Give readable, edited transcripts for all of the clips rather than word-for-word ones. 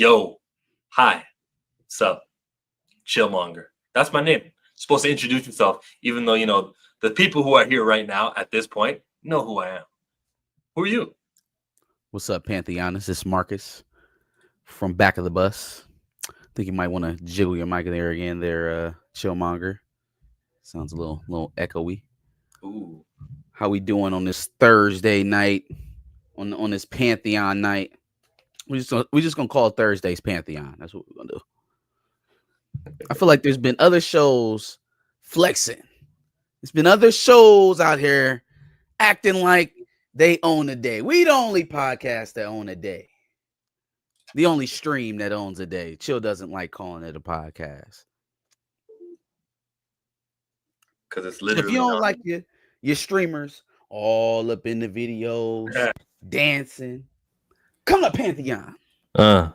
Yo, hi, what's up? Chillmonger. That's my name. Supposed to introduce yourself, even though the people who are here right now at this point know who I am. Who are you? What's up, Pantheon? This is Marcus from Back of the Bus. I think you might want to jiggle your mic there again there, Chillmonger. Sounds a little echoey. Ooh, How we doing on this Thursday night, on this Pantheon night? We just gonna call Thursdays Pantheon. That's what we're gonna do. I feel like there's been other shows flexing. There's been other shows out here acting like they own a day. We the only podcast that own a day. The only stream that owns a day. Chill doesn't like calling it a podcast. because it's If literally you don't not. like your streamers all up in the videos, dancing, come to Pantheon. Uh.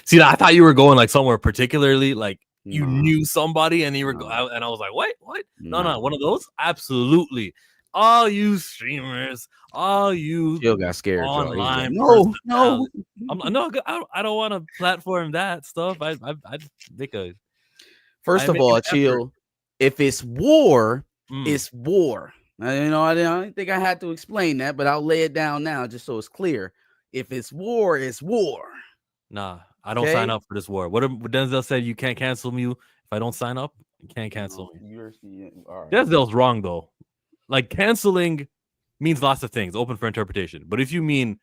See, I thought you were going like somewhere particularly like you Nah, knew somebody, and nah, and I was like, what? No, nah. one of those. Absolutely. All you streamers, all you Chill got scared, y'all. He was like, online no, no. personalities. No, I don't want to platform that stuff. I make a I First of make an all, effort. chill. If it's war, Mm, it's war. Now, I didn't think I had to explain that, but I'll lay it down now just so it's clear. If it's war, it's war. nah, I don't sign Okay. up for this war. What Denzel said, you can't cancel me if I don't sign up. You can't cancel me. All right. Denzel's wrong though. Like canceling means lots of things, open for interpretation. But if you mean,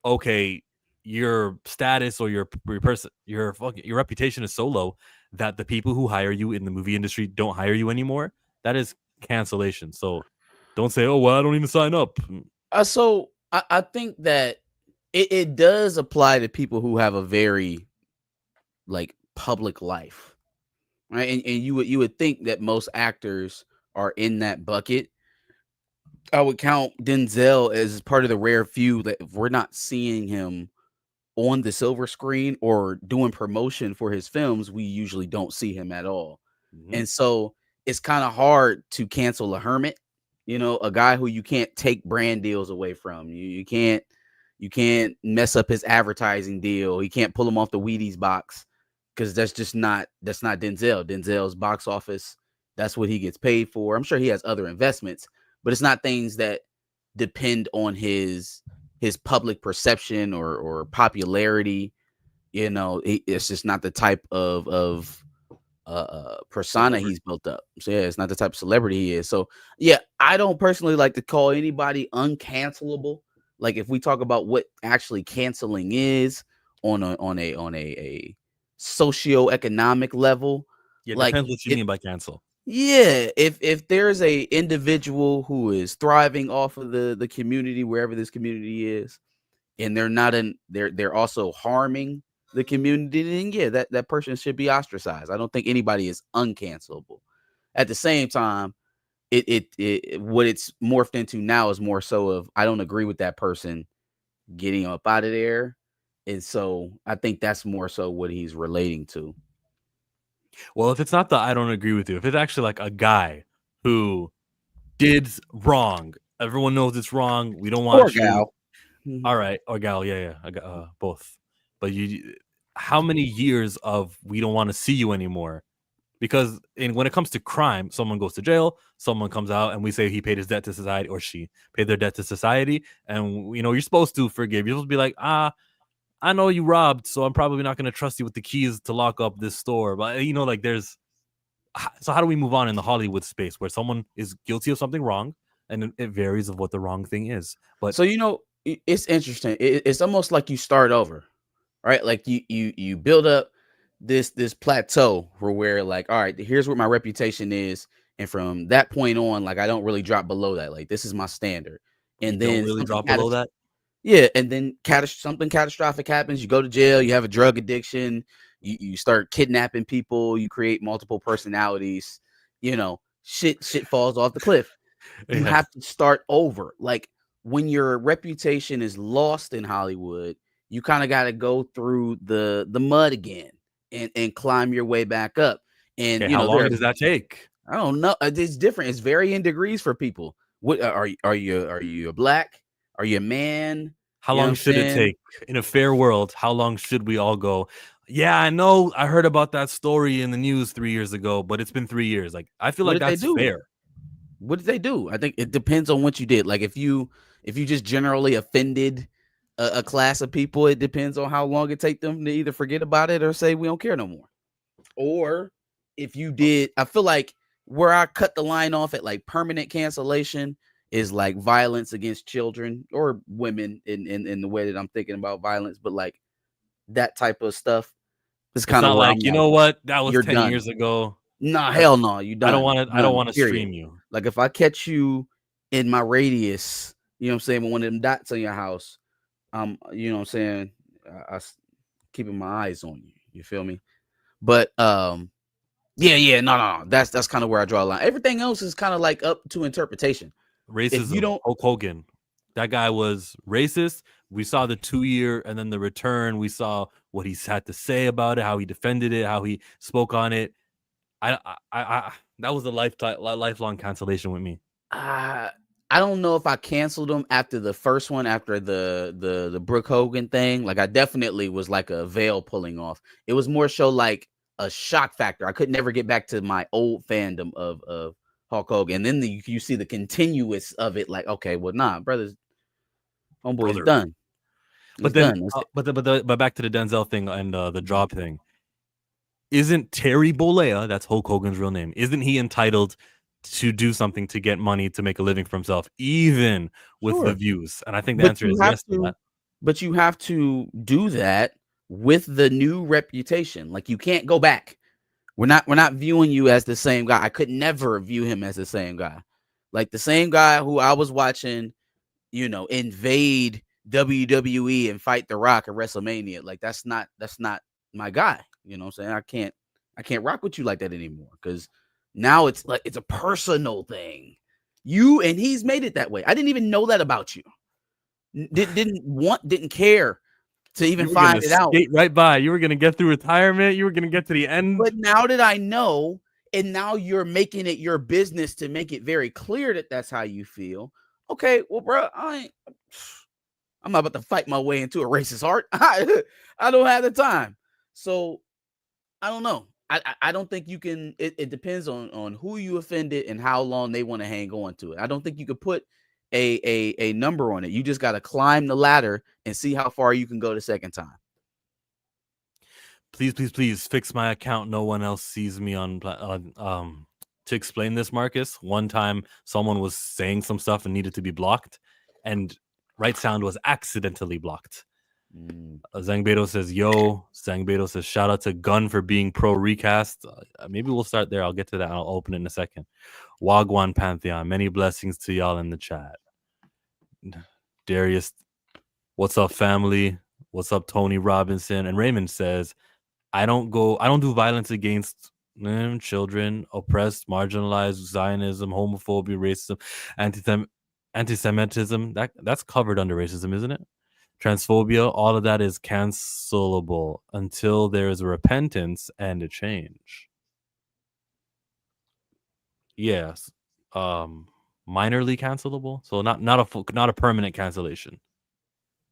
okay, your status or your person, your reputation is so low that the people who hire you in the movie industry don't hire you anymore, that is cancellation. So don't say, oh well, I don't even sign up. So I think that it does apply to people who have a very like public life, right? And you would think that most actors are in that bucket. I would count Denzel as part of the rare few that if we're not seeing him on the silver screen or doing promotion for his films, we usually don't see him at all. Mhm. And so it's kind of hard to cancel a hermit, a guy who you can't take brand deals away from. You can't mess up his advertising deal. You can't pull him off the Wheaties box because that's not Denzel. Denzel's box office, that's what he gets paid for. I'm sure he has other investments, but it's not things that depend on his public perception or popularity. It's just not the type of persona Celebrity. he's built up. So yeah, it's not the type of celebrity he is. So yeah, I don't personally like to call anybody uncancelable. Like if we talk about what actually canceling is on a socioeconomic level, Yeah, like depends what you if mean by cancel. yeah, if there's a individual who is thriving off of the community, wherever this community is, and they're also harming the community, then yeah, that person should be ostracized. I don't think anybody is uncancelable. At the same time, it what it's morphed into now is more so of I don't agree with that person getting up out of there. And so I think that's more so what he's relating to. Well, if it's not the I don't agree with you, if it's actually like a guy who did wrong, everyone knows it's wrong. We don't Or want you. gal. All right, or gal, yeah, I got both. But how many years of we don't want to see you anymore? Because when it comes to crime, someone goes to jail, someone comes out, and we say he paid his debt to society, or she paid their debt to society, and you're supposed to forgive. You're supposed to be like, I know you robbed, so I'm probably not going to trust you with the keys to lock up this store. But like there's. So how do we move on in the Hollywood space where someone is guilty of something wrong, and it varies of what the wrong thing is? But So it's interesting. It's almost like you start over, right? Like you build up this plateau where like, all right, here's where my reputation is, and from that point on, like I don't really drop below that. Like this is my standard, you and don't then really drop below that. yeah, and then something catastrophic happens. You go to jail. You have a drug addiction. You start kidnapping people. You create multiple personalities. Shit falls off the cliff. You Yeah. have to start over. Like when your reputation is lost in Hollywood, you kind of got to go through the mud again and climb your way back up. And Okay. How long there's does that take? I don't know. It's different. It's varying degrees for people. What are you a black? Are you a man? How You know what long I'm should it saying? take in a fair world? How long should we all go? Yeah, I know. I heard about that story in the news 3 years ago, but it's been 3 years. Like, I feel What like did they that's do? fair. What did they do? I think it depends on what you did. Like if you just generally offended a class of people, it depends on how long it take them to either forget about it or say we don't care no more. Or if you did, I feel like where I cut the line off at like permanent cancellation is like violence against children or women in the way that I'm thinking about violence, but like that type of stuff is It's kind of not where like, I'm you like, know what? That was you're 10 done. years ago. Nah, That's hell no, you done. I don't Done. wanna Period. stream you. Like if I catch you in my radius, you know what I'm saying, with one of them dots on your house, you know what I'm saying, keeping my eyes on you. You feel me? But yeah, no. That's kind of where I draw a line. Everything else is kind of like up to interpretation. If you Racism, don't, Hulk Hogan. That guy was racist. We saw the 2 year and then the return. We saw what he's had to say about it, how he defended it, how he spoke on it. I that was a lifelong cancellation with me. I don't know if I canceled them after the first one, after the Brooke Hogan thing. Like I definitely was like a veil pulling off. It was more so like a shock factor. I could never get back to my old fandom of Hulk Hogan. And then you see the continuous of it. Like, okay, well, nah, brothers, homeboy is Brother. done. But He's then, done. but back to the Denzel thing and the job thing. Isn't Terry Bollea, that's Hulk Hogan's real name, isn't he entitled to do something to get money to make a living for himself, even with the Sure, views? And I think the but answer you is have yes to to, that. do that with the new reputation. Like you can't go back. We're not viewing you as the same guy. I could never view him as the same guy. Like the same guy who I was watching, invade WWE and fight The Rock at WrestleMania. Like that's not my guy. You know what I'm saying? I can't rock with you like that anymore because now it's like it's a personal thing. He's made it that way. I didn't even know that about you. Didn't care to even You were gonna find it out. skate right by. You were gonna get through retirement. You were gonna get to the end. But now that I know, and now you're making it your business to make it very clear that that's how you feel. Okay, well, bro, I'm not about to fight my way into a racist heart. I don't have the time. So I don't know. I don't think you can. It depends on who you offended and how long they want to hang on to it. I don't think you could put a number on it. You just got to climb the ladder and see how far you can go the second time. Please fix my account. No one else sees me on to explain this, Marcus. One time someone was saying some stuff and needed to be blocked, and Right Sound was accidentally blocked. Zangbeto says, yo. Zangbeto says, shout out to Gunn for being pro recast. Maybe we'll start there. I'll get to that. I'll open it in a second. Wagwan Pantheon. Many blessings to y'all in the chat. Darius, what's up, family? What's up, Tony Robinson? And Raymond says, I don't do violence against children, oppressed, marginalized, Zionism, homophobia, racism, anti-Semitism. That's covered under racism, isn't it? Transphobia, all of that is cancelable until there is a repentance and a change. Yes. Minorly cancelable. So not a permanent cancellation.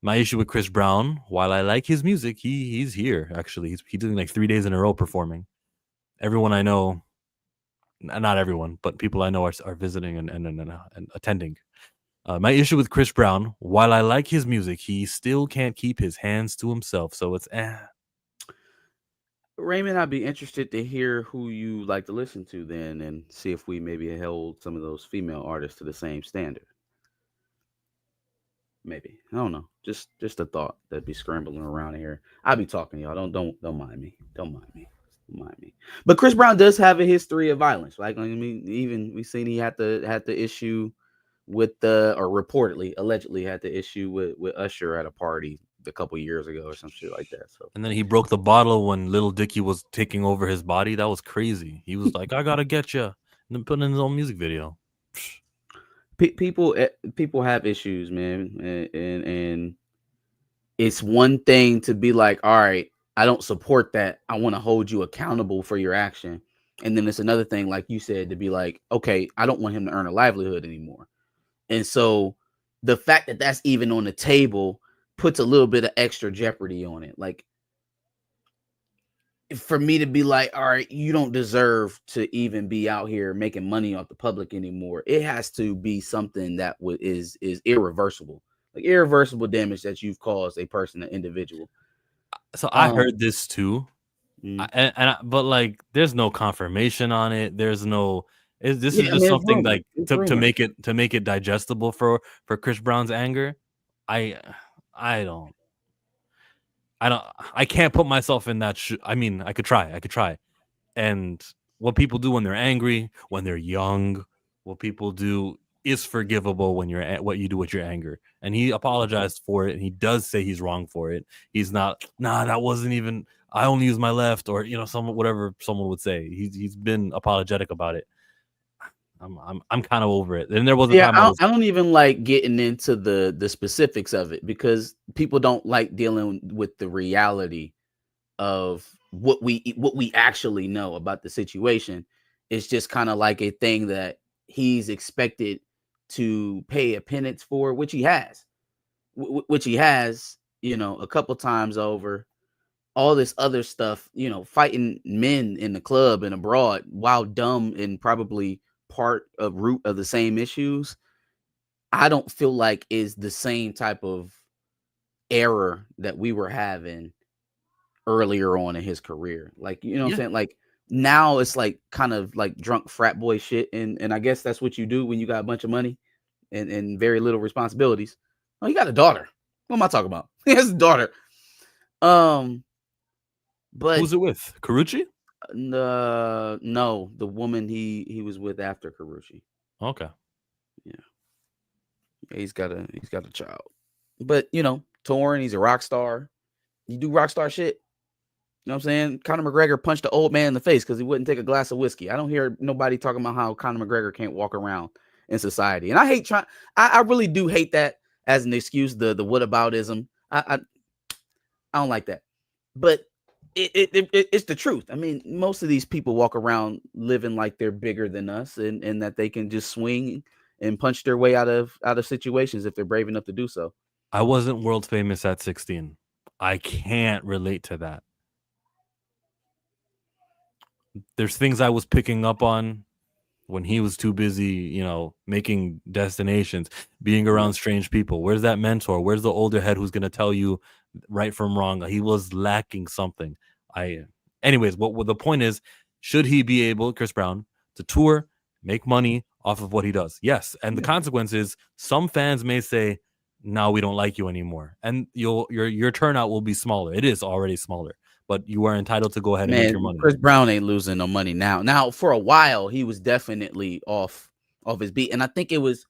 My issue with Chris Brown, while I like his music, he's here actually. He's doing like 3 days in a row performing. Everyone I know, not everyone, but people I know are visiting and attending. My issue with Chris Brown, while I like his music, he still can't keep his hands to himself. So it's Raymond, I'd be interested to hear who you like to listen to then and see if we maybe held some of those female artists to the same standard. Maybe. I don't know. Just a thought that'd be scrambling around here. I'll be talking to y'all. Don't mind me. Don't mind me. Don't mind me. But Chris Brown does have a history of violence. Like I mean, even we seen he had the issue with or reportedly, allegedly had the issue with Usher at a party a couple years ago or some shit like that. So and then he broke the bottle when Little Dicky was taking over his body. That was crazy. He was like, "I gotta get you," and then put in his own music video. people have issues, man, and it's one thing to be like, all right, I don't support that. I want to hold you accountable for your action. And then it's another thing, like you said, to be like, okay, I don't want him to earn a livelihood anymore. And so the fact that that's even on the table puts a little bit of extra jeopardy on it. Like, for me to be like, all right, you don't deserve to even be out here making money off the public anymore. It has to be something that is irreversible, like irreversible damage that you've caused a person, an individual. So I heard this too, Mm. but like, there's no confirmation on it. There's no. This Yeah, is I just mean, it's something rumor. like It's to rumor. make it digestible for Chris Brown's anger. I I don't I don't I can't put myself in that. I mean, I could try. And what people do when they're angry, when they're young, what people do is forgivable when you're what you do with your anger. And he apologized for it, and he does say he's wrong for it. He's not, nah, that wasn't even. I only use my left, or whatever someone would say. He's been apologetic about it. I'm kind of over it. And there was a Yeah, time I was. I don't even like getting into the specifics of it, because people don't like dealing with the reality of what we actually know about the situation. It's just kind of like a thing that he's expected to pay a penance for, which he has, which he has, a couple times over. All this other stuff, fighting men in the club and abroad, while dumb and probably part of root of the same issues, I don't feel like is the same type of error that we were having earlier on in his career. Like, what I'm Yeah, saying? Like, now it's like kind of like drunk frat boy shit. And I guess that's what you do when you got a bunch of money and very little responsibilities. Oh, he got a daughter. What am I talking about? He has a daughter. But who's it with? Karuchi? no, the woman he was with after Karuchi. Okay. Yeah. He's got a child. But touring, he's a rock star. You do rock star shit. You know what I'm saying? Conor McGregor punched the old man in the face because he wouldn't take a glass of whiskey. I don't hear nobody talking about how Conor McGregor can't walk around in society. And I hate I really do hate that as an excuse, the whataboutism. I don't like that. But it's the truth. I mean, most of these people walk around living like they're bigger than us, and that they can just swing and punch their way out of situations if they're brave enough to do so. I wasn't world famous at 16. I can't relate to that. There's things I was picking up on when he was too busy, making destinations, being around strange people. Where's that mentor? Where's the older head who's going to tell you right from wrong? He was lacking something. Anyways, what the point is, should he be able, Chris Brown, to tour, make money off of what he does? Yes. And the consequence is some fans may say, "No, we don't like you anymore," and your turnout will be smaller. It is already smaller, but you are entitled to go ahead and make your Man, money. Chris Brown ain't losing no money now. Now, for a while, he was definitely off his beat, and I think it was,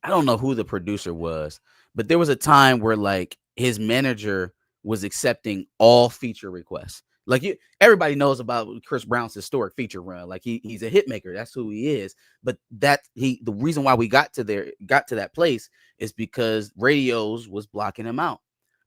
I don't know who the producer was, but there was a time where like his manager was accepting all feature requests. Like, everybody knows about Chris Brown's historic feature run. Like, he's a hit maker. That's who he is. But the reason why we got to that place is because radios was blocking him out.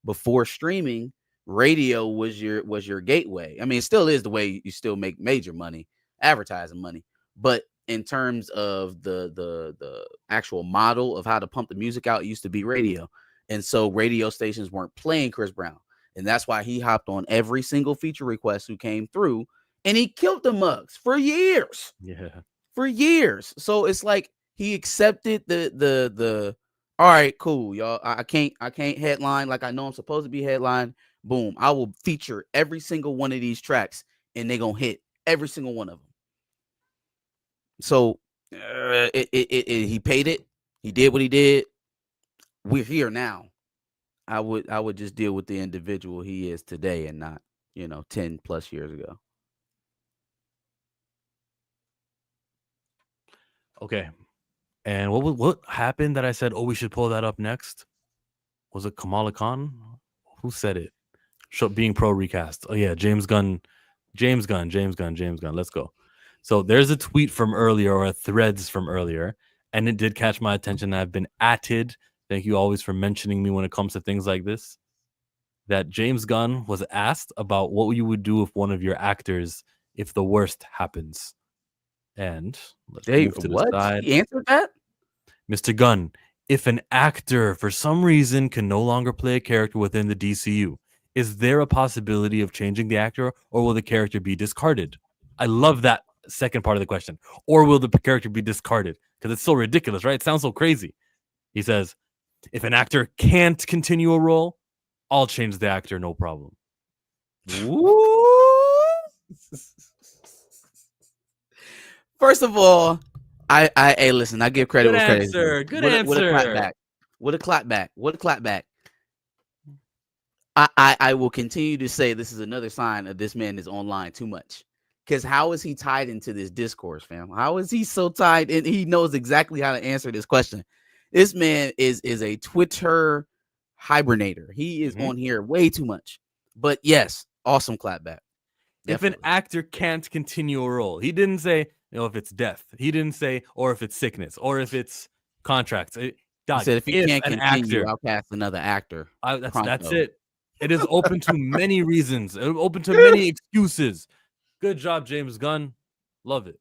Before streaming, radio was your gateway. I mean, it still is the way you still make major money, advertising money. But in terms of the actual model of how to pump the music out, it used to be radio. And so radio stations weren't playing Chris Brown. And that's why he hopped on every single feature request who came through, and he killed the mugs for years. Yeah. For years. So it's like he accepted the all right, cool, y'all. I can't headline like I know I'm supposed to be headline. Boom, I will feature every single one of these tracks, and they're gonna hit every single one of them. So he paid it. He did what he did. We're here now. I would just deal with the individual he is today, and not 10 plus years ago. Okay. And what happened that I said, oh, we should pull that up next? Was it Kamala Khan? Who said it? Being pro recast. Oh yeah, James Gunn. Let's go. So there's a tweet from earlier, or a threads from earlier, and it did catch my attention. I've been atted. Thank you always for mentioning me when it comes to things like this. That James Gunn was asked about what you would do with one of your actors if the worst happens. And let's move to the side. He answered that? Mr. Gunn, If an actor, for some reason, can no longer play a character within the DCU, is there a possibility of changing the actor, or will the character be discarded? I love that second part of the question. Or will the character be discarded? Because it's so ridiculous, right? It sounds so crazy. He says, if an actor can't continue a role, I'll change the actor, no problem. First of all, hey, listen, I give credit Good where credit is due. answer. Good With a clap answer. back. With a clap back. With a clap back. I will continue to say this is another sign of this man is online too much. Because how is he tied into this discourse, fam? How is he so tied in? He knows exactly how to answer this question. This man is a Twitter hibernator. He is on here way too much. But yes, awesome clapback. If an actor can't continue a role, he didn't say, if it's death. He didn't say, or if it's sickness, or if it's contracts. He said if he can't continue, I'll cast another actor. That's it. It is open to many reasons. Open to many excuses. Good job, James Gunn. Love it.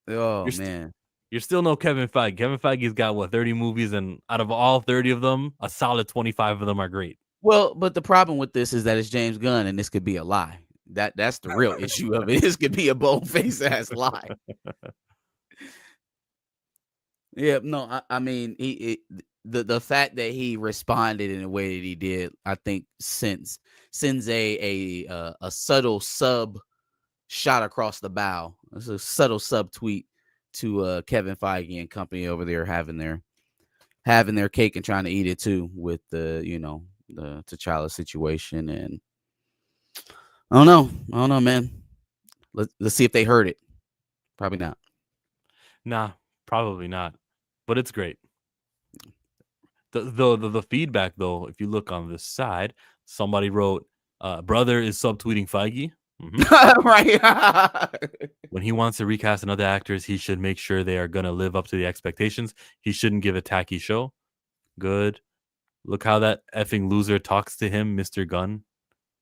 Oh, man. You're still no Kevin Feige. Kevin Feige's got, 30 movies, and out of all 30 of them, a solid 25 of them are great. Well, but the problem with this is that it's James Gunn, and this could be a lie. That's the real issue of it. This could be a bold-faced ass lie. Yeah, no, I mean, the fact that he responded in the way that he did, I think sends a subtle sub shot across the bow. It's a subtle sub tweet to Kevin Feige and company over there having their cake and trying to eat it too with the T'Challa situation. And I don't know, man. Let's see if they heard it. Probably not. Nah, probably not. But it's great. The feedback, though, if you look on this side, somebody wrote, brother is subtweeting Feige. Right. When he wants to recast another actors, he should make sure they are going to live up to the expectations. He shouldn't give a tacky show. Good. Look how that effing loser talks to him, Mr. Gunn.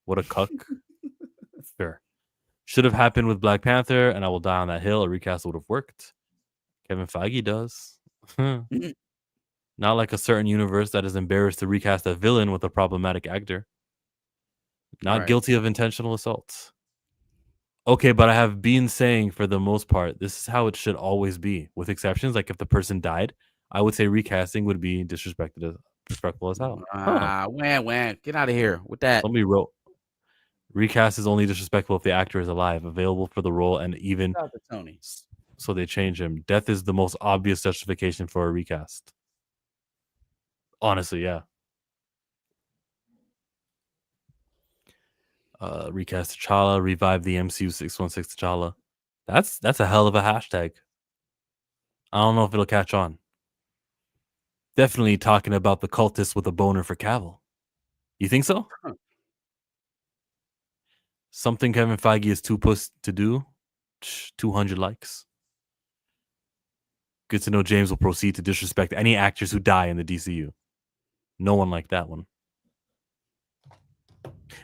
What a cuck. Sure. Should have happened with Black Panther, and I will die on that hill. A recast would have worked. Kevin Feige does. Not like a certain universe that is embarrassed to recast a villain with a problematic actor. Not guilty of intentional assaults. Okay, but I have been saying for the most part, this is how it should always be, with exceptions. Like if the person died, I would say recasting would be disrespectful as hell. Wham. Get out of here with that. Somebody wrote, recast is only disrespectful if the actor is alive, available for the role, and even Tony. So they change him. Death is the most obvious justification for a recast. Honestly, yeah. Recast T'Challa, revive the MCU 616 T'Challa. That's a hell of a hashtag. I don't know if it'll catch on. Definitely talking about the cultist with a boner for Cavill. You think so? Something Kevin Feige is too puss to do? 200 likes. Good to know James will proceed to disrespect any actors who die in the DCU. No one liked that one.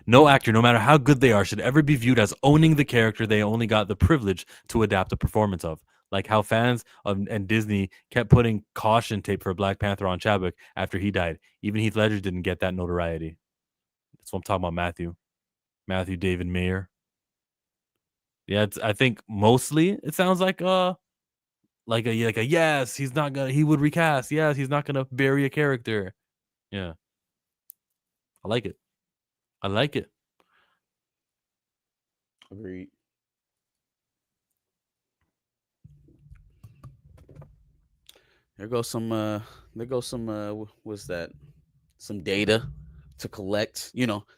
No actor, no matter how good they are, should ever be viewed as owning the character they only got the privilege to adapt a performance of. Like how fans and Disney kept putting caution tape for Black Panther on Chadwick after he died. Even Heath Ledger didn't get that notoriety. That's what I'm talking about, Matthew David Mayer. Yeah, I think mostly it sounds like a yes, he would recast. Yes, he's not gonna bury a character. Yeah. I like it. Agreed. There goes some what's that? Some data to collect,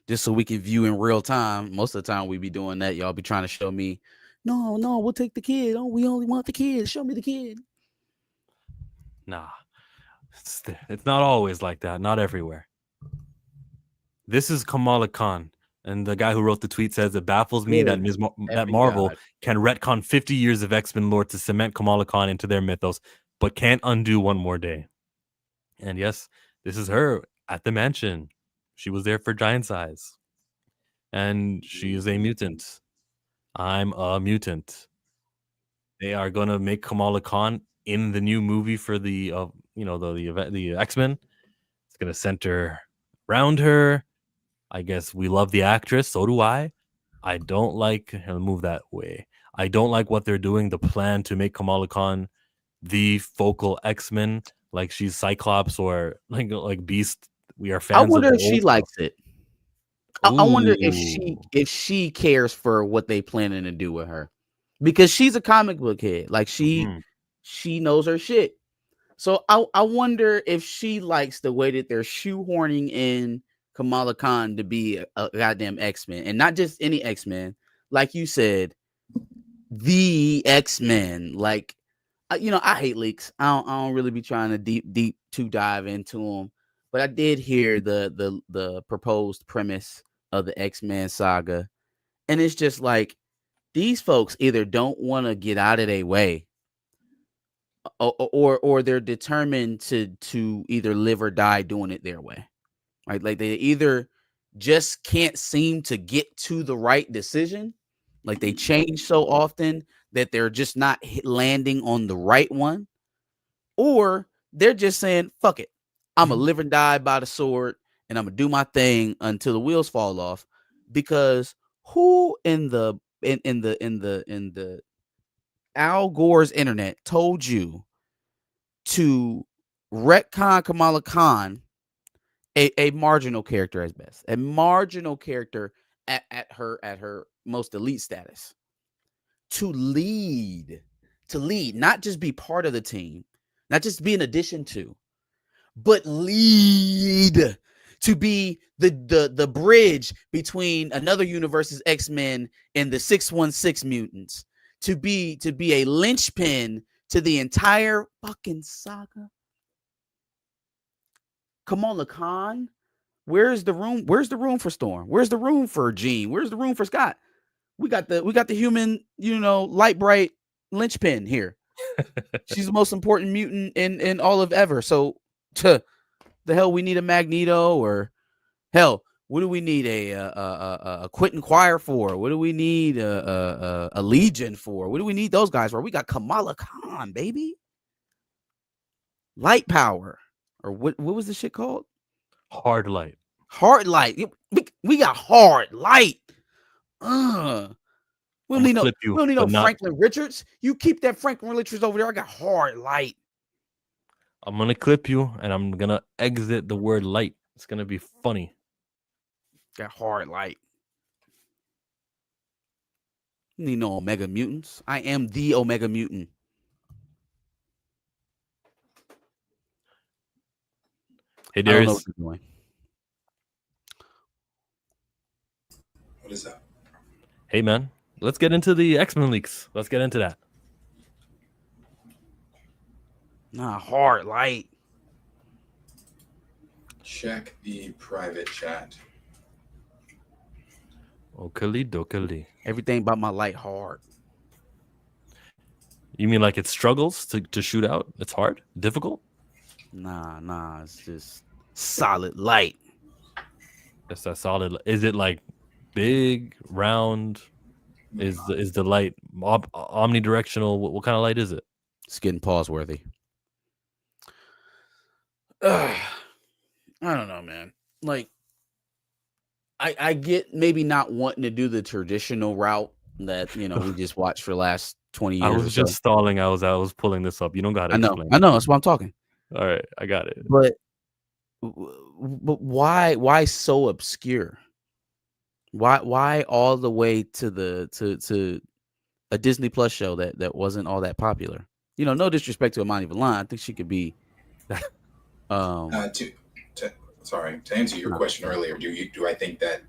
just so we can view in real time. Most of the time we be doing that. Y'all be trying to show me, no, we'll take the kid. Oh, we only want the kid. Show me the kid. Nah. It's not always like that. Not everywhere. This is Kamala Khan. And the guy who wrote the tweet says, it baffles me that Marvel can retcon 50 years of X-Men lore to cement Kamala Khan into their mythos, but can't undo one more day. And yes, this is her at the mansion. She was there for Giant Size. And she is a mutant. I'm a mutant. They are going to make Kamala Khan in the new movie for the the X-Men. It's gonna center around her. I guess we love the actress, so do I. I don't like move that way. I don't like what they're doing. The plan to make Kamala Khan the focal X-Men, like she's Cyclops or like Beast. We are I fans of wonder the if she old stuff. likes it. I wonder Ooh. if she cares for what they planning to do with her, because she's a comic book head. Like Mhm. she knows her shit. So I wonder if she likes the way that they're shoehorning in Kamala Khan to be a goddamn X-Men, and not just any X-Men, like you said, the X-Men. Like, I hate leaks. I don't really be trying to deep to dive into them, but I did hear the proposed premise of the X-Men saga, and it's just like these folks either don't want to get out of their way, or they're determined to either live or die doing it their way. Right? Like they either just can't seem to get to the right decision, like they change so often that they're just not landing on the right one, or they're just saying, fuck it, I'm gonna live and die by the sword, and I'm gonna do my thing until the wheels fall off. Because who in the Al Gore's internet told you to retcon Kamala Khan, a marginal character at best, a marginal character at her most elite status, to lead, not just be part of the team, not just be an addition to, but lead, to be the bridge between another universe's X-Men and the 616 mutants, to be a linchpin to the entire fucking saga. Kamala Khan, where's the room? Where's the room for Storm? Where's the room for Jean? Where's the room for Scott? We got the human, light bright linchpin here. She's the most important mutant in all of ever. So, to the hell, we need a Magneto, or hell, what do we need a Quentin Quire for? What do we need a Legion for? What do we need those guys for? We got Kamala Khan, baby. Light power, or what was the shit called? Hard light. Hard light. We got hard light. We I'm don't gonna need no, clip we you, don't need no but not. Franklin Richards. You keep that Franklin Richards over there. I got hard light. I'm gonna clip you, and I'm gonna exit the word light. It's gonna be funny. Got hard light. You need no Omega mutants. I am the Omega mutant. Hey, I don't know Darius. what you're doing. What is that? Hey, man. Let's get into the X-Men leaks. Let's get into that. Nah, hard light. Check the private chat. Okali dokali. Everything about my light hard. You mean like it struggles to shoot out? It's hard? Difficult? Nah. It's just solid light. That's that solid. Is it like big, round? Is the light omnidirectional? What kind of light is it? It's getting pause worthy. I don't know, man. Like, I get maybe not wanting to do the traditional route that we just watched for the last 20 years. I was just stalling. I was pulling this up. You don't gotta explain. I know. That's why I'm talking. All right, I got it. But why so obscure? Why all the way to a Disney Plus show that wasn't all that popular? No disrespect to Imani Valon. I think she could be. To answer your question earlier, do I think that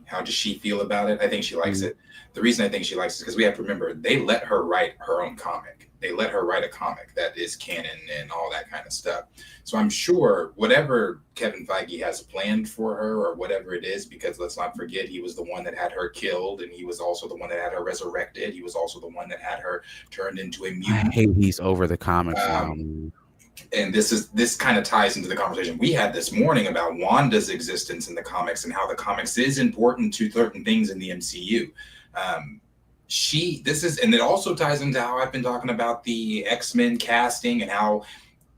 how does she feel about it? I think she likes it. The reason I think she likes it is because we have to remember they let her write her own comic. They let her write a comic that is canon and all that kind of stuff. So I'm sure whatever Kevin Feige has planned for her, or whatever it is, because let's not forget, he was the one that had her killed, and he was also the one that had her resurrected. He was also the one that had her turned into a mutant. I hate he's over the comics now. And this kind of ties into the conversation we had this morning about Wanda's existence in the comics and how the comics is important to certain things in the MCU. And it also ties into how I've been talking about the X-Men casting and how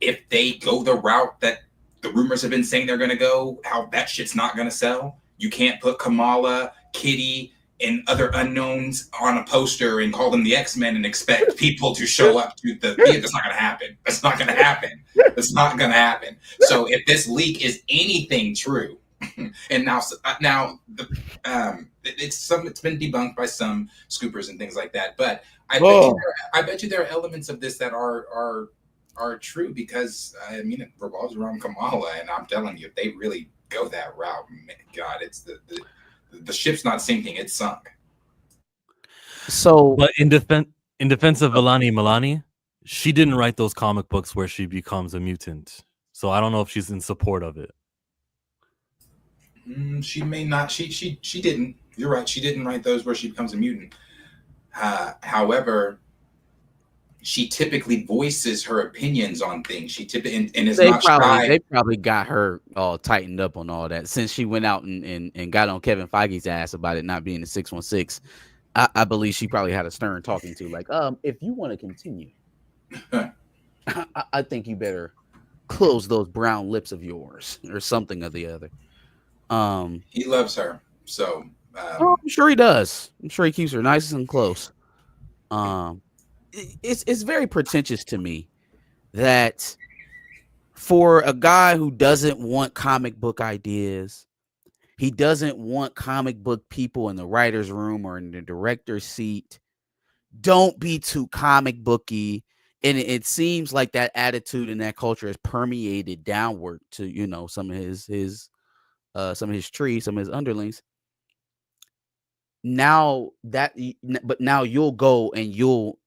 if they go the route that the rumors have been saying they're going to go, how that shit's not going to sell. You can't put Kamala, Kitty, and other unknowns on a poster and call them the X-Men and expect people to show up to the theater. That's not going to happen. That's not going to happen. That's not going to happen. So if this leak is anything true, and now it's been debunked by some scoopers and things like that, but I bet you there are elements of this that are true, because I mean it revolves around Kamala, and I'm telling you, if they really go that route, God, it's the ship's not sinking; it's sunk. So, but in defense of Milani, she didn't write those comic books where she becomes a mutant, so I don't know if she's in support of it. She may not. She didn't. You're right. She didn't write those where she becomes a mutant. However, she typically voices her opinions on things. She typically and is not shy. They probably got her all tightened up on all that since she went out and got on Kevin Feige's ass about it not being a 616. I believe she probably had a stern talking to, like, if you want to continue, I think you better close those brown lips of yours or something or the other. He loves her, so I'm sure he does. I'm sure he keeps her nice and close. It's very pretentious to me that for a guy who doesn't want comic book ideas, he doesn't want comic book people in the writer's room or in the director's seat. Don't be too comic booky. And it seems like that attitude and that culture has permeated downward to, some of his trees, some of his underlings. Now you'll go and you'll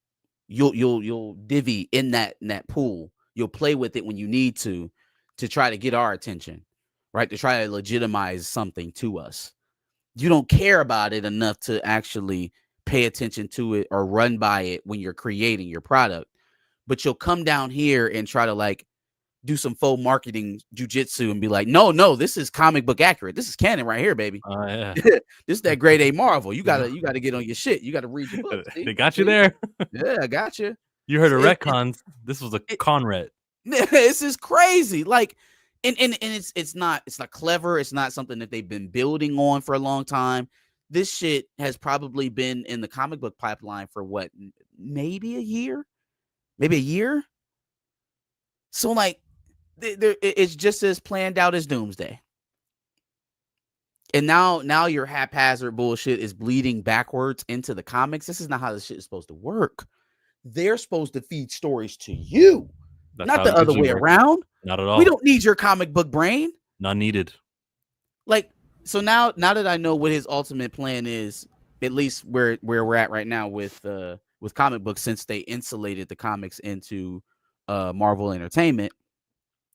divvy in that pool. You'll play with it when you need to try to get our attention, right? To try to legitimize something to us. You don't care about it enough to actually pay attention to it or run by it when you're creating your product. But you'll come down here and try to like do some faux marketing jujitsu and be like, no, this is comic book accurate. This is canon right here, baby. Yeah. This is that grade A Marvel. You gotta get on your shit. You gotta read your books. They got you there. Yeah, I got you. You heard of retcons. This was a Conret. This is crazy. Like, and it's not clever. It's not something that they've been building on for a long time. This shit has probably been in the comic book pipeline for what, maybe a year. So like, it's just as planned out as Doomsday. And now your haphazard bullshit is bleeding backwards into the comics. This is not how this shit is supposed to work. They're supposed to feed stories to you, not the other way around. Not at all. We don't need your comic book brain. Not needed. Like, so now that I know what his ultimate plan is, at least where we're at right now with comic books, since they insulated the comics into Marvel Entertainment,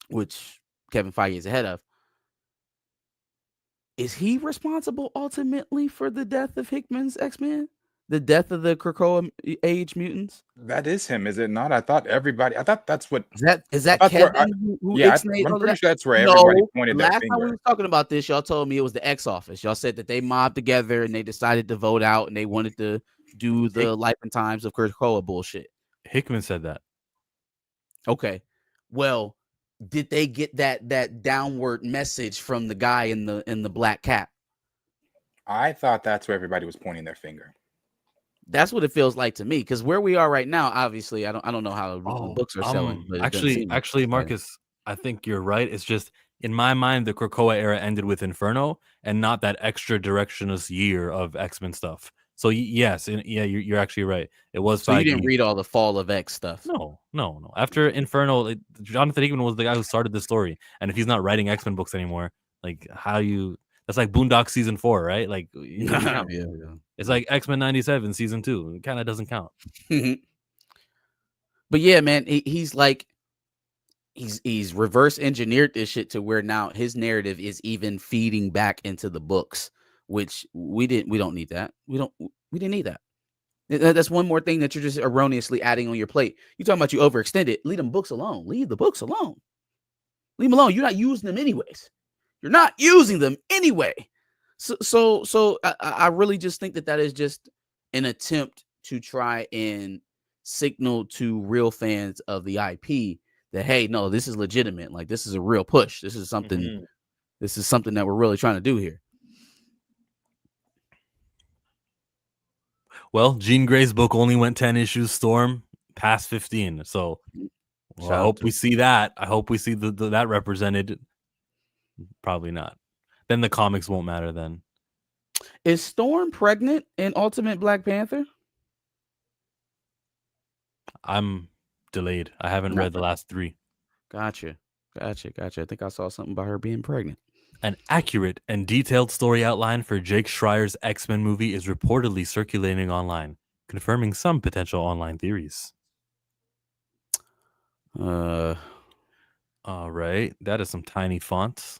which Kevin Feige is ahead of. Is he responsible ultimately for the death of Hickman's X-Men? The death of the Krakoa age mutants? That is him, is it not? I thought that's what... Is that Kevin who I'm pretty sure that's where everybody pointed their finger. Last time we were talking about this, y'all told me it was the X office. Y'all said that they mobbed together and they decided to vote out and they wanted to do the life and times of Krakoa bullshit. Hickman said that. Okay. Well, did they get that downward message from the guy in the black cap? I thought that's where everybody was pointing their finger. That's what it feels like to me, because where we are right now, obviously, I don't know how the books are selling. But actually, Marcus, I think you're right. It's just in my mind, the Krakoa era ended with Inferno, and not that extra directionless year of X-Men stuff. So yes, you're actually right. It was. So you didn't read all the Fall of X stuff? No. After Inferno, Jonathan Hickman was the guy who started the story, and if he's not writing X-Men books anymore, like that's like Boondocks season 4, right? Like, yeah. It's like X-Men 97 season 2. It kind of doesn't count. But yeah, man, he's reverse engineered this shit to where now his narrative is even feeding back into the books, which we don't need that. We didn't need that. That's one more thing that you're just erroneously adding on your plate. You talking about you overextended. Leave them books alone. Leave the books alone. Leave them alone. You're not using them anyways. So I really just think that is just an attempt to try and signal to real fans of the IP that, hey, no, this is legitimate. Like, this is a real push. This is something. Mhm. This is something that we're really trying to do here. Well, Jean Grey's book only went 10 issues. Storm past 15. So well, I Shout out hope to we see that. I hope we see that represented. Probably not. Then the comics won't matter then. Is Storm pregnant in Ultimate Black Panther? I'm delayed. I haven't Not read the last 3. Gotcha. I think I saw something about her being pregnant. An accurate and detailed story outline for Jake Schreier's X-Men movie is reportedly circulating online, confirming some potential online theories. All right, that is some tiny fonts.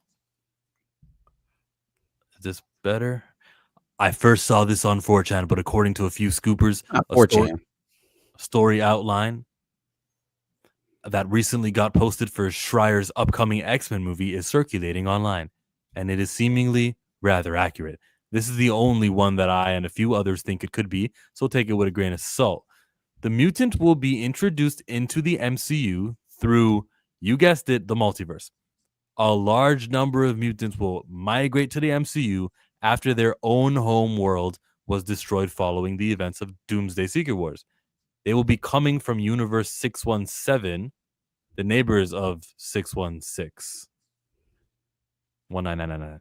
Is this better? I first saw this on 4chan, but according to a few scoopers, Not a 4chan. story outline that recently got posted for Schreier's upcoming X-Men movie is circulating online, and it is seemingly rather accurate. This is the only one that I and a few others think it could be, so take it with a grain of salt. The mutant will be introduced into the MCU through, you guessed it, the multiverse. A large number of mutants will migrate to the MCU after their own home world was destroyed following the events of Doomsday Secret Wars. They will be coming from Universe 617, the neighbors of 616. 19999.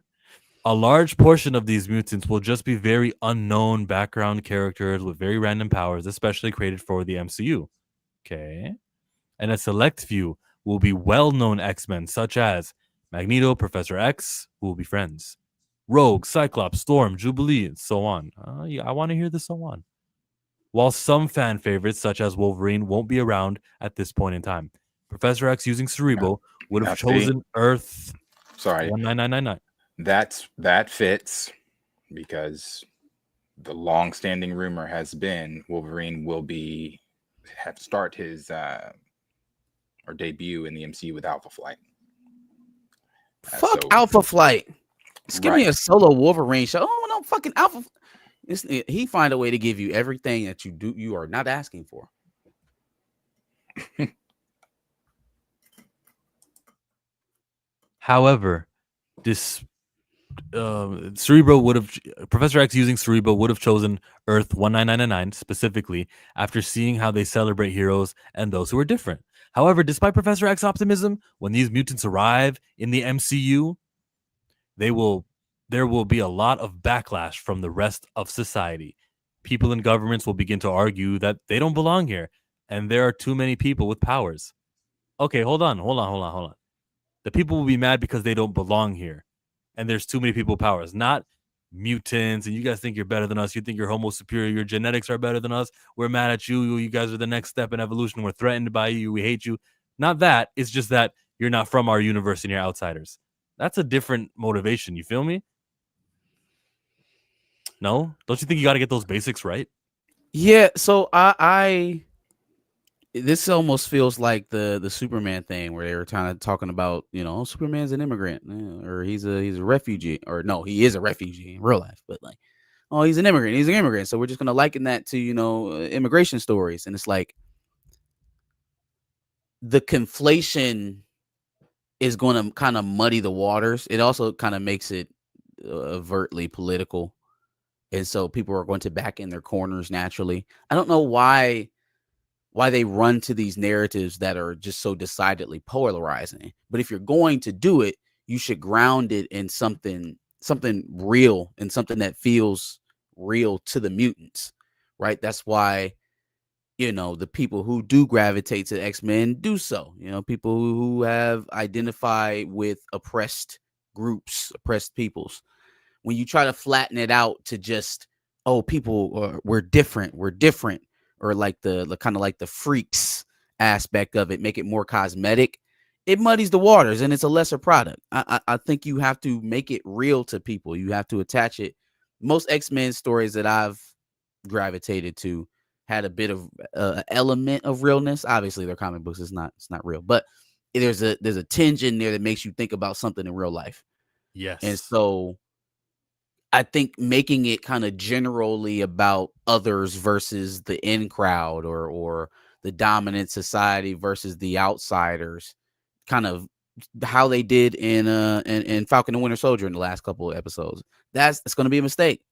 A large portion of these mutants will just be very unknown background characters with very random powers, especially created for the MCU. Okay. And a select few will be well-known X-Men, such as Magneto, Professor X, who will be friends, Rogue, Cyclops, Storm, Jubilee, and so on. Yeah, I want to hear the so on. While some fan favorites, such as Wolverine, won't be around at this point in time. Professor X using Cerebro would have chosen Earth. Sorry, 19999. that fits because the long-standing rumor has been Wolverine will start his or debut in the MCU with Alpha Flight. Fuck Alpha Flight. Just give me a solo Wolverine show. Oh no, fucking Alpha. He find a way to give you everything that you are not asking for. However, this Cerebro would have Professor X using Cerebro would have chosen Earth 19999 specifically after seeing how they celebrate heroes and those who are different. However, despite Professor X's optimism, when these mutants arrive in the MCU, there will be a lot of backlash from the rest of society. People in governments will begin to argue that they don't belong here and there are too many people with powers. Okay, hold on. The people will be mad because they don't belong here and there's too many people with powers, not mutants. And you guys think you're better than us. You think you're homo superior. Your genetics are better than us. We're mad at you. You guys are the next step in evolution. We're threatened by you. We hate you. Not that. It's just that you're not from our universe and you're outsiders. That's a different motivation. You feel me? No? Don't you think you got to get those basics right? Yeah. So I this almost feels like the Superman thing where they were talking about, Superman's an immigrant, or he's a refugee, or no, he is a refugee in real life, but like, oh, he's an immigrant. So we're just gonna liken that to immigration stories, and it's like the conflation is going to kind of muddy the waters. It also kind of makes it overtly political, and so people are going to back in their corners naturally. I don't know why they run to these narratives that are just so decidedly polarizing. But if you're going to do it, you should ground it in something real and something that feels real to the mutants, right? That's why, the people who do gravitate to X-Men do so. People who have identified with oppressed groups, oppressed peoples. When you try to flatten it out to just, people, we're different, or like the kind of like the freaks aspect of it, make it more cosmetic, it muddies the waters and it's a lesser product. I think you have to make it real to people. You have to attach it. Most X-Men stories that I've gravitated to had a bit of element of realness. Obviously, they're comic books. It's not real, but there's a tinge in there that makes you think about something in real life. Yes. And so I think making it kind of generally about others versus the in crowd or the dominant society versus the outsiders, kind of how they did in Falcon and Winter Soldier in the last couple of episodes. It's going to be a mistake.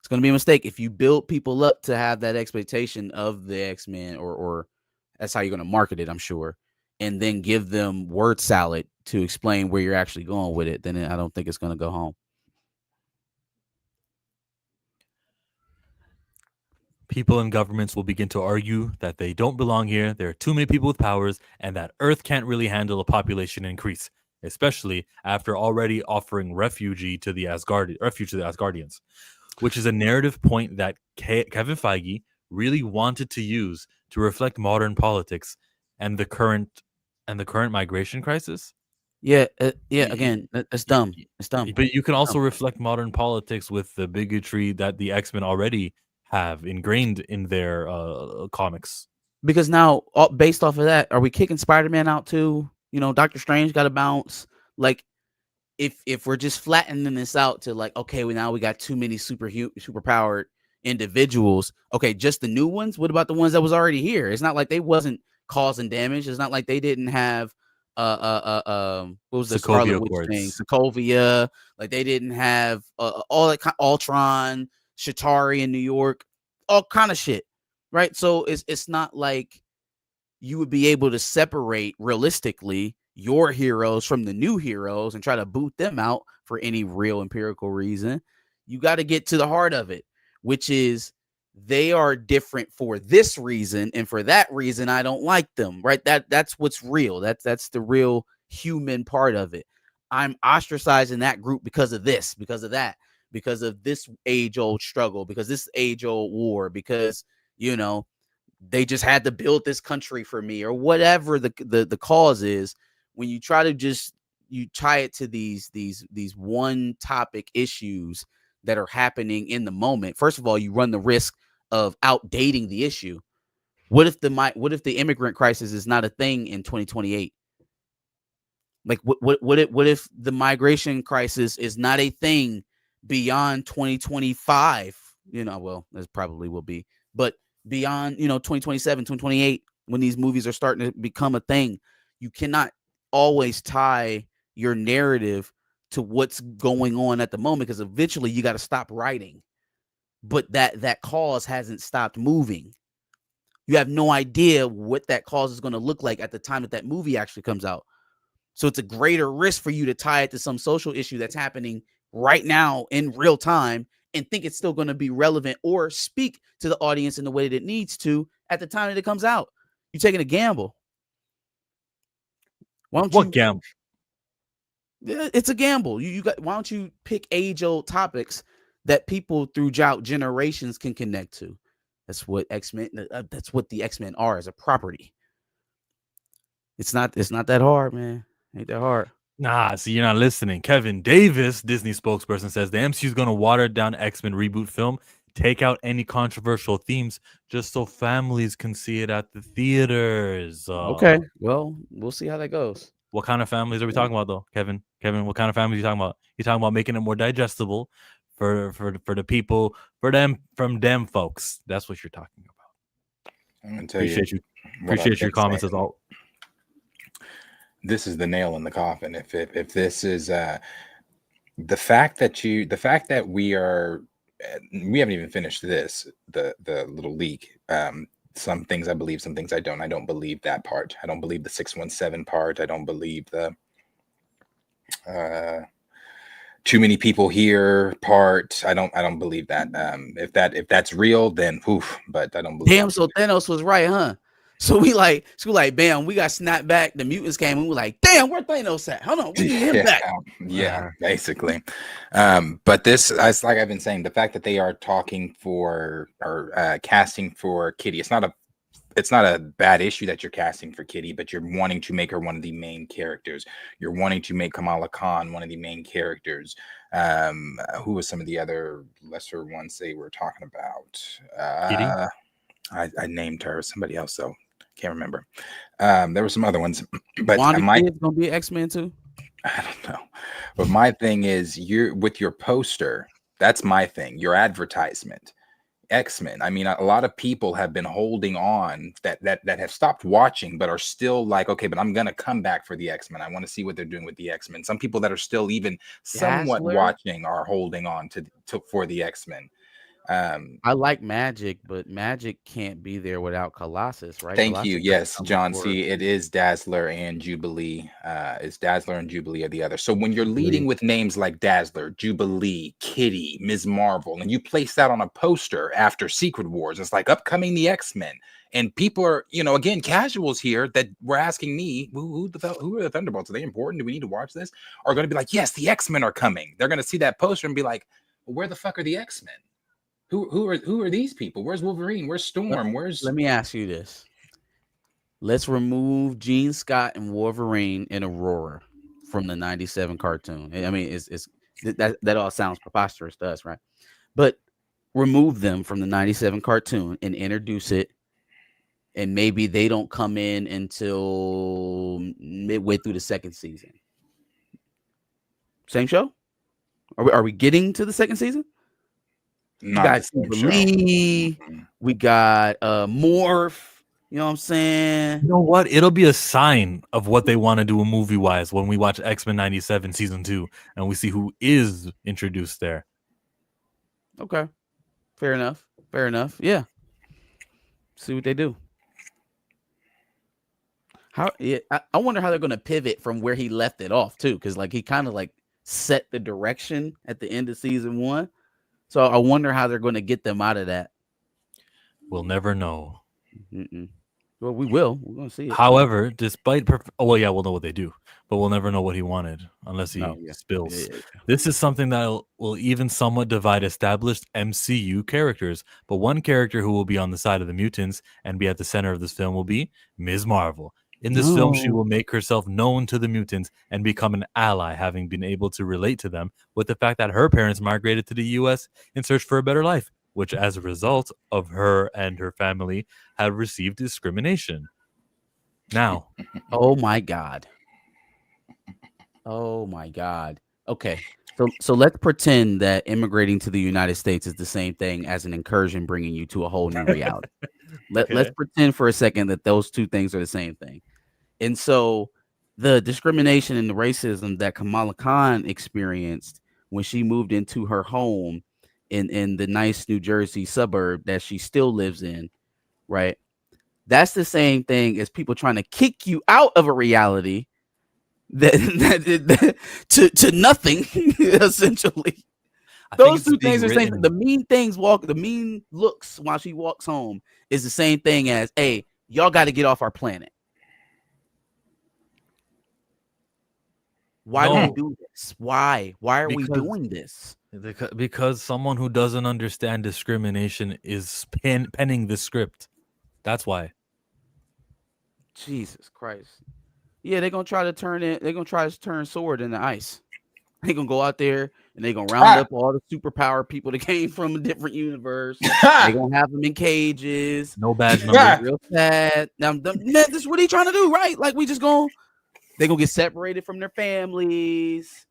It's going to be a mistake if you build people up to have that expectation of the X-Men, or that's how you're going to market it, I'm sure, and then give them word salad to explain where you're actually going with it. Then I don't think it's going to go home. People in governments will begin to argue that they don't belong here, there are too many people with powers, and that Earth can't really handle a population increase, especially after already offering refuge to the Asgardians, which is a narrative point that Kevin Feige really wanted to use to reflect modern politics and the current migration crisis. Yeah, again, it's dumb. It's dumb. But you can also reflect modern politics with the bigotry that the X-Men already have ingrained in their comics. Because now, based off of that, are we kicking Spider-Man out too? You know, Doctor Strange got to bounce. Like, if we're just flattening this out to like, okay, now we got too many superpowered individuals. Okay, just the new ones. What about the ones that was already here? It's not like they wasn't causing damage. It's not like they didn't have what was the Scarlet Witch thing? Sokovia. Like they didn't have all that Ultron, Chitauri in New York, all kind of shit, right? So it's not like you would be able to separate realistically your heroes from the new heroes and try to boot them out for any real empirical reason. You got to get to the heart of it, which is they are different for this reason, and for that reason I don't like them, right? That's what's real. That's the real human part of it. I'm ostracizing that group because of this, because of that, because of this age-old struggle, because this age-old war, because, you know, they just had to build this country for me, or whatever the cause is. When you try to you tie it to these one topic issues that are happening in the moment, first of all, you run the risk of outdating the issue. What if the immigrant crisis is not a thing in 2028? Like what if the migration crisis is not a thing beyond 2025? You know, well, this probably will be, but beyond, 2027, 2028, when these movies are starting to become a thing, you cannot always tie your narrative to what's going on at the moment, because eventually you got to stop writing. But that cause hasn't stopped moving. You have no idea what that cause is going to look like at the time that movie actually comes out. So it's a greater risk for you to tie it to some social issue that's happening right now in real time and think it's still going to be relevant or speak to the audience in the way that it needs to at the time that it comes out. You're taking a gamble. What gamble? It's a gamble. Why don't you pick age-old topics that people throughout generations can connect to? That's what X-Men. That's what the X-Men are as a property. It's not that hard, man. Ain't that hard. Nah, see, you're not listening. Kevin Davis, Disney spokesperson, says the MCU is going to water down X-Men reboot film, take out any controversial themes, just so families can see it at the theaters. Okay, well, we'll see how that goes. What kind of families are we talking about, though, Kevin? Kevin, what kind of families are you talking about? You're talking about making it more digestible for the people, from them folks. That's what you're talking about. I'm gonna tell appreciate your comments as all. This is the nail in the coffin. If this is the fact that we haven't even finished the little leak. Some things I believe, some things I don't. I don't believe that part. I don't believe the 617 part. I don't believe the too many people here part. I don't believe that. If that's real, then poof. But I don't believe. Damn, so Thanos was right, huh? So we like, bam, we got snapped back. The mutants came, and we were like, damn, where Thanos at? Hold on, we need him back. Yeah, basically. But this, like I've been saying, the fact that they are talking for or casting for Kitty, it's not a bad issue that you're casting for Kitty, but you're wanting to make her one of the main characters. You're wanting to make Kamala Khan one of the main characters. Who was some of the other lesser ones they were talking about? Kitty? I named her. Somebody else though. Can't remember. There were some other ones, but Wanda Kid's gonna be X-Men too. I don't know. But my thing is, you're with your poster. That's my thing. Your advertisement. X-Men. I mean, a lot of people have been holding on that have stopped watching, but are still like, okay, but I'm gonna come back for the X-Men. I want to see what they're doing with the X-Men. Some people that are still even somewhat Dazzler? watching are holding on to for the X-Men. I like Magic, but Magic can't be there without Colossus, right? Thank you. Colossus has to Yes, come John. before See, it is Dazzler and Jubilee. It's Dazzler and Jubilee are the other. So when you're leading Jubilee. with names like Dazzler, Jubilee, Kitty, Ms. Marvel, and you place that on a poster after Secret Wars, it's like upcoming the X-Men. And people are, again, casuals here that were asking me, who are the Thunderbolts? Are they important? Do we need to watch this? Are going to be like, yes, the X-Men are coming. They're going to see that poster and be like, well, where the fuck are the X-Men? Who are these people? Where's Wolverine? Where's Storm? Let me ask you this. Let's remove Gene Scott and Wolverine and Aurora from the 97 cartoon. I mean, it's that all sounds preposterous to us, right? But remove them from the 97 cartoon and introduce it, and maybe they don't come in until midway through the second season. Same show? Are we getting to the second season? Not We got the same Jubilee. show. Mhm. We got Morph. You know what I'm saying? You know what? It'll be a sign of what they want to do movie wise when we watch X-Men 97 season 2 and we see who is introduced there. Okay. Fair enough. Yeah. See what they do. I wonder how they're going to pivot from where he left it off too, because like he kind of like set the direction at the end of season 1. So I wonder how they're going to get them out of that. We'll never know. Well, we will. We're going to see it. However, despite we'll know what they do, but we'll never know what he wanted unless he spills. Yeah. This is something that will even somewhat divide established MCU characters, but one character who will be on the side of the mutants and be at the center of this film will be Ms. Marvel. In this film, she will make herself known to the mutants and become an ally, having been able to relate to them with the fact that her parents migrated to the U.S. in search for a better life, which as a result of her and her family have received discrimination. Now. Oh my God. Okay. So let's pretend that immigrating to the United States is the same thing as an incursion bringing you to a whole new reality. Let's pretend for a second that those two things are the same thing. And so the discrimination and the racism that Kamala Khan experienced when she moved into her home in the nice New Jersey suburb that she still lives in, right? That's the same thing as people trying to kick you out of a reality that to nothing, essentially. Those two things are the same. The mean looks while she walks home is the same thing as, hey, y'all got to get off our planet. Why do we do this? Why are we doing this? Because someone who doesn't understand discrimination is penning the script. That's why. Jesus Christ. Yeah, they're gonna try to turn it. They're gonna try to turn sword into ice. They're gonna go out there and they're gonna round up all the superpower people that came from a different universe. They're gonna have them in cages. No badge number. Real sad. Now, man, this is what he's trying to do, right? Like they're gonna get separated from their families.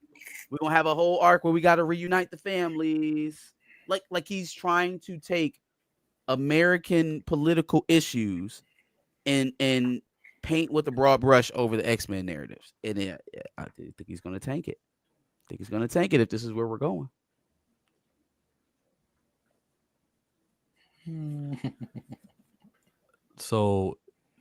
We're gonna have a whole arc where we got to reunite the families. Like he's trying to take American political issues and paint with a broad brush over the X-Men narratives. And I think he's gonna tank it. I think he's gonna tank it if this is where we're going. So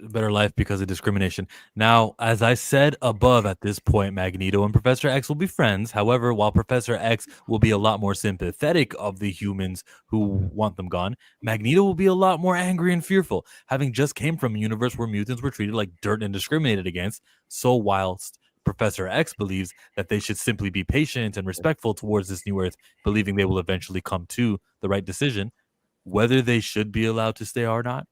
better life because of discrimination. Now, as I said above, at this point, Magneto and Professor X will be friends. However, while Professor X will be a lot more sympathetic of the humans who want them gone, Magneto will be a lot more angry and fearful, having just came from a universe where mutants were treated like dirt and discriminated against. So whilst Professor X believes that they should simply be patient and respectful towards this new Earth, believing they will eventually come to the right decision, whether they should be allowed to stay or not,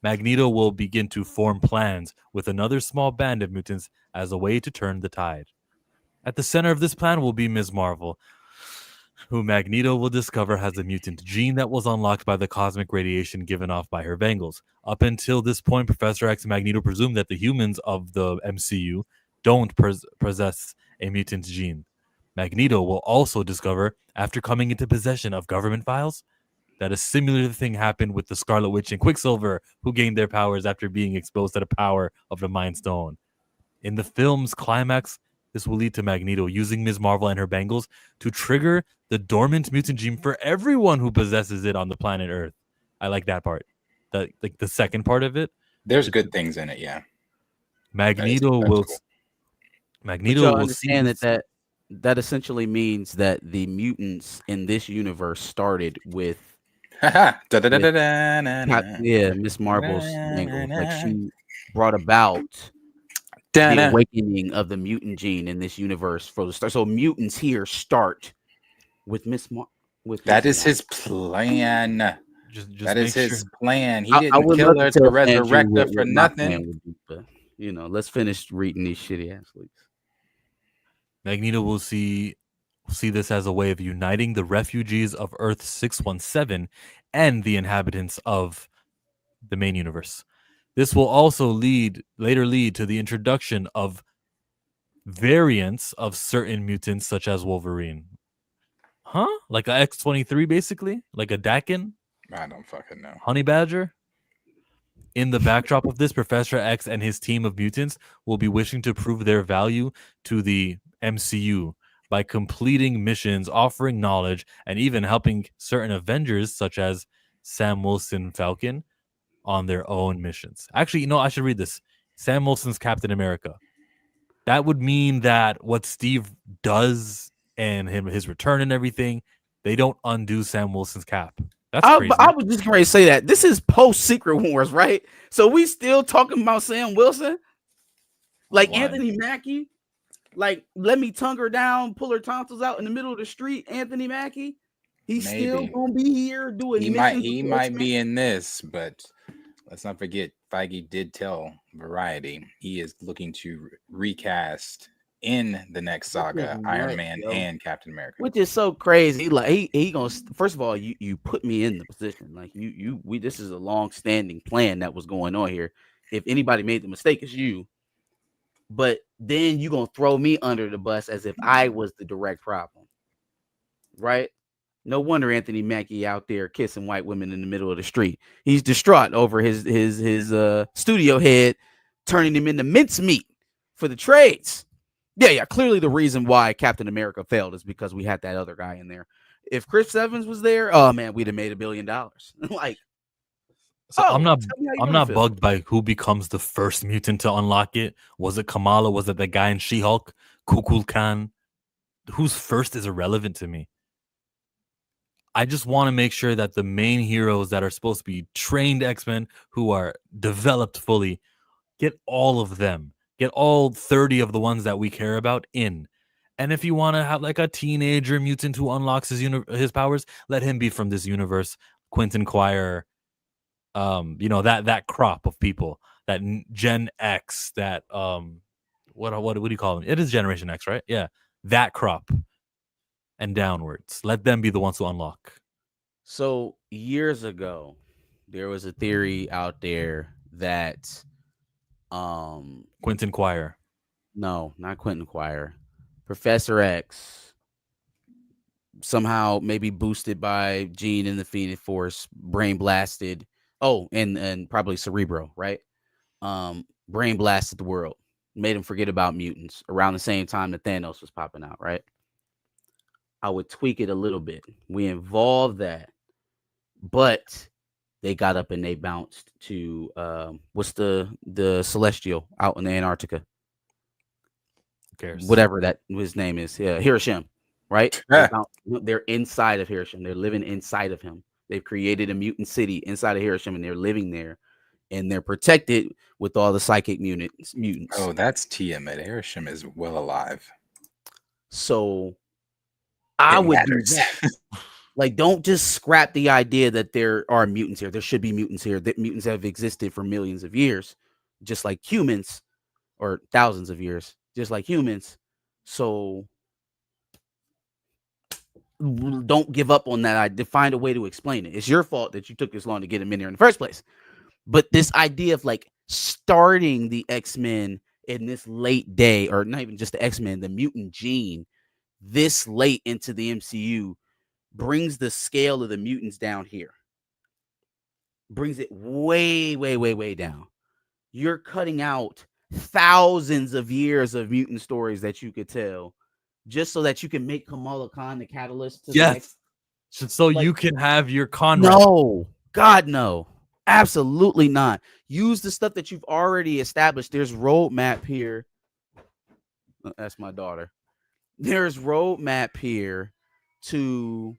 Magneto will begin to form plans with another small band of mutants as a way to turn the tide. At the center of this plan will be Ms. Marvel, who Magneto will discover has a mutant gene that was unlocked by the cosmic radiation given off by her Vangles. Up until this point, Professor X and Magneto presume that the humans of the MCU don't possess a mutant gene. Magneto will also discover, after coming into possession of government files, that a similar thing happened with the Scarlet Witch and Quicksilver, who gained their powers after being exposed to the power of the Mind Stone. In the film's climax, this will lead to Magneto using Ms. Marvel and her bangles to trigger the dormant mutant gene for everyone who possesses it on the planet Earth. I like that part. The second part of it. There's good things in it, yeah. Magneto That's will. cool. Magneto Y'all will understand see that essentially means that the mutants in this universe started with Miss Marvel's angle. Like she brought about the awakening of the mutant gene in this universe for the start. So mutants here start with that is his plan. Just that is his sure. plan. He didn't kill her to resurrect her for nothing. But, let's finish reading these shitty ass leaks. Magneto will see this as a way of uniting the refugees of Earth 617 and the inhabitants of the main universe. This will also later lead to the introduction of variants of certain mutants, such as Wolverine. Huh? Like a X-23, basically? Like a Dakin? I don't fucking know. Honey Badger? In the backdrop of this, Professor X and his team of mutants will be wishing to prove their value to the MCU by completing missions, offering knowledge, and even helping certain Avengers, such as Sam Wilson Falcon, on their own missions. Actually, I should read this. Sam Wilson's Captain America. That would mean that what Steve does and his return and everything, they don't undo Sam Wilson's cap. That's crazy. I was just going to say that this is post Secret Wars, right? So we still talking about Sam Wilson, like Anthony Mackie, like let me tongue her down, pull her tonsils out in the middle of the street. Anthony Mackie, he's still gonna be here doing. He might be in this, but let's not forget Feige did tell Variety he is looking to recast in the next saga Iron Man and Captain America, which is so crazy. Like he gonna, first of all, you put me in the position, like we this is a long-standing plan that was going on here. If anybody made the mistake, it's you. But then you gonna throw me under the bus as if I was the direct problem, right? No wonder Anthony Mackie out there kissing white women in the middle of the street. He's distraught over his studio head turning him into mincemeat for the trades. Yeah. Clearly, the reason why Captain America failed is because we had that other guy in there. If Chris Evans was there, oh man, we'd have made $1 billion. Like, so I'm not bugged by who becomes the first mutant to unlock it. Was it Kamala? Was it the guy in She-Hulk? Kukul Khan? Who's first is irrelevant to me. I just want to make sure that the main heroes that are supposed to be trained X-Men, who are developed fully, get all of them. Get all 30 of the ones that we care about in. And if you want to have like a teenager mutant who unlocks his powers, let him be from this universe. Quentin Quire, that crop of people, that Gen X, that what do you call them? It is Generation X, right? Yeah, that crop and downwards. Let them be the ones to unlock. So years ago, there was a theory out there that Quentin Quire. No, not Quentin Quire. Professor X, somehow maybe boosted by Jean in the Phoenix Force, brain blasted. Oh, and probably Cerebro, right? Brain blasted the world, made him forget about mutants around the same time that Thanos was popping out, right? I would tweak it a little bit. We involved that, but they got up and they bounced to what's the Celestial out in the Antarctica? Who cares? Whatever that his name is. Yeah, Hiroshima, right? They're inside of Hiroshima. They're living inside of him. They've created a mutant city inside of Hiroshima, and they're living there, and they're protected with all the psychic mutants. Oh, that's Tiamat. Hiroshima is well alive. So I would do that. Like, don't just scrap the idea that there are mutants here. There should be mutants here. That mutants have existed for millions of years, just like humans, or thousands of years, just like humans. So don't give up on that. I find a way to explain it. It's your fault that you took this long to get him in there in the first place. But this idea of like starting the X-Men in this late day, or not even just the X-Men, the mutant gene, this late into the MCU, brings the scale of the mutants down here. Brings it way, way, way, way down. You're cutting out thousands of years of mutant stories that you could tell just so that you can make Kamala Khan the catalyst to the next. So you can have your Conrad. No, God, no. Absolutely not. Use the stuff that you've already established. There's roadmap here. That's my daughter. There's roadmap here to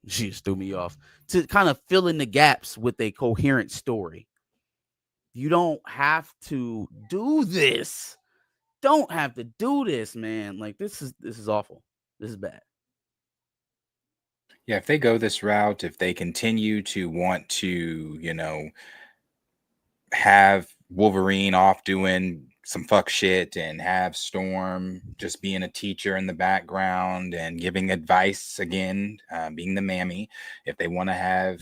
she just threw me off, to kind of fill in the gaps with a coherent story. You don't have to do this. Don't have to do this, man. Like this is awful. This is bad. Yeah, if they go this route, if they continue to want to, have Wolverine off doing some fuck shit and have Storm just being a teacher in the background and giving advice again, being the mammy. If they want to have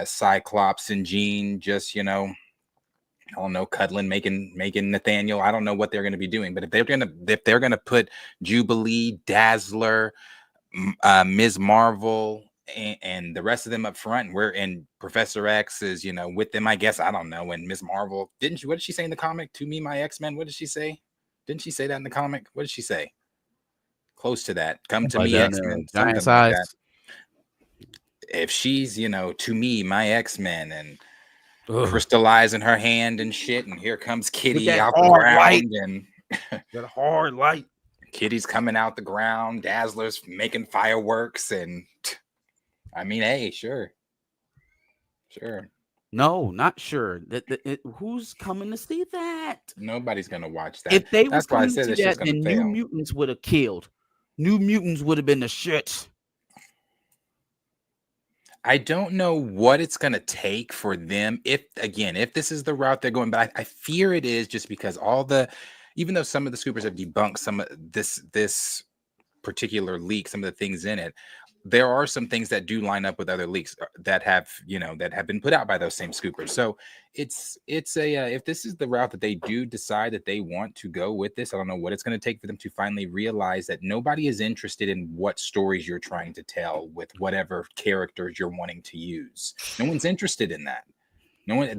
Cyclops and Jean just, I don't know, cuddling, making Nathaniel. I don't know what they're going to be doing, but if they're gonna put Jubilee, Dazzler, Ms. Marvel, and the rest of them up front, and Professor X is with them, I guess. I don't know. And Ms. Marvel, what did she say in the comic? To me, my X-Men. What did she say? Didn't she say that in the comic? What did she say? Close to that. Come to me, X-Men. Giant size. Like that. If she's to me, my X-Men, and crystallize in her hand and shit, and here comes Kitty out the ground light. And that hard light. Kitty's coming out the ground, Dazzler's making fireworks, and I mean, hey, sure. No, not sure. Who's coming to see that? Nobody's gonna watch that. If they That's why I said that shit's gonna fail. New Mutants would have killed. New Mutants would have been the shit. I don't know what it's gonna take for them. If this is the route they're going, but I fear it is, just because even though some of the scoopers have debunked some of this particular leak, some of the things in it, there are some things that do line up with other leaks that have been put out by those same scoopers. So it's if this is the route that they do decide that they want to go with this, I don't know what it's going to take for them to finally realize that nobody is interested in what stories you're trying to tell with whatever characters you're wanting to use. No one's interested in that. No one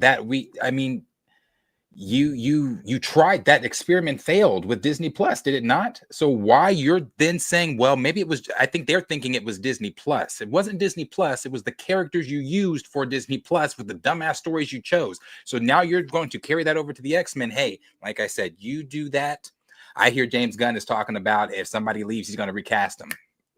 you tried that experiment, failed with Disney Plus, did it not? So why you're then saying, well, maybe it was, I think they're thinking it was Disney Plus. It wasn't Disney Plus. It was the characters you used for Disney Plus with the dumbass stories you chose. So now you're going to carry that over to the X-Men. Hey, like I said, you do that. I hear James Gunn is talking about if somebody leaves, he's going to recast them.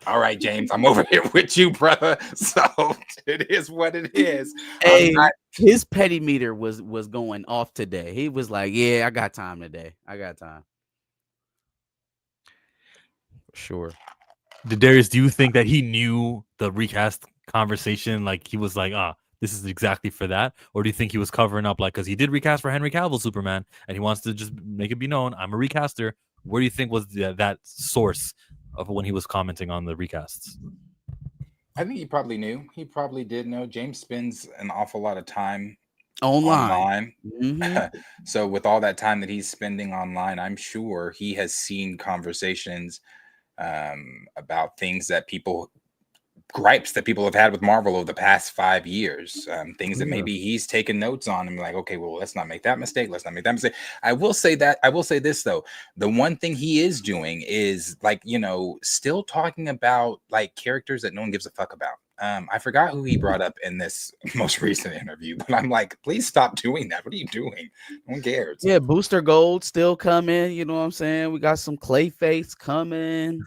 All right, James, I'm over here with you, brother. So it is what it is. Hey, his petty meter was going off today. He was like, yeah, I got time today. I got time. For sure. Darius, do you think that he knew the recast conversation? Like he was like, this is exactly for that? Or do you think he was covering up, like, because he did recast for Henry Cavill Superman and he wants to just make it be known, I'm a recaster? Where do you think was that source of when he was commenting on the recasts? I think he probably knew. He probably did know. James spends an awful lot of time online. Mm-hmm. So with all that time that he's spending online, I'm sure he has seen conversations about things that gripes that people have had with Marvel over the past 5 years, things that maybe he's taken notes on and be like, okay, well, let's not make that mistake. Let's not make that mistake. I will say this though. The one thing he is doing is, like, still talking about like characters that no one gives a fuck about. I forgot who he brought up in this most recent interview, but I'm like, please stop doing that. What are you doing? No one cares. Yeah, Booster Gold still coming. You know what I'm saying? We got some Clayface coming.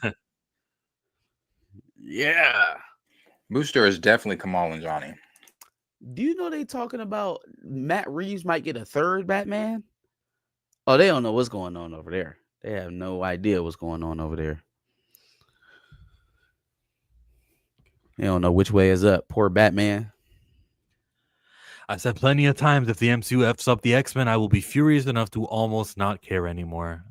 Yeah. Booster is definitely Kamal and Johnny. Do you know they talking about Matt Reeves might get a third Batman? Oh, they don't know what's going on over there. They have no idea what's going on over there. They don't know which way is up. Poor Batman. I said plenty of times, if the MCU F's up the X-Men, I will be furious enough to almost not care anymore.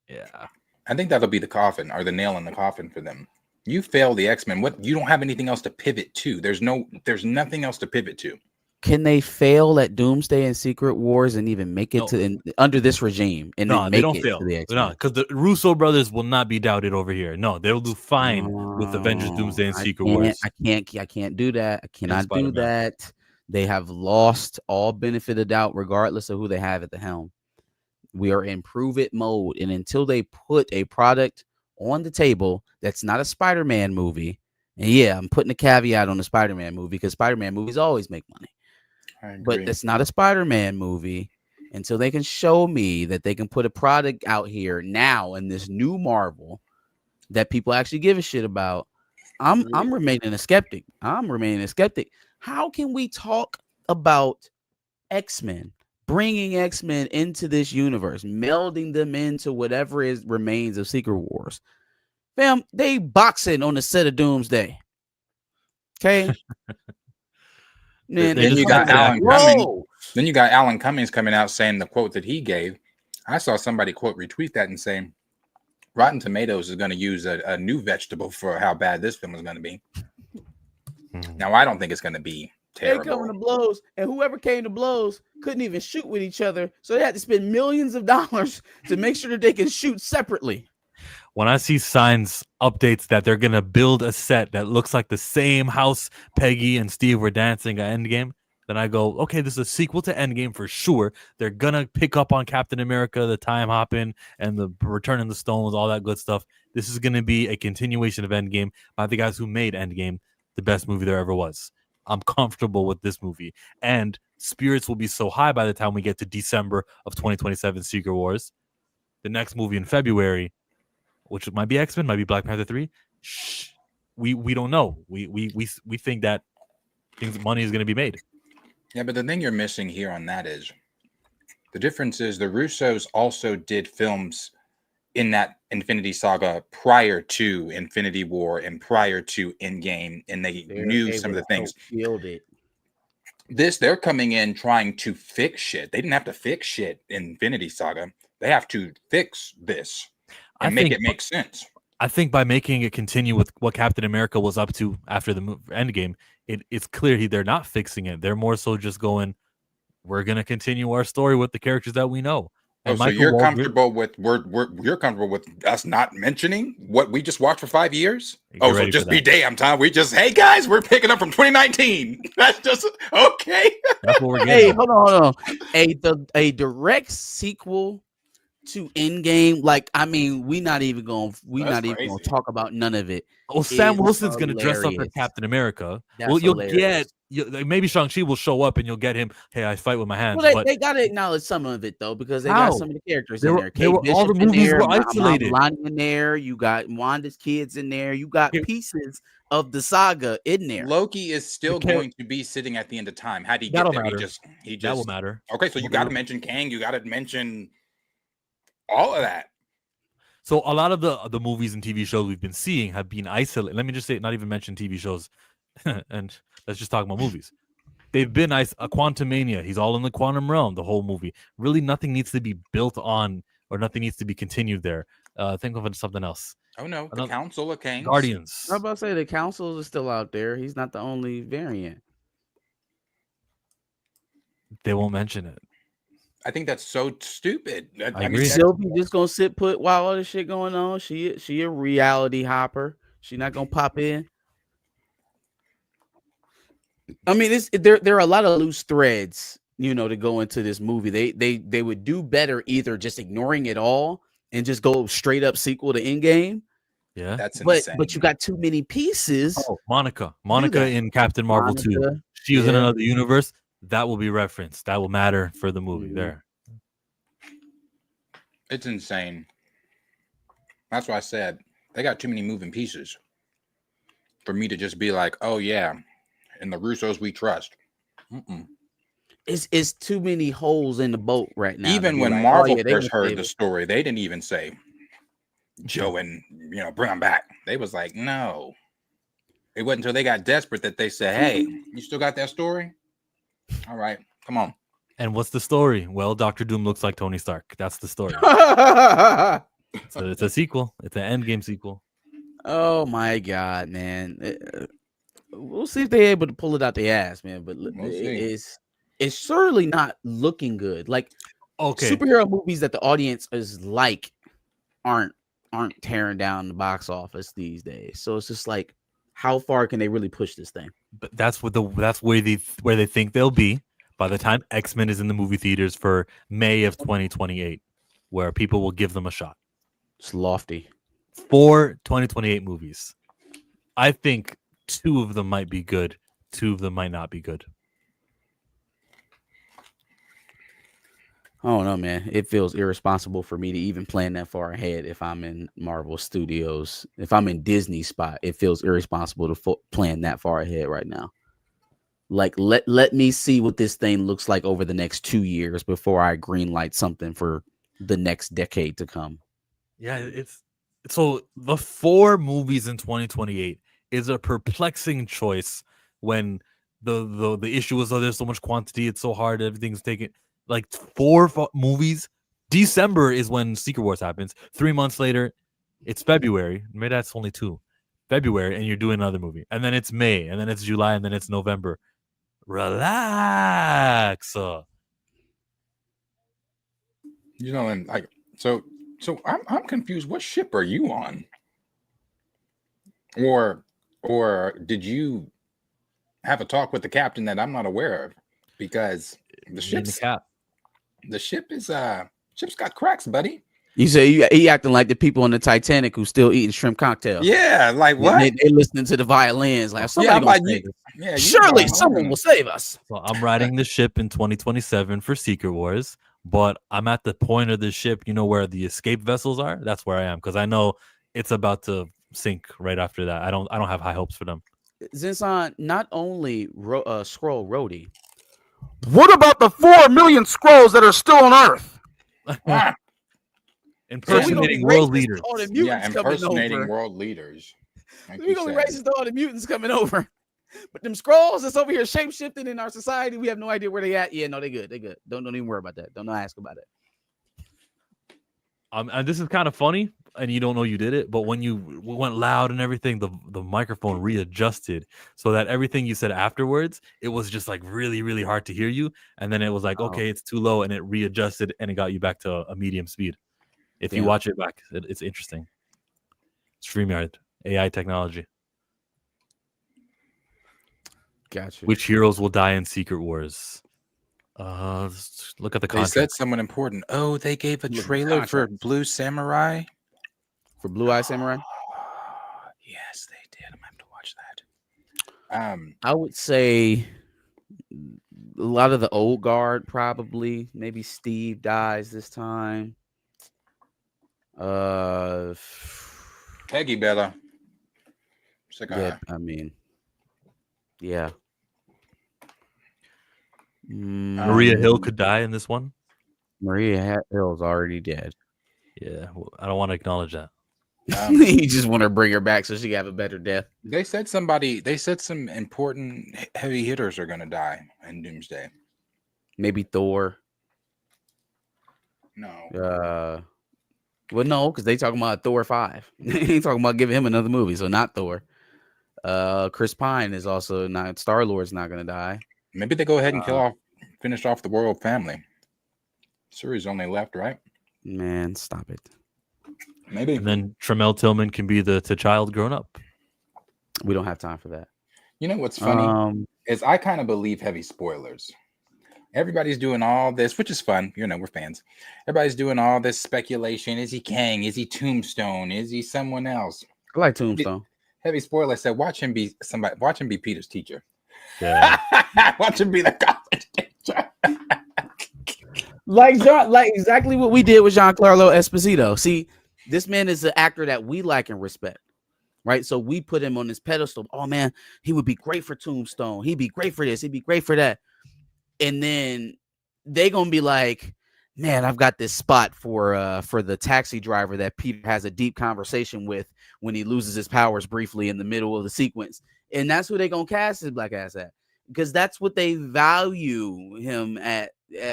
Yeah. I think that'll be the coffin, or the nail in the coffin for them. You fail the X-Men. You don't have anything else to pivot to. There's nothing else to pivot to. Can they fail at Doomsday and Secret Wars and even make it No. under this regime and No, then they make don't it fail. to the No, X-Men? because the Russo brothers will not be doubted over here. No, they'll do fine with Avengers, Oh, Doomsday, and I Secret can't, Wars. I can't do that. I cannot do Spider-Man. that. They have lost all benefit of doubt, regardless of who they have at the helm. We are in prove it mode, and until they put a product on the table that's not a Spider-Man movie, and yeah, I'm putting a caveat on the Spider-Man movie because Spider-Man movies always make money. But it's not a Spider-Man movie until they can show me that they can put a product out here now in this new Marvel that people actually give a shit about. I'm remaining a skeptic. How can we talk about X-Men, bringing X-Men into this universe, melding them into whatever is remains of Secret Wars? Fam, they boxing on the set of Doomsday. Okay. Man, Then you got Alan Cummings. Then you got Alan Cummings coming out saying the quote that he gave. I saw somebody retweet that and saying Rotten Tomatoes is going to use a new vegetable for how bad this film is going to be. Now, I don't think it's going to be terrible. They coming to blows, and whoever came to blows couldn't even shoot with each other, so they had to spend millions of dollars to make sure that they can shoot separately. When I see signs, updates that they're going to build a set that looks like the same house Peggy and Steve were dancing at Endgame, then I go, okay, this is a sequel to Endgame for sure. They're going to pick up on Captain America, the time hopping, and the returning the stones, all that good stuff. This is going to be a continuation of Endgame by the guys who made Endgame the best movie there ever was. I'm comfortable with this movie. And spirits will be so high by the time we get to December of 2027 Secret Wars. The next movie in February, which might be X-Men, might be Black Panther 3. We don't know. We think that money is going to be made. Yeah, but the thing you're missing here on that is the difference is the Russos also did films in that Infinity Saga prior to Infinity War and prior to Endgame, and they knew some of the things. They're coming in trying to fix shit. They didn't have to fix shit in Infinity Saga. They have to fix this and make it make sense. I think by making it continue with what Captain America was up to after the Endgame, it's clear they're not fixing it. They're more so just going, we're going to continue our story with the characters that we know. And so you're comfortable with you're comfortable with us not mentioning what we just watched for 5 years? So just be damn, Tom. Hey guys, we're picking up from 2019. That's just okay. That's what we're getting. Hey, hold on. A direct sequel to Endgame, we not even gonna talk about none of it. Oh, Sam Wilson's gonna dress up as Captain America. You'll get maybe Shang-Chi will show up and you'll get him. Hey, I fight with my hands. Well, they gotta acknowledge some of it though, because they got some of the characters in there. All the movies were isolated. In there, you got Wanda's kids in there. You got pieces of the saga in there. Loki is still going to be sitting at the end of time. How do you get there? He just that will matter. Okay, so you got to mention Kang. You got to mention all of that. So a lot of the movies and TV shows we've been seeing have been isolated. Let me just say, not even mention TV shows, and let's just talk about movies. They've been a Quantumania. He's all in the quantum realm. The whole movie. Really, nothing needs to be built on, or nothing needs to be continued there. Think of something else. Oh no, the Council of Kangs. Guardians. I was about to say the Councils is still out there. He's not the only variant. They won't mention it. I think that's so stupid. I agree. Sylvie just gonna sit put while all this shit going on. She a reality hopper. She not gonna pop in. I mean, there are a lot of loose threads, to go into this movie. They would do better either just ignoring it all and just go straight up sequel to Endgame. Yeah, that's insane. But you got too many pieces. Oh, Monica in Captain Marvel 2. She was in another universe. That will be referenced. That will matter for the movie there. It's insane. That's why I said they got too many moving pieces for me to just be like, oh yeah, and the Russos we trust. It's too many holes in the boat right now. Even when Marvel first heard the story, they didn't even say Joe and bring them back. They was like, no. It wasn't until they got desperate that they said, hey, you still got that story? All right, come on. And what's the story? Well, Dr. Doom looks like Tony Stark. That's the story. It's a sequel. It's an Endgame sequel. Oh my God, man. We'll see if they're able to pull it out their ass, man. But We'll see. it's certainly not looking good. Like Okay, superhero movies that the audience is like aren't tearing down the box office these days. So it's just like, how far can they really push this thing? but that's where they think they'll be by the time X-Men is in the movie theaters for May of 2028, where people will give them a shot. It's lofty. 4 2028 movies. I think 2 of them might be good. 2 of them might not be good. I don't know, man. It feels irresponsible for me to even plan that far ahead. If I'm in Marvel Studios, if I'm in Disney spot, it feels irresponsible to plan that far ahead right now. Like, let me see what this thing looks like over the next 2 years before I greenlight something for the next decade to come. Yeah, it's so the 4 movies in 2028 is a perplexing choice when the issue is, oh, there's so much quantity, it's so hard, everything's taken. Like 4 movies. December is when Secret Wars happens. 3 months later, it's February. Maybe that's only 2. February, and you're doing another movie. And then it's May, and then it's July, and then it's November. Relax. You know, and like so I'm confused. What ship are you on? Or did you have a talk with the captain that I'm not aware of? Because the ship's got cracks, buddy. You say he acting like the people on the Titanic who still eating shrimp cocktails. Yeah, like what? They listening to the violins. Like somebody gonna save us. Yeah, Surely someone will save us. So I'm riding the ship in 2027 for Secret Wars, but I'm at the point of the ship, where the escape vessels are. That's where I am because I know it's about to sink right after that. I don't have high hopes for them. Zinsan, not only Skrull Rhodey. What about the 4 million Skrulls that are still on Earth? Impersonating world leaders. Yeah, impersonating world leaders. Like we're gonna be racist to all the mutants coming over. But them Skrulls that's over here shape-shifting in our society, we have no idea where they at. Yeah, no, they good. They good. Don't even worry about that. Don't ask about it. And this is kind of funny, and you don't know you did it, but when you went loud and everything, the microphone readjusted so that everything you said afterwards, it was just like really, really hard to hear you. And then it was like, okay, it's too low, and it readjusted, and it got you back to a medium speed. If you watch it back, it's interesting. StreamYard, AI technology. Gotcha. Which heroes will die in Secret Wars? Look at the contract. They said someone important. Oh, they gave a trailer for Blue Samurai. For Blue Eye Samurai? Yes, they did. I'm gonna have to watch that. I would say a lot of the old guard, probably. Maybe Steve dies this time. Peggy Bella. Yeah, I mean, yeah. Maria Hill could die in this one. Maria Hill's already dead. Yeah, I don't want to acknowledge that. You just want to bring her back so she can have a better death. They said some important heavy hitters are going to die in Doomsday. Maybe Thor. No. Well, no, because they talking about Thor 5. They ain't talking about giving him another movie, so not Thor. Chris Pine is also not. Star-Lord's not going to die. Maybe they go ahead and finish off the royal family. Suri's only left, right? Man, stop it. Maybe. And then Tremel Tillman can be the child grown up. We don't have time for that. You know what's funny is I kind of believe heavy spoilers. Everybody's doing all this, which is fun. We're fans. Everybody's doing all this speculation. Is he Kang? Is he Tombstone? Is he someone else? I like Tombstone. Heavy spoiler said, watch him be somebody. Watch him be Peter's teacher. Yeah. Watch him be the college teacher. like exactly what we did with Giancarlo Esposito. See, this man is an actor that we like and respect, right? So we put him on this pedestal. Oh man, he would be great for Tombstone. He'd be great for this. He'd be great for that. And then they gonna be like, man, I've got this spot for the taxi driver that Peter has a deep conversation with when he loses his powers briefly in the middle of the sequence. And that's who they gonna cast his black ass at, because that's what they value him at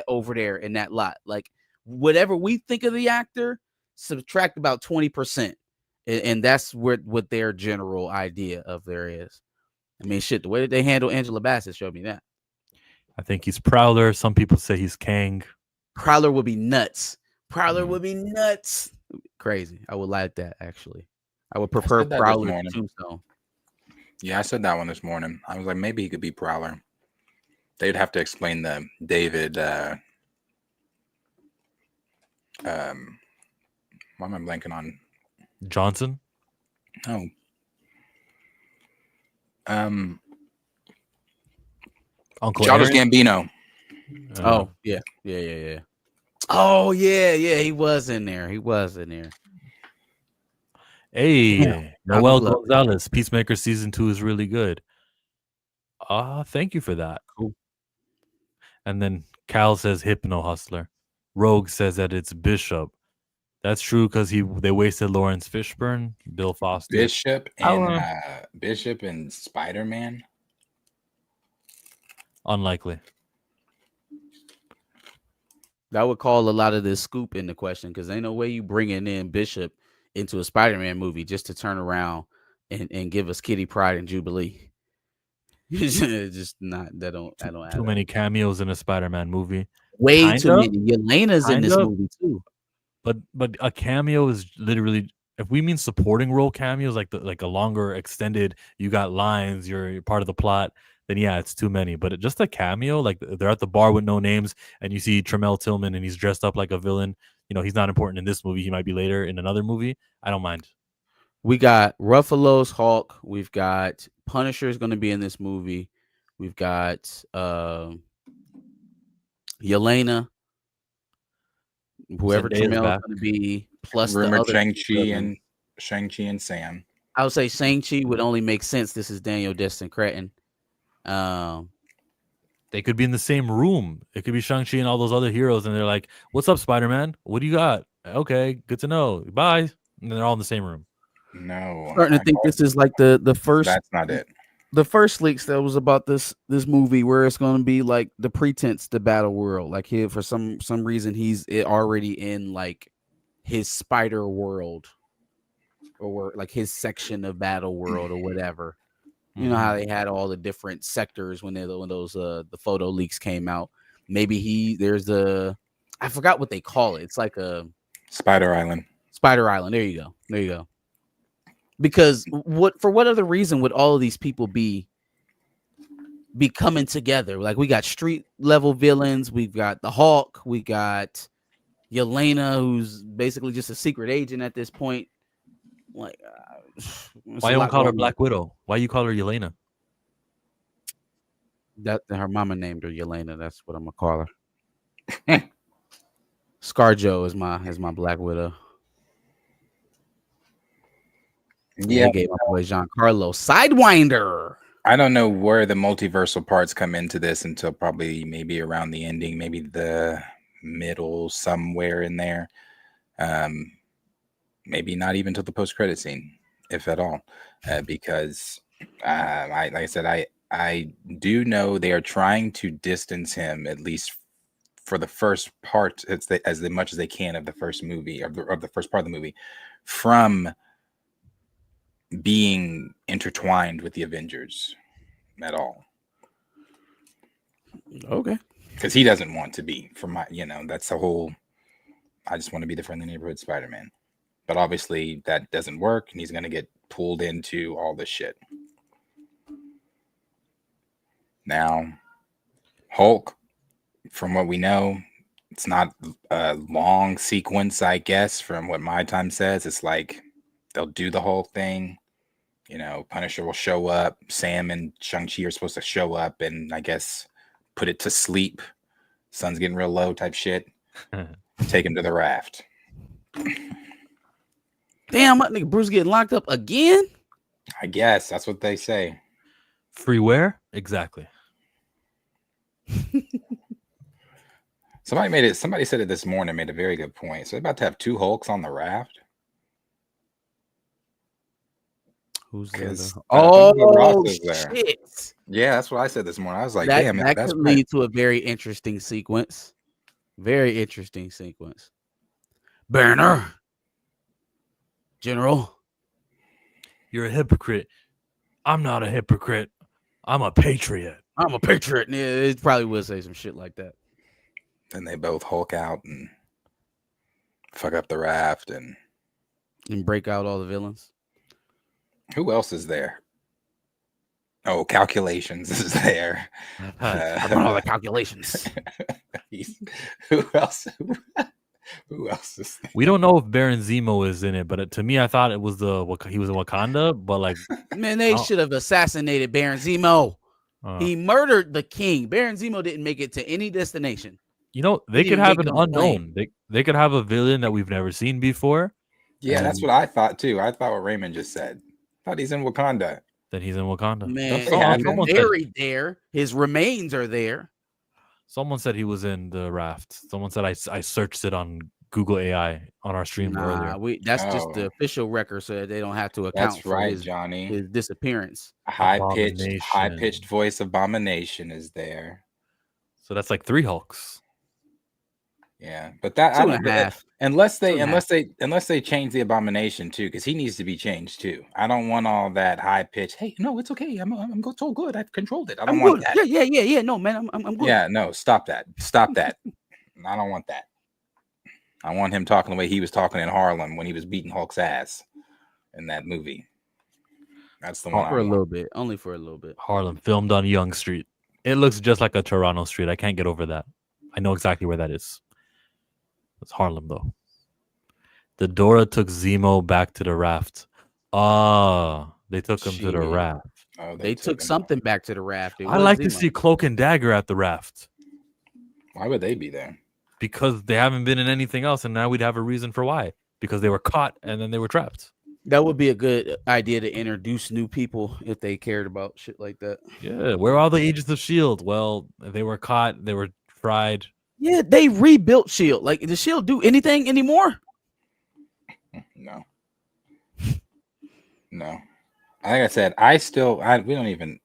over there in that lot. Like whatever we think of the actor, subtract about 20%, and that's what their general idea of there is. I mean, shit, the way that they handle Angela Bassett showed me that. I think he's Prowler. Some people say he's Kang. Prowler would be nuts. Prowler would be nuts. Crazy. I would like that, actually. I would prefer said that this Prowler to morning. Tombstone. Yeah, I said that one this morning. I was like, maybe he could be Prowler. They'd have to explain the David. Why am I blanking on? Johnson. Oh. Uncle Childish Aaron? Gambino. Oh, yeah. Oh, yeah. He was in there. Hey, Yeah, Noel Club. Gonzalez. Peacemaker season 2 is really good. Thank you for that. Cool. And then Cal says Hypno Hustler. Rogue says that it's Bishop. That's true because they wasted Lawrence Fishburne, Bill Foster. Bishop and Spider-Man. Unlikely. That would call a lot of this scoop into question because ain't no way you bringing in Bishop into a Spider-Man movie just to turn around and give us Kitty Pryde and Jubilee. Just not that don't Too many cameos in a Spider-Man movie. Way too many. Yelena's in this movie too. But a cameo is literally, if we mean supporting role cameos, like a longer extended, you got lines, you're part of the plot, then yeah, it's too many. But just a cameo, like they're at the bar with no names, and you see Tremel Tillman, and he's dressed up like a villain. You know, he's not important in this movie. He might be later in another movie. I don't mind. We got Ruffalo's Hulk. We've got Punisher is going to be in this movie. We've got Yelena. Whoever Tremel is going to be, plus rumored the other Shang-Chi and Sam. I would say Shang-Chi would only make sense. This is Daniel Destin Cretton. They could be in the same room. It could be Shang-Chi and all those other heroes, and they're like, "What's up, Spider-Man? What do you got? Okay, good to know. Bye." And they're all in the same room. No, starting to think this is like the first. That's not it. The first leaks that was about this movie where it's going to be like the pretense to Battle World. Like here for some reason he's already in like his Spider World or like his section of Battle World or whatever. You know how they had all the different sectors when those the photo leaks came out. Maybe there's I forgot what they call it. It's like a Spider Island. Spider Island. There you go. Because for what other reason would all of these people be coming together? Like we got street level villains, we've got the Hulk, we got Yelena, who's basically just a secret agent at this point. Like, why you don't call her Black Widow? Why you call her Yelena? That her mama named her Yelena. That's what I'm gonna call her. ScarJo is my Black Widow. Yeah, gave my boy Giancarlo Sidewinder. I don't know where the multiversal parts come into this until probably maybe around the ending, maybe the middle, somewhere in there. Maybe not even till the post-credit scene, if at all, because like I said, I do know they are trying to distance him, at least for the first part, as much as they can of the first movie, of the first part of the movie, from being intertwined with the Avengers at all. Okay. Because he doesn't want to be, that's the whole, I just want to be the friendly neighborhood Spider-Man. But obviously that doesn't work, and he's going to get pulled into all this shit. Now, Hulk, from what we know, it's not a long sequence, I guess, from what my time says. It's like they'll do the whole thing. Punisher will show up. Sam and Shang-Chi are supposed to show up and I guess put it to sleep. Sun's getting real low type shit. Take him to the raft. Damn, my nigga Bruce getting locked up again? I guess that's what they say. Free where? Exactly. Somebody said it this morning, made a very good point. So they're about to have two Hulks on the raft. Who's there? Shit. Yeah, that's what I said this morning. I was like, that that's could lead to a very interesting sequence. Very interesting sequence. Banner. General. You're a hypocrite. I'm not a hypocrite. I'm a patriot. I'm a patriot. Yeah, it probably will say some shit like that. Then they both Hulk out and fuck up the raft. And break out all the villains. who else is there? Oh, Calculations is there. I run all the calculations. Who else? Who else is there? We don't know if Baron Zemo is in it, but to me, I thought it was he was in Wakanda. But like, man, they should have assassinated Baron Zemo. uh, He murdered the king. Baron Zemo didn't make it to any destination. you know, they He could didn't have make an it on the unknown. They could have a villain that we've never seen before. Yeah, that's what I thought too. I thought what Raymond just said. I thought he's in Wakanda. Then he's in Wakanda. Man, Someone he's buried there. His remains are there. Someone said he was in the raft. Someone said I searched it on Google AI on our stream earlier. That's just the official record, so they don't have to account for Johnny. his disappearance. High pitched voice Abomination is there. So that's like 3 Hulks. Yeah, but that 2.5. Unless they change the Abomination too, because he needs to be changed too. I don't want all that high pitch. Hey, no, it's okay. I'm so good. I've controlled it. I don't want that. Yeah. No, man, I'm good. Yeah, no, stop that. I don't want that. I want him talking the way he was talking in Harlem when he was beating Hulk's ass in that movie. That's the one. For a little bit, only for a little bit. Harlem, filmed on Yonge Street. It looks just like a Toronto street. I can't get over that. I know exactly where that is. It's Harlem, though. The Dora took Zemo back to the raft. They took him to the raft. Oh, they took something back to the raft. I like to see Cloak and Dagger at the raft. Why would they be there? Because they haven't been in anything else, and now we'd have a reason for why. Because they were caught and then they were trapped. That would be a good idea to introduce new people if they cared about shit like that. Yeah, where are all the Agents of S.H.I.E.L.D.? Well, they were caught. They were tried. Yeah, they rebuilt S.H.I.E.L.D. Like, does S.H.I.E.L.D. do anything anymore? No. Like I said, we don't even,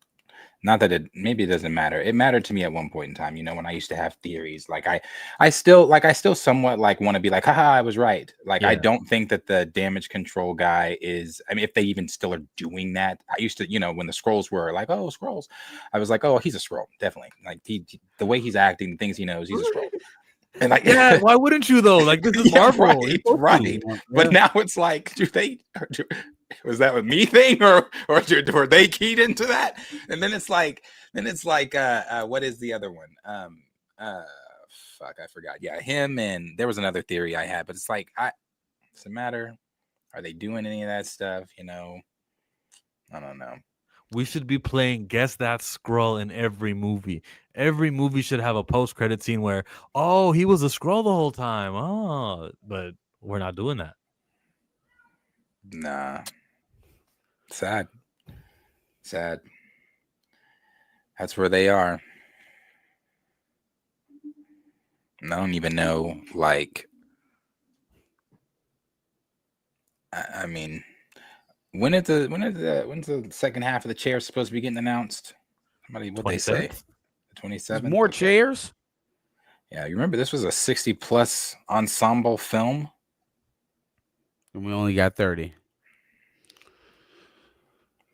not that maybe it doesn't matter. It mattered to me at one point in time, when I used to have theories. Like I still somewhat like want to be like, haha, I was right. Like, I don't think that the damage control guy is, I mean, if they even still are doing that. I used to, when the Skrulls were like, oh, Skrulls, I was like, oh, he's a Skrull, definitely. Like the way he's acting, the things he knows, he's a Skrull. And like, yeah, why wouldn't you though? Like, this is Marvel, right? But now it's like, was that a me thing, or were they keyed into that? And then it's like, what is the other one? Fuck, I forgot. Yeah, him, and there was another theory I had, but it's like, does it matter? Are they doing any of that stuff? I don't know. We should be playing Guess That Skrull in every movie. Every movie should have a post-credit scene where, oh, he was a Skrull the whole time. Oh, but we're not doing that. Nah. Sad. That's where they are. And I don't even know, like, I mean, when's the second half of the chair supposed to be getting announced? What they say? The 27th. More chairs. Yeah, you remember this was a 60+ ensemble film, and we only got 30.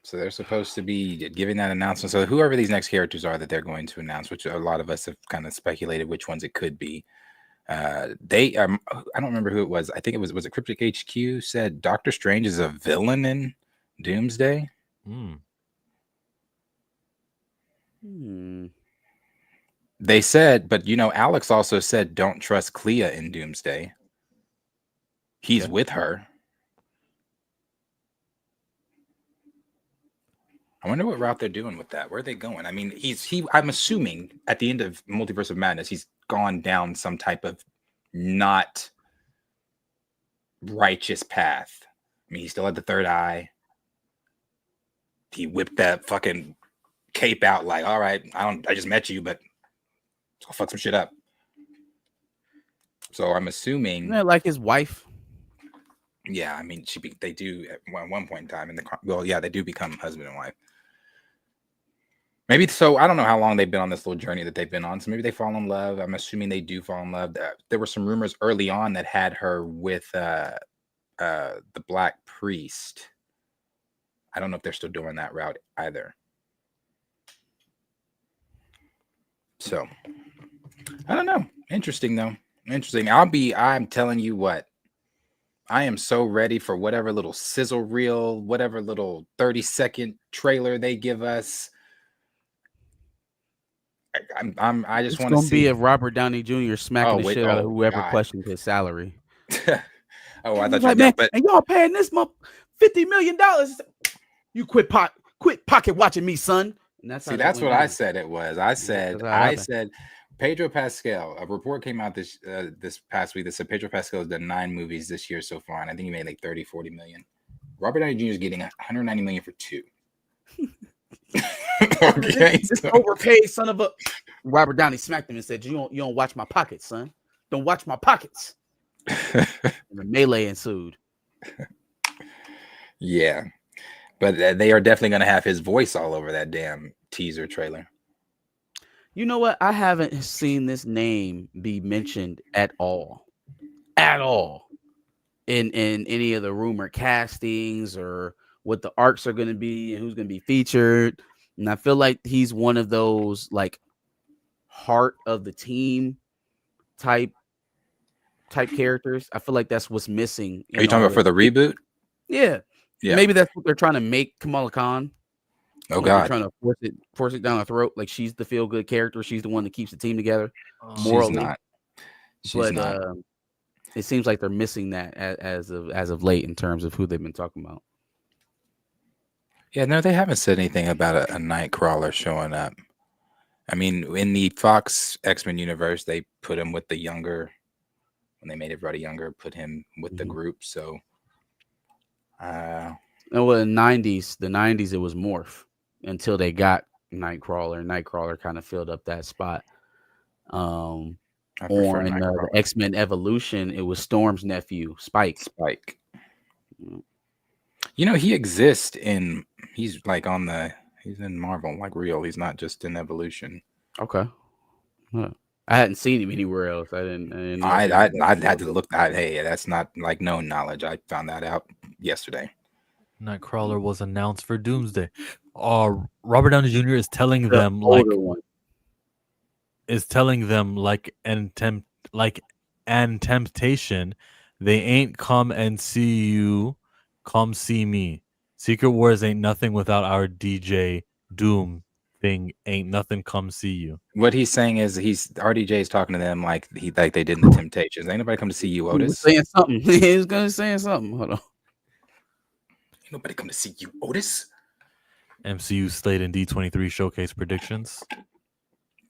So they're supposed to be giving that announcement. So whoever these next characters are that they're going to announce, which a lot of us have kind of speculated which ones it could be. I don't remember who it was. I think it was it Cryptic HQ said Doctor Strange is a villain in Doomsday. They said, but Alex also said don't trust Clea in Doomsday. He's with her. I wonder what route they're doing with that. Where are they going? I mean, I'm assuming at the end of Multiverse of Madness, he's gone down some type of not righteous path. I mean, he still had the third eye. He whipped that fucking cape out like, all right, I just met you, but let's go fuck some shit up. So I'm assuming, like his wife. Yeah, I mean, they do at one point in time they do become husband and wife. Maybe so. I don't know how long they've been on this little journey that they've been on. So maybe they fall in love. I'm assuming they do fall in love. There were some rumors early on that had her with the Black Priest. I don't know if they're still doing that route either. So I don't know. Interesting though. Interesting. I'm telling you what. I am so ready for whatever little sizzle reel, whatever little 30-second trailer they give us. I just It's want to gonna be see. a Robert Downey Jr. smacking the shit out of whoever God. questioned his salary. Oh, I He's thought like, you man, but and y'all paying this month $50 million. You quit pocket watching me, son. And that's see, how that's went what I down. said it was. I That's how it happened. said Pedro Pascal. A report came out this past week that said Pedro Pascal has done 9 movies this year so far, and I think he made like 30-40 million. Robert Downey Jr. is getting 190 million for 2. Okay, This overpaid son of a. Robert Downey smacked him and said, "You don't watch my pockets, son. Don't watch my pockets." And the melee ensued. Yeah, but they are definitely going to have his voice all over that damn teaser trailer. You know what? I haven't seen this name be mentioned at all, in any of the rumor castings or what the arcs are going to be and who's going to be featured. And I feel like he's one of those like heart of the team type characters. I feel like that's what's missing. Are you talking about for the reboot? Yeah. Maybe that's what they're trying to make Kamala Khan. Oh like God, they're trying to force it down her throat. Like she's the feel good character. She's the one that keeps the team together. Morally. She's not. It seems like they're missing that as of late in terms of who they've been talking about. Yeah, no, they haven't said anything about a Nightcrawler showing up. I mean, in the Fox X-Men universe, they put him with the younger. When they made everybody younger, put him with the group. So, and well, in the 90s, it was Morph until they got Nightcrawler. Nightcrawler kind of filled up that spot. On the X-Men Evolution, it was Storm's nephew, Spike. You know, he exists he's in Marvel, like real. He's not just in Evolution. Okay. Huh. I hadn't seen him anywhere else. I didn't know I had to look that. Hey, that's not like known knowledge. I found that out yesterday. Nightcrawler was announced for Doomsday. Robert Downey Jr. is telling them and temptation, they ain't come and see you, come see me. Secret Wars ain't nothing without our DJ Doom thing. Ain't nothing, come see you. What he's saying is RDJ is talking to them like they did in the Temptations. Ain't nobody come to see you, Otis. He was saying something. He was gonna say something. Hold on. Ain't nobody come to see you, Otis. MCU slate and D23 showcase predictions.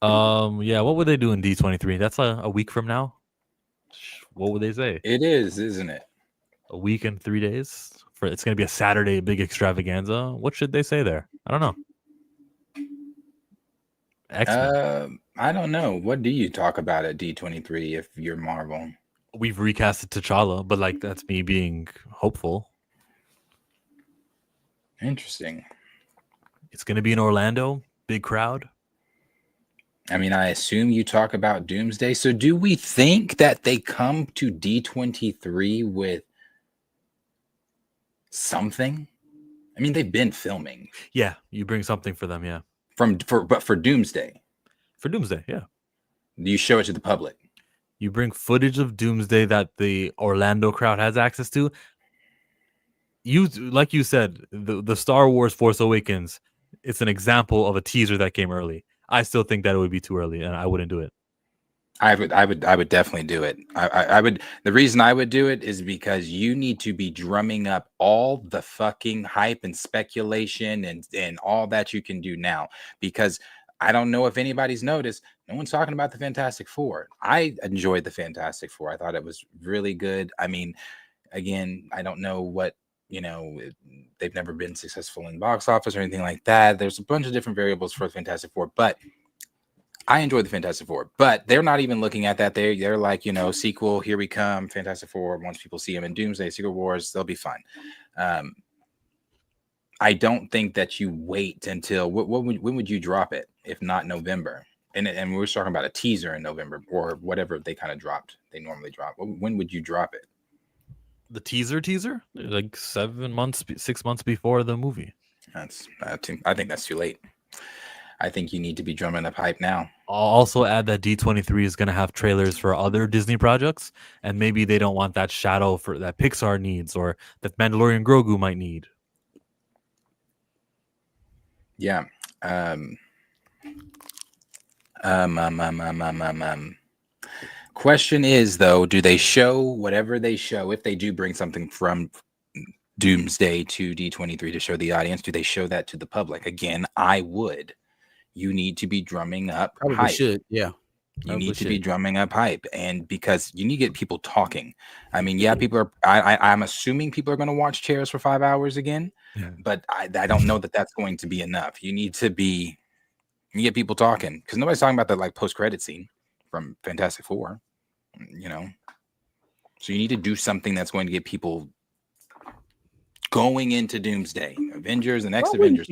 Yeah, what would they do in D23? That's a week from now. What would they say? It is, isn't it? A week and 3 days. It's going to be a Saturday big extravaganza. What should they say there? I don't know. X-Men. I don't know. What do you talk about at D23 if you're Marvel? We've recasted T'Challa, but like that's me being hopeful. Interesting. It's going to be in Orlando, big crowd. I mean, I assume you talk about Doomsday. So do we think that they come to D23 with something? I mean, they've been filming. Yeah, you bring something for them, yeah. But for Doomsday. For Doomsday, yeah. You show it to the public. You bring footage of Doomsday that the Orlando crowd has access to. Like you said, the Star Wars Force Awakens, it's an example of a teaser that came early. I still think that it would be too early, and I wouldn't do it. I would definitely do it. I would. The reason I would do it is because you need to be drumming up all the fucking hype and speculation and all that you can do now. Because I don't know if anybody's noticed, no one's talking about the Fantastic Four. I enjoyed the Fantastic Four. I thought it was really good. I mean, again, I don't know what, they've never been successful in box office or anything like that. There's a bunch of different variables for the Fantastic Four, but I enjoyed the Fantastic Four. But they're not even looking at that. They're like, sequel, here we come, Fantastic Four. Once people see them in Doomsday, Secret Wars, they'll be fine. I don't think that you wait until when would you drop it if not November? And we're talking about a teaser in November or whatever they kind of dropped. They normally drop. When would you drop it? The teaser, like 6 months before the movie. I think that's too late. I think you need to be drumming up hype now. I'll also add that D23 is going to have trailers for other Disney projects, and maybe they don't want that shadow for that Pixar needs or that Mandalorian Grogu might need. Yeah. Question is, though, do they show whatever they show? If they do bring something from Doomsday to D23 to show the audience, do they show that to the public? Again, I would. You need to be drumming up Probably hype. should. Yeah. You need to be drumming up hype, and because you need to get people talking. I mean, yeah, people are. I'm assuming people are going to watch Chairs for 5 hours again, but I don't know that that's going to be enough. You need to get people talking because nobody's talking about the like post-credit scene from Fantastic Four, you know. So you need to do something that's going to get people going into Doomsday, Avengers, and next Avengers.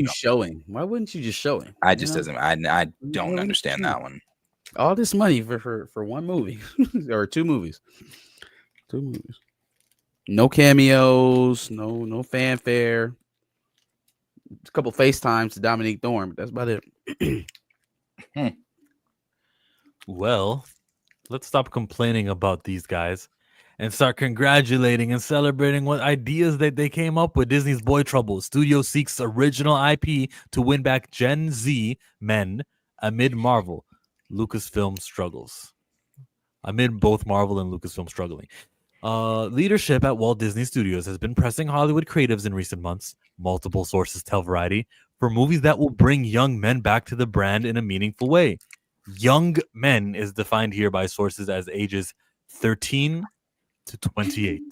Why wouldn't you just show him? I just doesn't. I don't understand that one. All this money for one movie or two movies. No cameos, no fanfare. A couple FaceTimes to Dominique Thorne, but that's about it. Well, let's stop complaining about these guys and start congratulating and celebrating what ideas that they came up with. Disney's Boy Trouble. Studio seeks original IP to win back Gen Z men amid Marvel. Lucasfilm struggles. Amid both Marvel and Lucasfilm struggling. Leadership at Walt Disney Studios has been pressing Hollywood creatives in recent months, multiple sources tell Variety, for movies that will bring young men back to the brand in a meaningful way. Young men is defined here by sources as ages 13 to 28.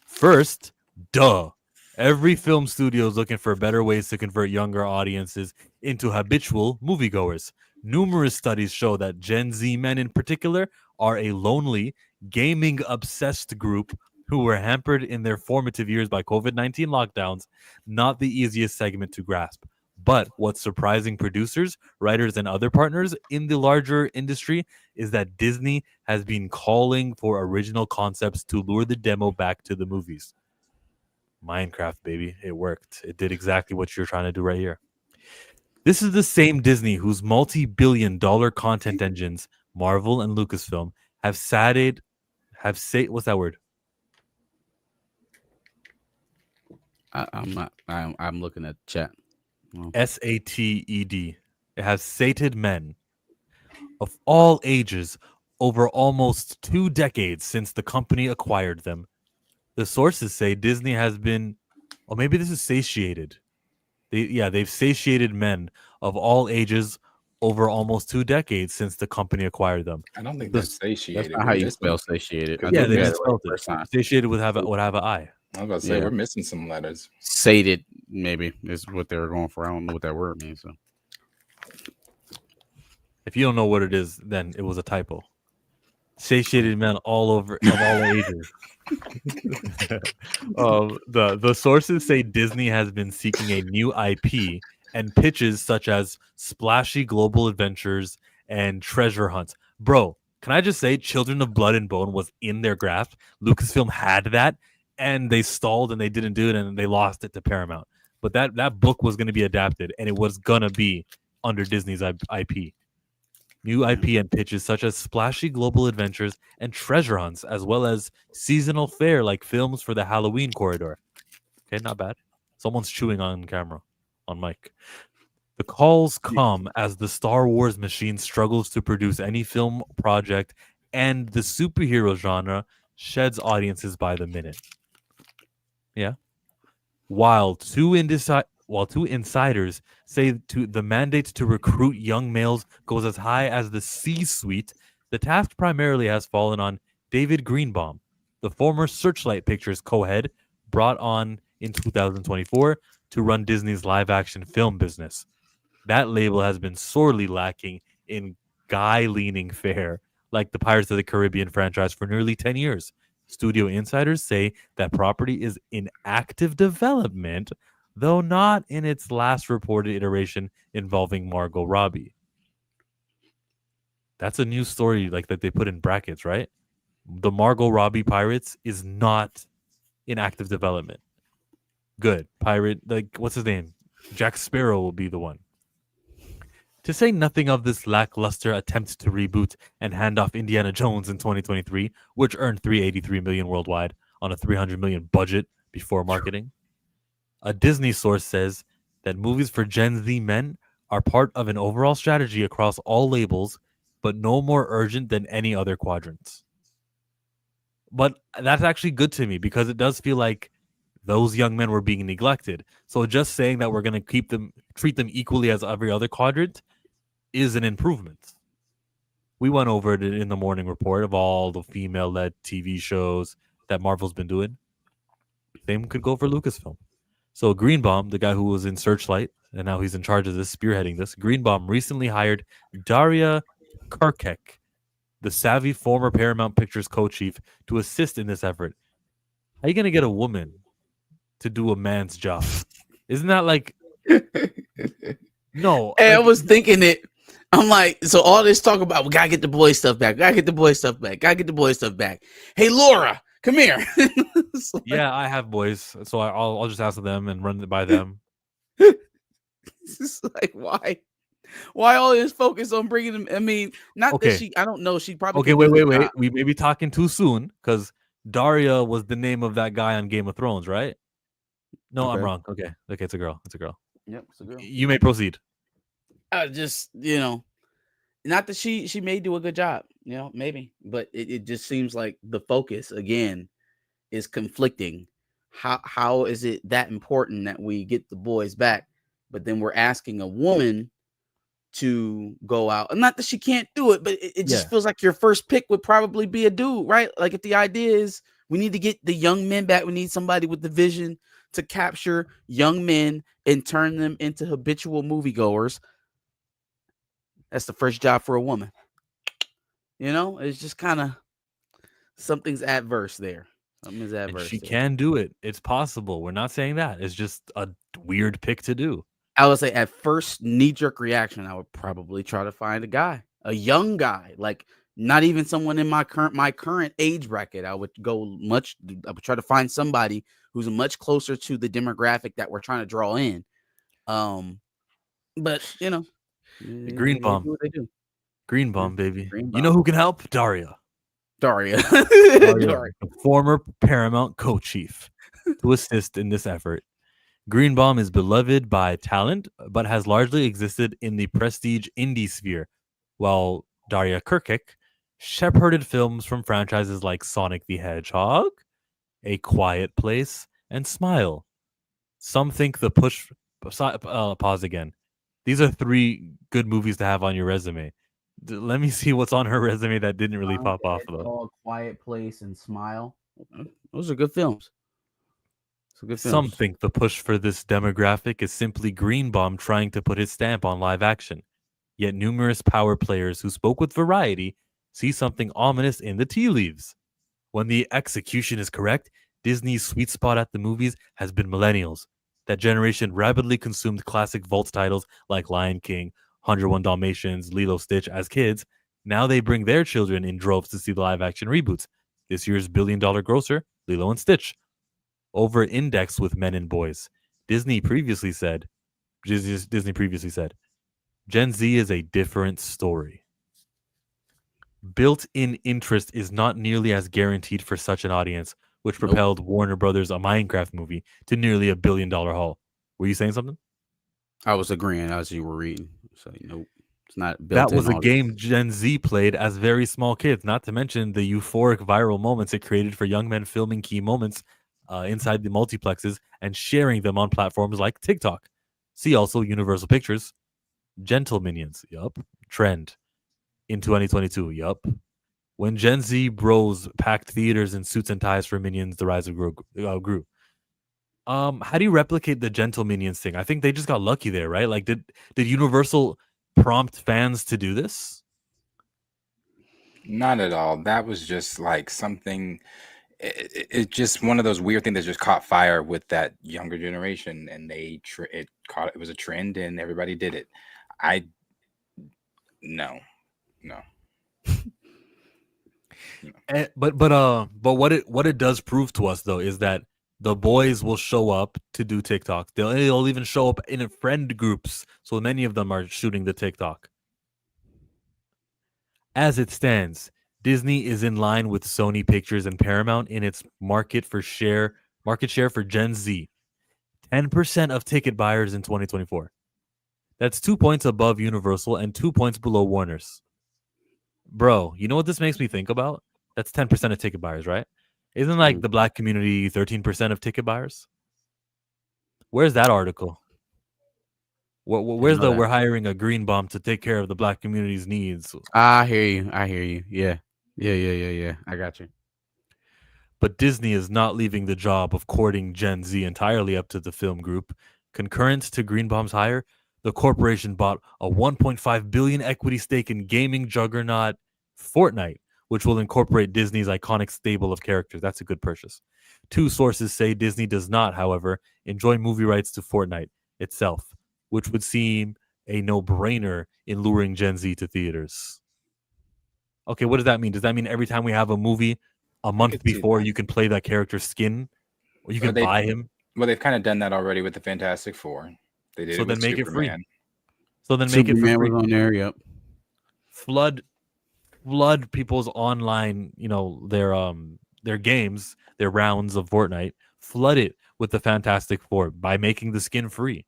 First, every film studio is looking for better ways to convert younger audiences into habitual moviegoers. Numerous studies show that Gen Z men in particular are a lonely, gaming-obsessed group who were hampered in their formative years by COVID-19 lockdowns, not the easiest segment to grasp. But what's surprising producers, writers, and other partners in the larger industry is that Disney has been calling for original concepts to lure the demo back to the movies. Minecraft, baby. It worked. It did exactly what you're trying to do right here. This is the same Disney whose multi-billion-dollar content engines, Marvel and Lucasfilm, what's that word? I'm looking at chat. SATED. It has sated men of all ages over almost 2 decades since the company acquired them. The sources say Disney has been, or maybe this is satiated. They've satiated men of all ages over almost 2 decades since the company acquired them. I don't think that's satiated. That's not how you spell satiated. Yeah, they just spelled it. Satiated would have an I. I was about to say we're missing some letters. Sated, maybe is what they were going for. I don't know what that word means. So, if you don't know what it is, then it was a typo. Satiated men all over of all ages. The sources say Disney has been seeking a new IP and pitches such as splashy global adventures and treasure hunts. Bro, can I just say Children of Blood and Bone was in their grasp? Lucasfilm had that, and they stalled and they didn't do it, and they lost it to Paramount. But that book was going to be adapted, and it was going to be under Disney's IP. New IP and pitches such as splashy global adventures and treasure hunts, as well as seasonal fare like films for the Halloween corridor. Okay, not bad. Someone's chewing on camera, on mic. The calls come as the Star Wars machine struggles to produce any film project, and the superhero genre sheds audiences by the minute. Yeah. While two insiders say the mandate to recruit young males goes as high as the C-suite, the task primarily has fallen on David Greenbaum, the former Searchlight Pictures co-head brought on in 2024 to run Disney's live-action film business. That label has been sorely lacking in guy-leaning fare, like the Pirates of the Caribbean franchise for nearly 10 years. Studio insiders say that property is in active development, though not in its last reported iteration involving Margot Robbie. That's a new story like that they put in brackets, right? The Margot Robbie Pirates is not in active development. Good. Pirate, like, what's his name? Jack Sparrow will be the one. To say nothing of this lackluster attempt to reboot and hand off Indiana Jones in 2023, which earned $383 million worldwide on a $300 million budget before marketing. A Disney source says that movies for Gen Z men are part of an overall strategy across all labels, but no more urgent than any other quadrants. But that's actually good to me because it does feel like those young men were being neglected. So just saying that we're going to treat them equally as every other quadrant is an improvement. We went over it in the morning report of all the female-led TV shows that Marvel's been doing. Same could go for Lucasfilm. So Greenbaum, the guy who was in Searchlight, and now he's in charge of this, spearheading this, Greenbaum recently hired Daria Kurkek, the savvy former Paramount Pictures co-chief, to assist in this effort. How are you going to get a woman to do a man's job? Isn't that like... No. Hey, like, I was thinking it. I'm like, so all this talk about, we gotta get the boy stuff back. Gotta get the boy stuff back. Gotta get the boy stuff back. Hey, Laura, come here. Like, yeah, I have boys, so I'll just ask them and run it by them. it's just like, why all this focus on bringing them? I mean, not that she, I don't know. She probably okay. Wait. We may be talking too soon because Daria was the name of that guy on Game of Thrones, right? No, Okay. I'm wrong. Okay, it's a girl. Yep, it's a girl. You may proceed. Just not that she may do a good job, maybe, but it just seems like the focus again is conflicting. How is it that important that we get the boys back, but then we're asking a woman to go out? And not that she can't do it, but it just feels like your first pick would probably be a dude, right? Like if the idea is we need to get the young men back, we need somebody with the vision to capture young men and turn them into habitual moviegoers. That's the first job for a woman. It's just kind of something's adverse there. Something's adverse. And she can do it. It's possible. We're not saying that. It's just a weird pick to do. I would say at first knee-jerk reaction, I would probably try to find a young guy, like not even someone in my current age bracket. I would try to find somebody who's much closer to the demographic that we're trying to draw in. But Greenbaum. do what they do. Greenbaum, baby. Greenbaum. You know who can help? Daria. Daria. The former Paramount co-chief, to assist in this effort. Greenbaum is beloved by talent, but has largely existed in the prestige indie sphere, while Daria Kurkek shepherded films from franchises like Sonic the Hedgehog, A Quiet Place, and Smile. Some think the push... pause again. These are 3 good movies to have on your resume. Let me see what's on her resume that didn't really pop off, though. Quiet Place and Smile. Those are good films. Some think the push for this demographic is simply Greenbaum trying to put his stamp on live action. Yet numerous power players who spoke with Variety see something ominous in the tea leaves. When the execution is correct, Disney's sweet spot at the movies has been millennials. That generation rapidly consumed classic vault titles like Lion King, 101 Dalmatians, Lilo Stitch as kids. Now they bring their children in droves to see the live-action reboots. This year's billion-dollar grosser, Lilo and Stitch. Over-indexed with men and boys. Disney previously said, Gen Z is a different story. Built-in interest is not nearly as guaranteed for such an audience, which propelled Warner Brothers' A Minecraft movie to nearly $1 billion haul. Were you saying something? I was agreeing as you were reading. So, nope. It's not built. That was a game Gen Z played as very small kids, not to mention the euphoric viral moments it created for young men filming key moments inside the multiplexes and sharing them on platforms like TikTok. See also Universal Pictures. Gentle Minions. Yup. Trend. In 2022. Yup. When Gen Z bros packed theaters in suits and ties for Minions, the rise of grew. How do you replicate the Gentle Minions thing? I think they just got lucky there, right? Like, did Universal prompt fans to do this? Not at all. That was just like something. It's just one of those weird things that just caught fire with that younger generation, and it was a trend, and everybody did it. No. But what it does prove to us though is that The boys will show up to do TikTok. They'll even show up in friend groups. So many of them are shooting the TikTok. As it stands, Disney is in line with Sony Pictures and Paramount in its market share for Gen Z. 10% of ticket buyers in 2024. That's 2 points above Universal and 2 points below Warner's. Bro, you know what this makes me think about? That's 10% of ticket buyers, right? Isn't like the black community 13% of ticket buyers? Where's that article? Where's the we're hiring a green bum to take care of the black community's needs? I hear you. Yeah. I got you. But Disney is not leaving the job of courting Gen Z entirely up to the film group. Concurrent to Greenbaum's hire, the corporation bought a $1.5 billion equity stake in gaming juggernaut Fortnite, which will incorporate Disney's iconic stable of characters. That's a good purchase. 2 sources say Disney does not, however, enjoy movie rights to Fortnite itself, which would seem a no-brainer in luring Gen Z to theaters. Okay, what does that mean? Does that mean every time we have a movie, a month before, you can play that character's skin? Or you can buy him? Well, they've kind of done that already with the Fantastic Four. They did it with make Superman. it free. So then Superman make it for free. Was on there, yep. Flood people's online, their games, their rounds of Fortnite. Flood it with the Fantastic Four by making the skin free.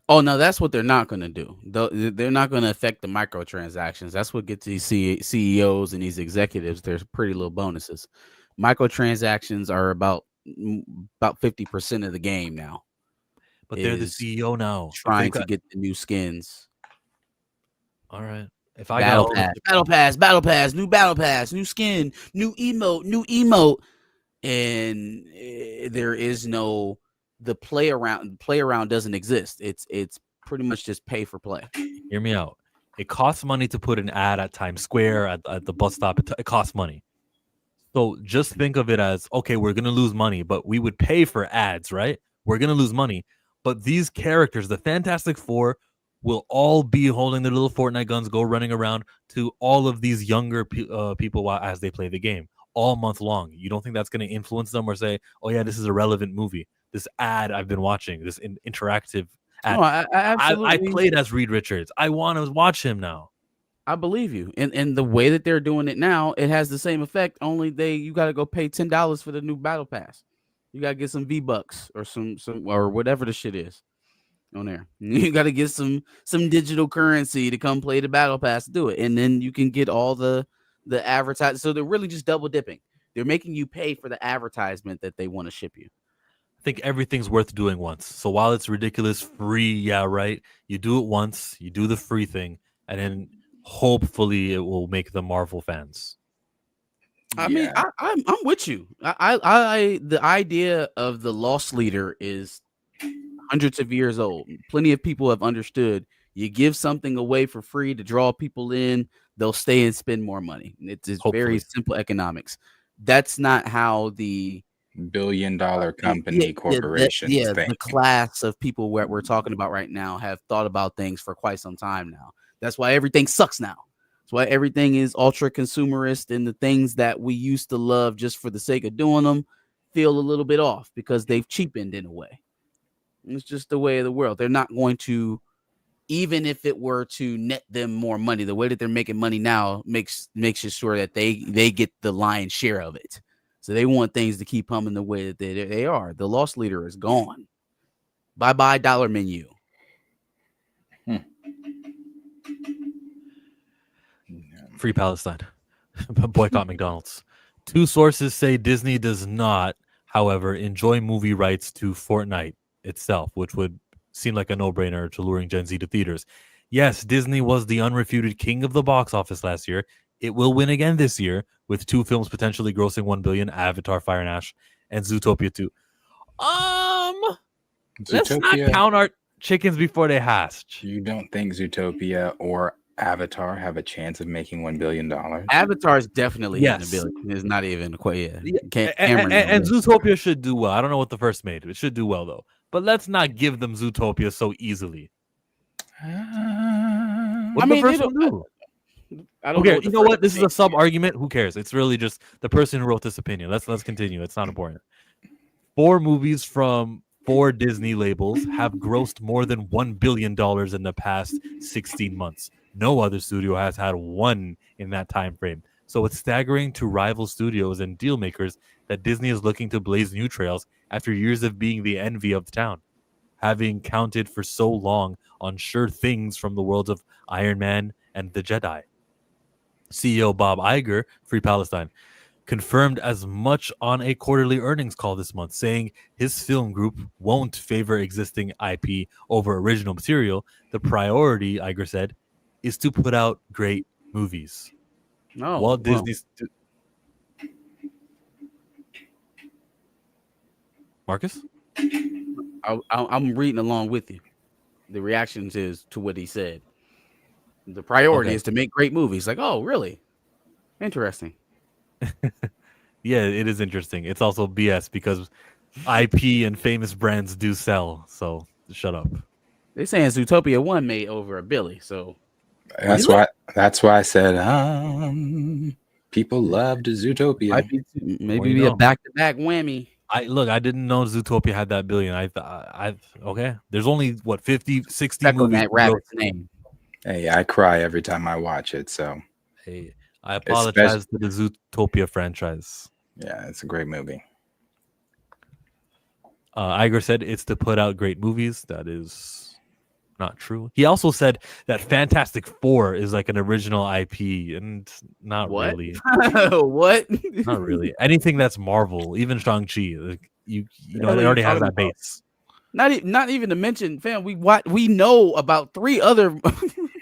Oh no, that's what they're not going to do. They're not going to affect the microtransactions. That's what gets these CEOs and these executives their pretty little bonuses. Microtransactions are about 50% of the game now. But they're the CEO now, trying to get the new skins. All right. If I battle pass, new battle pass, new skin, new emote, and there is no the play around doesn't exist. It's pretty much just pay for play. Hear me out. It costs money to put an ad at Times Square, at the bus stop. It costs money. So just think of it as, okay, we're going to lose money, but we would pay for ads, right? We're going to lose money. But these characters, the Fantastic Four, will all be holding their little Fortnite guns, go running around to all of these younger people as they play the game all month long. You don't think that's going to influence them or say, oh, yeah, this is a relevant movie. This ad I've been watching, this interactive ad. No, I played as Reed Richards. I want to watch him now. I believe you. And the way that they're doing it now, it has the same effect. Only you got to go pay $10 for the new battle pass. You got to get some V-Bucks or some or whatever the shit is on there. You got to get some digital currency to come play the battle pass to do it. And then you can get all the advertising. So they're really just double dipping. They're making you pay for the advertisement that they want to ship you. I think everything's worth doing once. So while it's ridiculous free, yeah, right, you do it once, you do the free thing, and then hopefully it will make the Marvel fans. I mean, I'm with you. I the idea of the loss leader is hundreds of years old. Plenty of people have understood. You give something away for free to draw people in, they'll stay and spend more money. It's very simple economics. That's not how the billion-dollar company corporations think. The class of people we're talking about right now have thought about things for quite some time now. That's why everything sucks now. That's why everything is ultra consumerist, and the things that we used to love just for the sake of doing them feel a little bit off because they've cheapened in a way. It's just the way of the world. They're not going to, even if it were to net them more money, the way that they're making money now makes it sure that they get the lion's share of it. So they want things to keep humming the way that they are. The loss leader is gone. Bye-bye dollar menu. Free Palestine. Boycott McDonald's. 2 sources say Disney does not, however, enjoy movie rights to Fortnite itself, which would seem like a no-brainer to luring Gen Z to theaters. Yes, Disney was the unrefuted king of the box office last year. It will win again this year, with 2 films potentially grossing $1 billion: Avatar, Fire and Ash, and Zootopia 2. Let's not count our chickens before they hatch. You don't think Zootopia or Avatar have a chance of making $1 billion? Avatar is definitely hitting $1 billion. It's not even quite. And Zootopia should do well. I don't know what the first made. It should do well though. But let's not give them Zootopia so easily. What did the first one do? I don't know. You know what? This is a sub argument. Who cares? It's really just the person who wrote this opinion. Let's continue. It's not important. 4 movies from 4 Disney labels have grossed more than $1 billion in the past 16 months. No other studio has had one in that time frame. So it's staggering to rival studios and deal makers that Disney is looking to blaze new trails after years of being the envy of the town, having counted for so long on sure things from the worlds of Iron Man and the Jedi. CEO Bob Iger, Free Palestine, confirmed as much on a quarterly earnings call this month, saying his film group won't favor existing IP over original material. The priority, Iger said, is to put out great movies. No, Walt Disney. Marcus? I'm reading along with you. The reactions is to what he said. The priority is to make great movies. Like, oh, really? Interesting. Yeah, it is interesting. It's also BS because IP and famous brands do sell. So shut up. They're saying Zootopia 1 made over $1 billion. So That's really? why I said people loved Zootopia. Might be, maybe be a back-to-back whammy. I didn't know Zootopia had that billion. I okay. There's only what 50, 60 Check on movies. that rabbit's name. Hey, I cry every time I watch it. So Hey, I apologize to the Zootopia franchise. Yeah, it's a great movie. Iger said it's to put out great movies. That is not true. He also said that Fantastic Four is like an original IP, and not really. What? Not really. Anything that's Marvel, even Shang-Chi, like, you know, it already has that base. Not even to mention, fam. We know about 3 other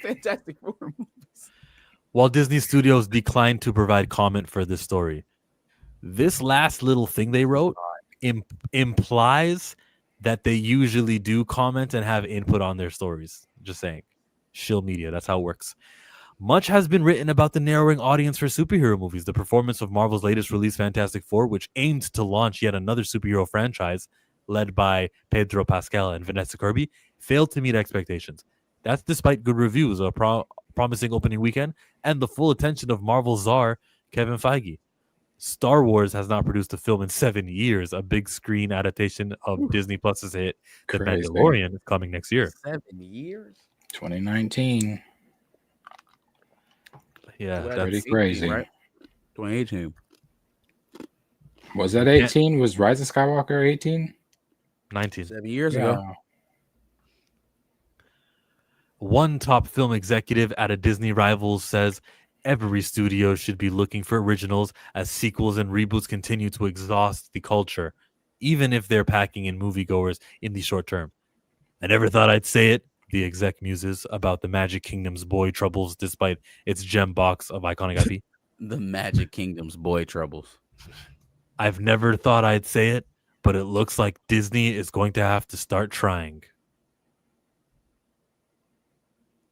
Fantastic Four movies. While Disney Studios declined to provide comment for this story, this last little thing they wrote implies that they usually do comment and have input on their stories. Just saying. Shill media, that's how it works. Much has been written about the narrowing audience for superhero movies. The performance of Marvel's latest release, Fantastic Four, which aimed to launch yet another superhero franchise led by Pedro Pascal and Vanessa Kirby, failed to meet expectations. That's despite good reviews, a promising opening weekend, and the full attention of Marvel czar Kevin Feige. Star Wars has not produced a film in 7 years. A big screen adaptation of Disney Plus's hit, The Mandalorian, is coming next year. 7 years? 2019. Yeah, Well, Pretty 18, crazy. right? 2018. Was that 18? Was Rise of Skywalker 18? 19. 7 years ago. One top film executive at a Disney rival says every studio should be looking for originals as sequels and reboots continue to exhaust the culture, even if they're packing in moviegoers in the short term. I never thought I'd say it, the exec muses about the Magic Kingdom's boy troubles despite its gem box of iconic IP. The Magic Kingdom's boy troubles. I've never thought I'd say it, but it looks like Disney is going to have to start trying.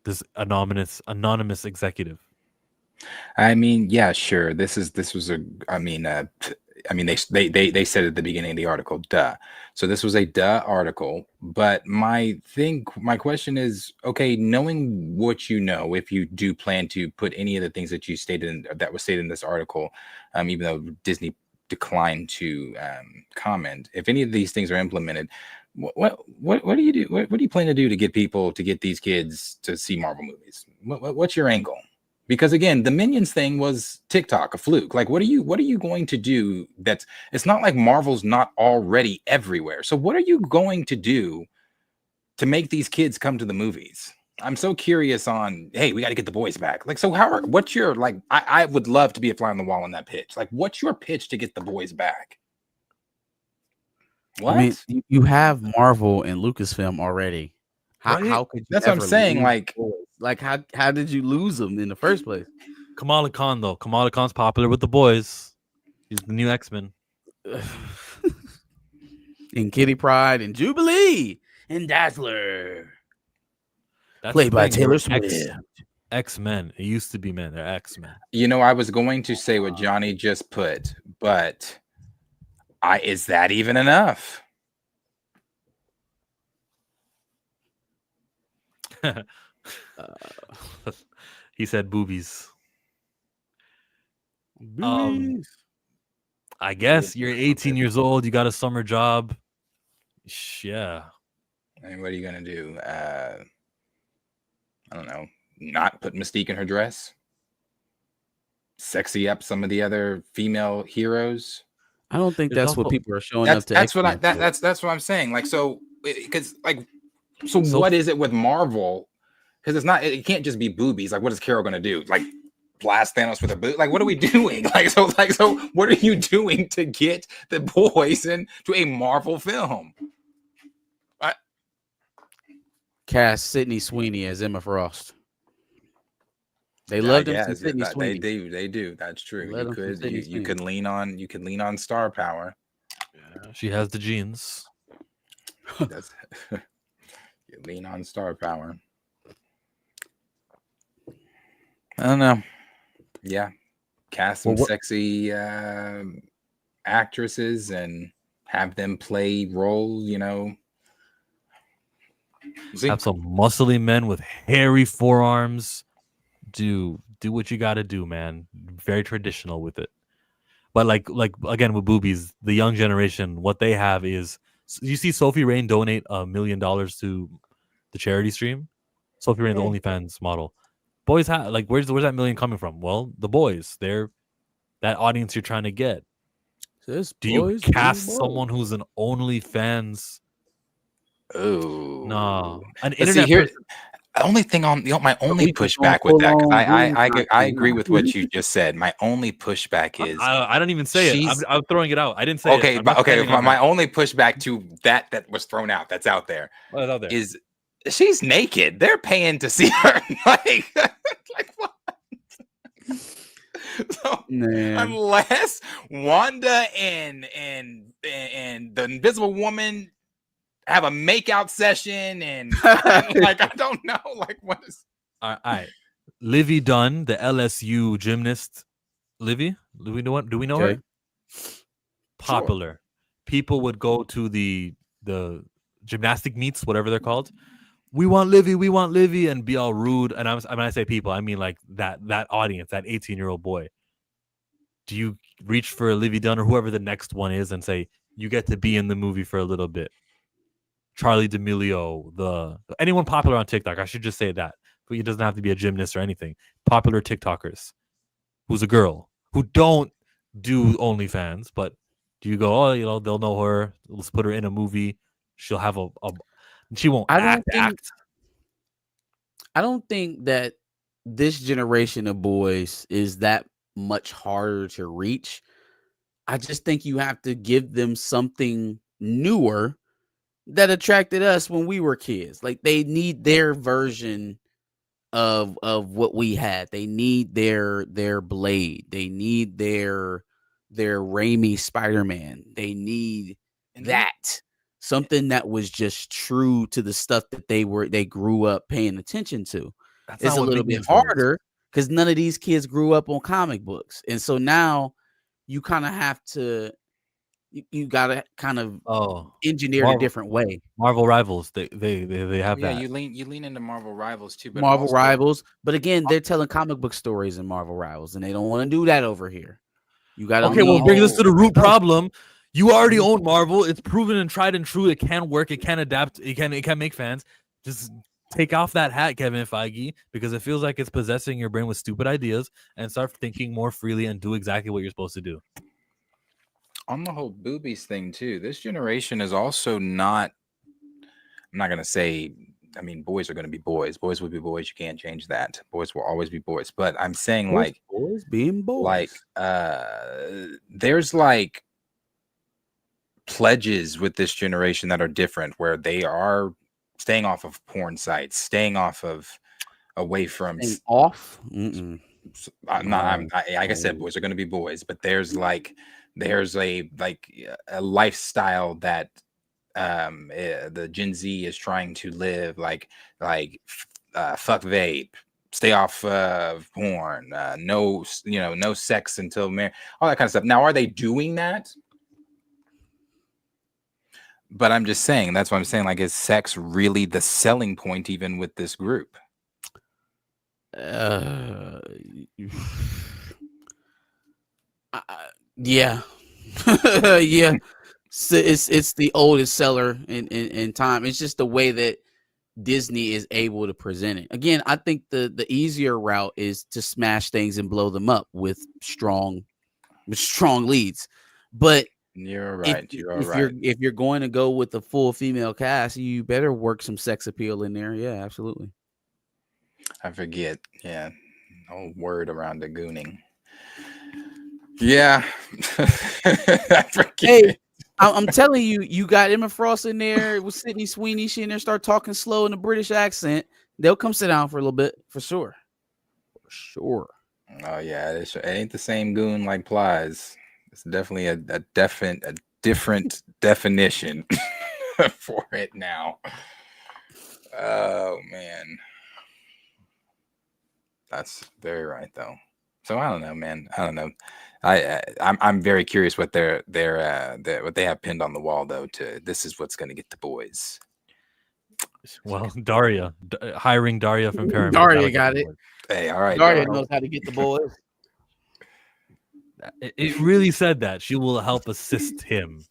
This anonymous executive. I mean, yeah, sure. They said at the beginning of the article, duh. So this was a duh article. But my question is, okay, knowing what you know, if you do plan to put any of the things that you that was stated in this article, even though Disney declined to comment, if any of these things are implemented, what do you do? What do you plan to do to get these kids to see Marvel movies? What's your angle? Because again, the Minions thing was TikTok, a fluke. Like, what are you going to do? It's not like Marvel's not already everywhere. So what are you going to do to make these kids come to the movies? I'm so curious on, hey, we got to get the boys back. Like, so what's your, like, I would love to be a fly on the wall on that pitch. Like, what's your pitch to get the boys back? What? I mean, you have Marvel and Lucasfilm already. How could you? That's what I'm saying. Like how did you lose them in the first place? Kamala Khan, though. Kamala Khan's popular with the boys. He's the new X-Men. And Kitty Pryde and Jubilee and Dazzler. That's played by Taylor Swift. Swift. X-Men. It used to be men. They're X-Men. You know, I was going to say what Johnny just put, but is that even enough? He said boobies. I guess you're 18 years old. You got a summer job. Yeah. And what are you gonna do? I don't know. Not put Mystique in her dress. Sexy up some of the other female heroes. I don't think There's that's what also- people are showing up to. That's what X-Men for. that's what I'm saying. Like, so because like, so So- what is it with Marvel? Because it's not. It can't just be boobies. Like, what is Carol gonna do? Like, blast Thanos with a boot? Like, what are we doing? So what are you doing to get the boys into a Marvel film? Cast Sydney Sweeney as Emma Frost. They Yeah, loved him I some guess, Sydney they Sweeney. do. That's true. Let You 'em from could Sydney you Sweeney. could lean on star power. She has the genes. That's you lean on star power. I don't know. Yeah, cast some sexy actresses and have them play roles. You know, see? Have some muscly men with hairy forearms. Do what you got to do, man. Very traditional with it. But like again with boobies, the young generation, what they have is you see Sophie Rain donate $1 million to the charity stream. Sophie Rain, the OnlyFans model. Boys have like where's that million coming from? Well, the boys. They're that audience you're trying to get. Do you cast someone who's an OnlyFans? Oh No, an But see, internet here, person. the only thing on my only pushback with that, 'cause I agree with what you just said. My only pushback is I don't even say it. I'm throwing it out. I didn't say it. okay, I'm but not okay. standing on My that. only pushback to that was thrown out. That's out there. What is out there? Is she's naked? They're paying to see her. like what? So, unless Wanda and the Invisible Woman have a makeout session and like I don't know, like what is all right. Livy Dunn, the LSU gymnast. Livy? Do we know her? Popular. Sure. People would go to the gymnastic meets, whatever they're called. We want Livy, and be all rude. And when I say people, I mean like that audience, that 18-year-old boy. Do you reach for Livy Dunn or whoever the next one is and say, you get to be in the movie for a little bit? Charlie D'Amelio, anyone popular on TikTok. I should just say that. But it doesn't have to be a gymnast or anything. Popular TikTokers. Who's a girl who don't do OnlyFans, but do you go, oh, they'll know her. Let's put her in a movie. She'll have she won't act. I don't think that this generation of boys is that much harder to reach. I just think you have to give them something newer that attracted us when we were kids. Like they need their version of what we had. They need their Blade. They need their Raimi Spider-Man. They need that. Something that was just true to the stuff that they grew up paying attention to. It's a little bit harder because none of these kids grew up on comic books. And so now you kind of have to you gotta kind of engineer it a different way. Marvel Rivals, they have that. Yeah, you lean into Marvel Rivals too, but Marvel Rivals, but again, they're telling comic book stories in Marvel Rivals, and they don't want to do that over here. You gotta well, bring this to the root problem. You already own Marvel. It's proven and tried and true. It can work. It can adapt. It can make fans. Just take off that hat, Kevin Feige, because it feels like it's possessing your brain with stupid ideas, and start thinking more freely and do exactly what you're supposed to do. On the whole boobies thing too, this generation is also not, I'm not going to say, I mean, boys are going to be boys. Boys will be boys. You can't change that. Boys will always be boys. But I'm saying boys being boys. There's like pledges with this generation that are different, where they are staying off of porn sites, staying off of away from off. Like I said, boys are going to be boys, but there's a lifestyle that the Gen Z is trying to live, like fuck vape, stay off of porn, no sex until marriage, all that kind of stuff. Now, are they doing that? But I'm just saying, that's what I'm saying. Like, is sex really the selling point even with this group? Yeah. Yeah, so it's the oldest seller in time. It's just the way that Disney is able to present it. Again, I think the easier route is to smash things and blow them up with strong leads. But You're right. if you're going to go with the full female cast, you better work some sex appeal in there. Yeah, absolutely. I forget. Yeah. No word around the gooning. Yeah. I forget. Hey, I'm telling you, you got Emma Frost in there with Sydney Sweeney. She in there start talking slow in a British accent. They'll come sit down for a little bit for sure. For sure. Oh yeah, it ain't the same goon like Plies. It's definitely a different definition for it now. Oh man, that's very right though. So I don't know, man. I don't know. I'm very curious what what they have pinned on the wall though. This is what's going to get the boys. Well, Daria hiring Daria from Paramount. Daria got it. Hey, all right. Daria knows how to get the boys. It really said that she will help assist him.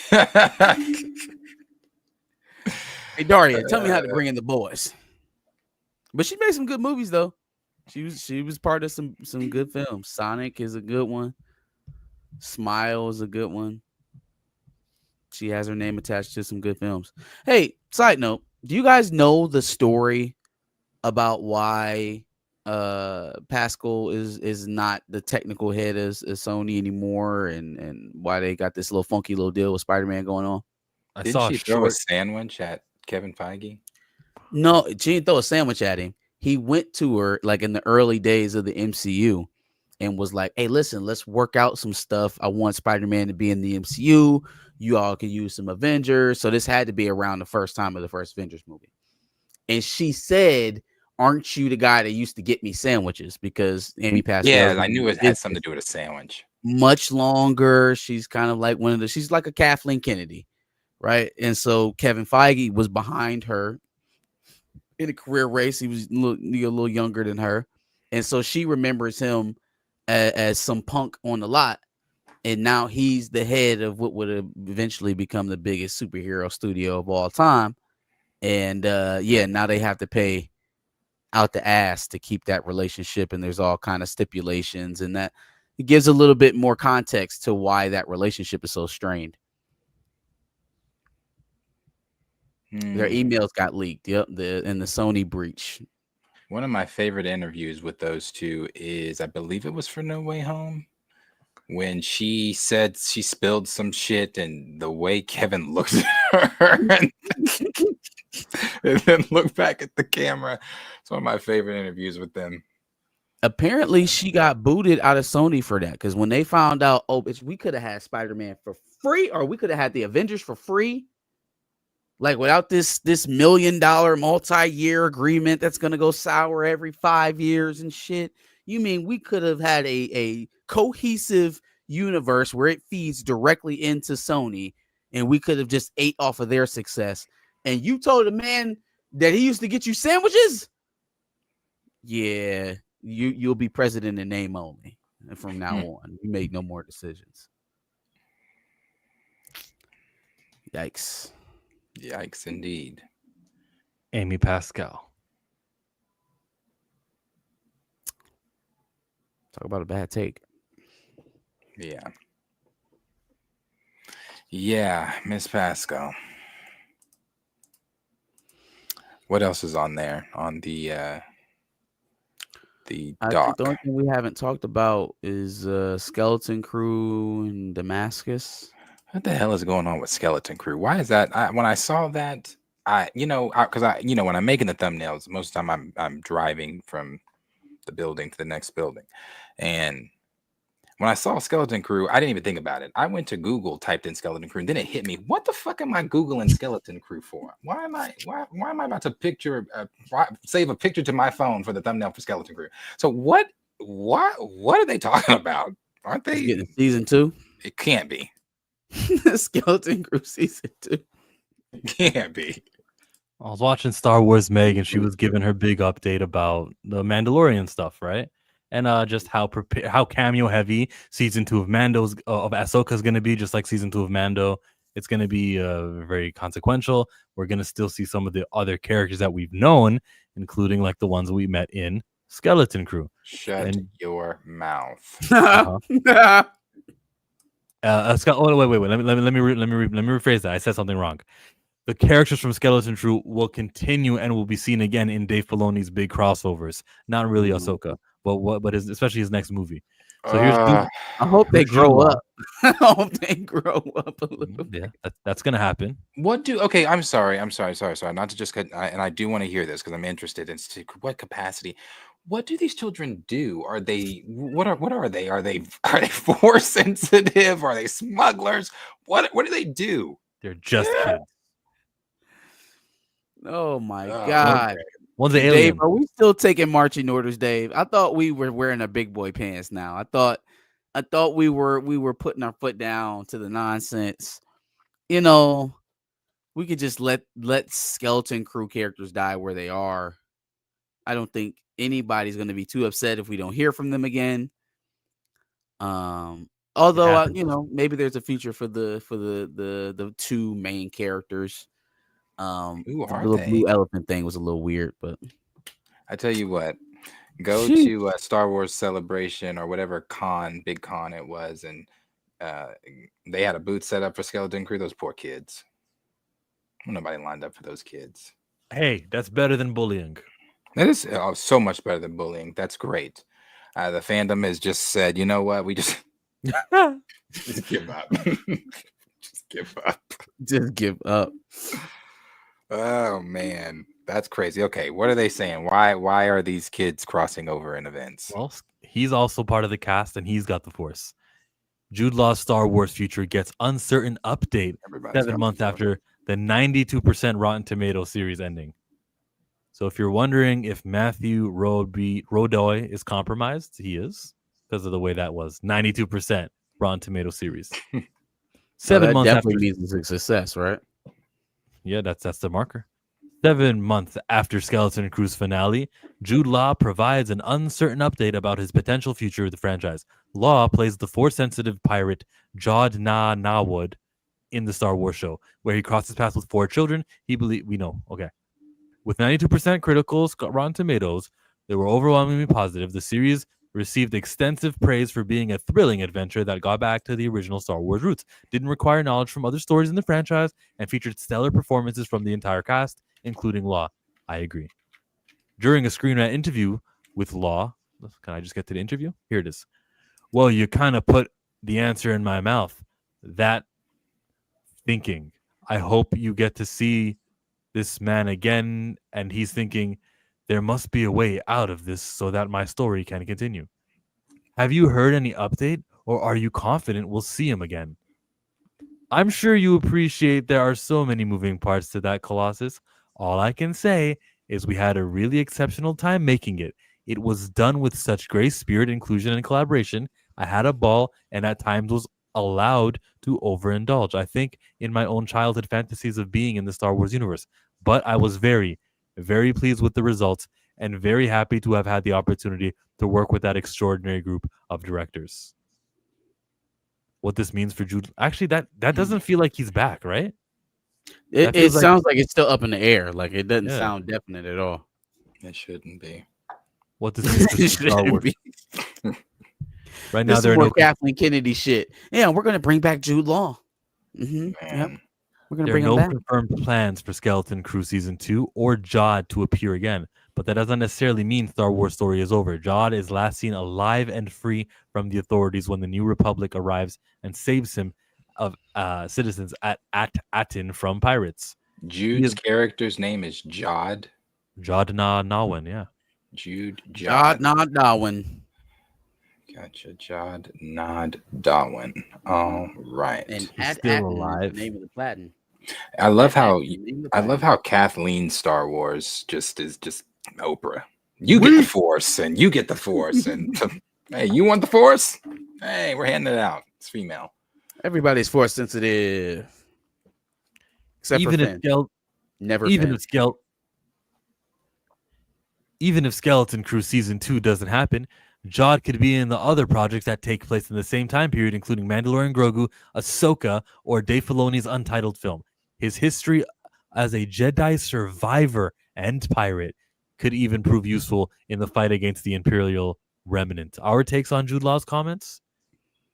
Hey Daria, tell me how to bring in the boys. But she made some good movies though. She was part of some good films. Sonic is a good one. Smile is a good one. She has her name attached to some good films. Hey, side note, do you guys know the story about why Pascal is not the technical head as Sony anymore, and why they got this little funky little deal with Spider-Man going on? Didn't she throw a sandwich at Kevin Feige? No, she didn't throw a sandwich at him. He went to her like in the early days of the MCU and was like, hey, listen, let's work out some stuff. I want Spider-Man to be in the MCU. You all can use some Avengers. So this had to be around the first time of the first Avengers movie. And she said, aren't you the guy that used to get me sandwiches? Because Amy Pascal. Yeah, I knew it had something to do with a sandwich. Much longer. She's kind of like she's like a Kathleen Kennedy, right? And so Kevin Feige was behind her in a career race. He was a little younger than her. And so she remembers him as some punk on the lot. And now he's the head of what would eventually become the biggest superhero studio of all time. And now they have to pay out the ass to keep that relationship. And there's all kind of stipulations, and that it gives a little bit more context to why that relationship is so strained. Their emails got leaked. Yep. In the Sony breach. One of my favorite interviews with those two is, I believe it was for No Way Home, when she said she spilled some shit, and the way Kevin looked at her and then looked back at the camera. It's one of my favorite interviews with them. Apparently, she got booted out of Sony for that, because when they found out, we could have had Spider-Man for free, or we could have had the Avengers for free. Like without this $1 million multi-year agreement that's gonna go sour every 5 years and shit. You mean we could have had a cohesive universe where it feeds directly into Sony, and we could have just ate off of their success. And you told a man that he used to get you sandwiches? Yeah, you'll be president in name only. And from now on, you make no more decisions. Yikes. Yikes, indeed. Amy Pascal. Talk about a bad take. Yeah, Miss Pascal. What else is on there on the dock? The only thing we haven't talked about is Skeleton Crew and Demascus. What the hell is going on with Skeleton Crew? Why is that? When I saw that, because when I'm making the thumbnails, most of the time I'm driving from the building to the next building, and when I saw Skeleton Crew, I didn't even think about it. I went to Google, typed in Skeleton Crew, and then it hit me. What the fuck am I Googling Skeleton Crew for? Why am I about to save a picture to my phone for the thumbnail for Skeleton Crew? So what are they talking about? Aren't they getting season 2? It can't be. Skeleton Crew season 2. It can't be. I was watching Star Wars Meg, and she was giving her big update about the Mandalorian stuff, right? and just how cameo heavy season 2 of Mando's of Ahsoka is going to be, just like season 2 of Mando. It's going to be very consequential. We're going to still see some of the other characters that we've known, including like the ones we met in Skeleton Crew. Shut your mouth. Oh, wait. Let me rephrase that. I said something wrong. The characters from Skeleton Crew will continue and will be seen again in Dave Filoni's big crossovers. Not really Ahsoka, but especially his next movie. So I hope they grow up. I hope they grow up a little bit. Yeah, that's gonna happen. Okay, I'm sorry. Not to just cut, and I do want to hear this because I'm interested in what capacity. What do these children do? Are they what are they? Are they force sensitive? Are they smugglers? What do they do? They're just kids. Oh my God. One's an alien. Dave, are we still taking marching orders, Dave? I thought we were wearing our big boy pants now. I thought we were putting our foot down to the nonsense. You know, we could just let Skeleton Crew characters die where they are. I don't think anybody's going to be too upset if we don't hear from them again. Although maybe there's a future for the two main characters. Who are the little they? blue elephant thing was a little weird, but I tell you what, go to Star Wars Celebration or whatever big con it was, and they had a booth set up for Skeleton Crew. Those poor kids. Nobody lined up for those kids. Hey, that's better than bullying. That is so much better than bullying. That's great. The fandom has just said, you know what? We just give up. Just give up. Just give up. Oh man, that's crazy. Okay, what are they saying? Why are these kids crossing over in events? Well, he's also part of the cast, and he's got the Force. Jude Law's Star Wars future gets uncertain update 7 months after the 92% Rotten Tomatoes series ending. So if you're wondering if Matthew Rodoy is compromised, he is, because of the way that was 92% Rotten Tomatoes series. 7 months definitely means a success, right? Yeah, that's the marker. 7 months after Skeleton Crew's finale, Jude Law provides an uncertain update about his potential future with the franchise. Law plays the Force-sensitive pirate Jod Na Nawud in the Star Wars show, where he crosses paths with 4 children. With 92% critical Rotten Tomatoes, they were overwhelmingly positive. The series received extensive praise for being a thrilling adventure that got back to the original Star Wars roots, didn't require knowledge from other stories in the franchise, and featured stellar performances from the entire cast, including Law. I agree. During a Screen Rant interview with Law, can I just get to the interview? Here it is. Well, you kind of put the answer in my mouth. That thinking. I hope you get to see this man again, and he's thinking, there must be a way out of this so that my story can continue. Have you heard any update, or are you confident we'll see him again? I'm sure you appreciate there are so many moving parts to that Colossus. All I can say is we had a really exceptional time making it. It was done with such grace, spirit, inclusion, and collaboration. I had a ball, and at times was allowed to overindulge, I think, in my own childhood fantasies of being in the Star Wars universe. But I was very, very pleased with the results and very happy to have had the opportunity to work with that extraordinary group of directors. What this means for Jude, actually, that doesn't feel like he's back, right? It sounds like it's still up in the air. Like it doesn't sound definite at all. It shouldn't be. What this means for Star Wars. Right now, there are no Kathleen Kennedy shit. Yeah, we're gonna bring back Jude Law. Yep. We're gonna bring him back. There are no confirmed plans for Skeleton Crew Season 2 or Jod to appear again, but that doesn't necessarily mean Star Wars story is over. Jod is last seen alive and free from the authorities when the New Republic arrives and saves him of citizens at Atin from pirates. Jude's character's name is Jod. Jod Na Nawin, yeah. Jod Na Nawin. Gotcha. Jod Nod Darwin. All right. And he's still alive. The name of the platinum. I love how Kathleen Star Wars just is Oprah. You get the Force, and you get the Force, and hey, you want the Force? Hey, we're handing it out. It's female. Everybody's Force sensitive, except even for if Finn. Even if Skeleton Crew Season 2 doesn't happen, Jod could be in the other projects that take place in the same time period, including Mandalorian Grogu, Ahsoka, or Dave Filoni's untitled film. His history as a Jedi survivor and pirate could even prove useful in the fight against the Imperial Remnant. Our takes on Jude Law's comments?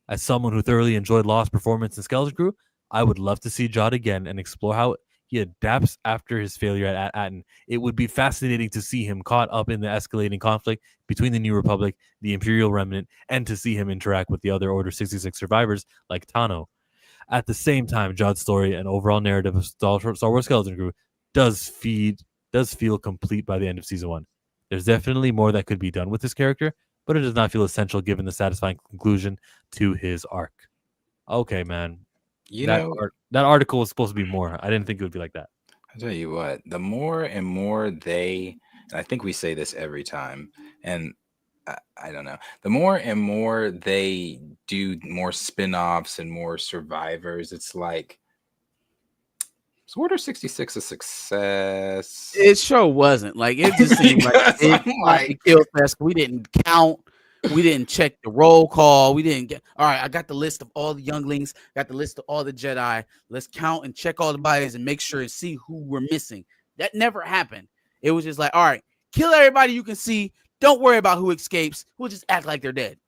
As someone who thoroughly enjoyed Law's performance in Skeleton Crew, I would love to see Jod again and explore how he adapts after his failure at Atten. It would be fascinating to see him caught up in the escalating conflict between the New Republic, the Imperial Remnant, and to see him interact with the other Order 66 survivors like Tano. At the same time, Jod's story and overall narrative of Star Wars Skeleton Crew does feel complete by the end of season 1. There's definitely more that could be done with this character, but it does not feel essential given the satisfying conclusion to his arc. Okay, man. That article was supposed to be more. I didn't think it would be like that. I'll tell you what, the more and more and I think we say this every time, and I don't know, the more and more they do more spin-offs and more survivors, it's like, is Order 66 a success? It sure wasn't. Like, it just seemed like a kill fest. We didn't count. We didn't check the roll call. We didn't get. All right, I got the list of all the younglings. Got the list of all the Jedi. Let's count and check all the bodies and make sure and see who we're missing. That never happened. It was just like, all right, kill everybody you can see. Don't worry about who escapes. We'll just act like they're dead.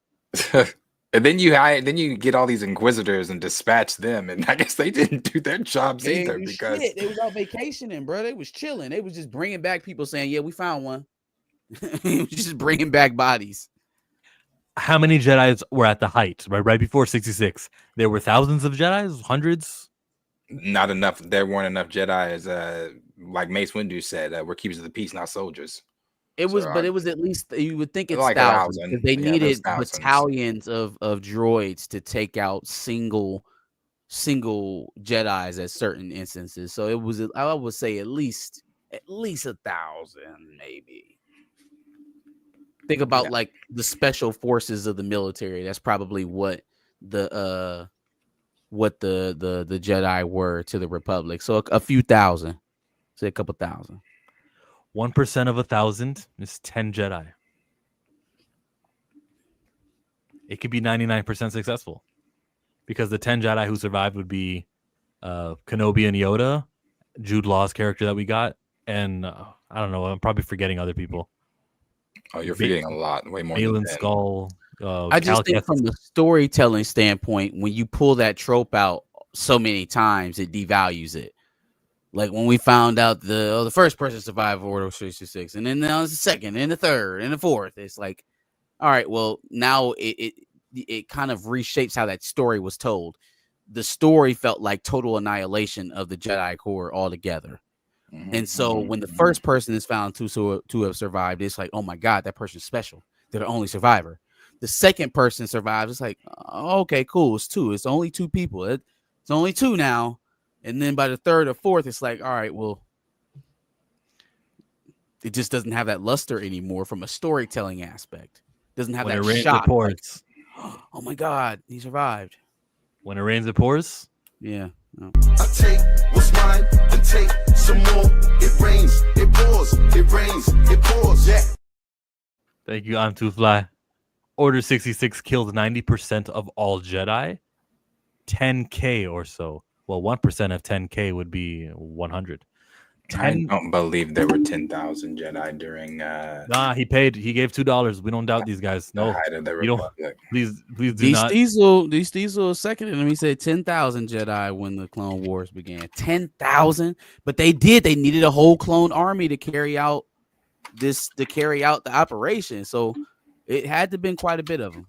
And then you get all these Inquisitors and dispatch them, and I guess they didn't do their jobs either because they was out vacationing, bro. They was chilling. They was just bringing back people saying, "Yeah, we found one." Just bringing back bodies. How many Jedis were at the height, right before 66? There were thousands of Jedis, hundreds. Not enough. There weren't enough Jedi, as like Mace Windu said, we're keepers of the peace, not soldiers. It was, but it was at least, you would think it's like thousands, 1,000. because they Yeah, needed thousands. battalions of droids to take out single Jedis at certain instances. So it was, I would say at least 1,000, maybe. Think about like the special forces of the military. That's probably what the Jedi were to the Republic. So a few thousand, say a couple thousand. 1% of 1,000 is 10 Jedi. It could be 99% successful because the 10 Jedi who survived would be Kenobi and Yoda, Jude Law's character that we got, and I don't know. I'm probably forgetting other people. Oh, you're forgetting a lot, way more. Balin Skull. I just think from the storytelling standpoint, when you pull that trope out so many times, it devalues it. Like when we found out the first person survived Order 66, and then now it's the second, and the third, and the fourth. It's like, all right, well, now it kind of reshapes how that story was told. The story felt like total annihilation of the Jedi Corps altogether. And so when the first person is found to have survived, it's like, oh my God, that person's special. They're the only survivor. The second person survives. It's like, oh, okay, cool. It's two. It's only two people. It's only two now. And then by the third or fourth, it's like, all right, well, it just doesn't have that luster anymore from a storytelling aspect. Doesn't have that shock. Like, oh my God, he survived. When it rains, it pours. Yeah. No. I take what's mine and take some more. It rains, it pours, it rains, it pours. Yeah. Thank you, I'm Too Fly. Order 66 killed 90% of all Jedi. 10K or so. Well, 1% of 10K would be 100. I don't believe there were 10,000 Jedi during. Nah, he paid. He gave $2. We don't doubt these guys. No, you don't. Please do not. Diesel seconded him. He said 10,000 Jedi when the Clone Wars began. 10,000, but they needed a whole clone army to carry out the operation. So it had to have been quite a bit of them.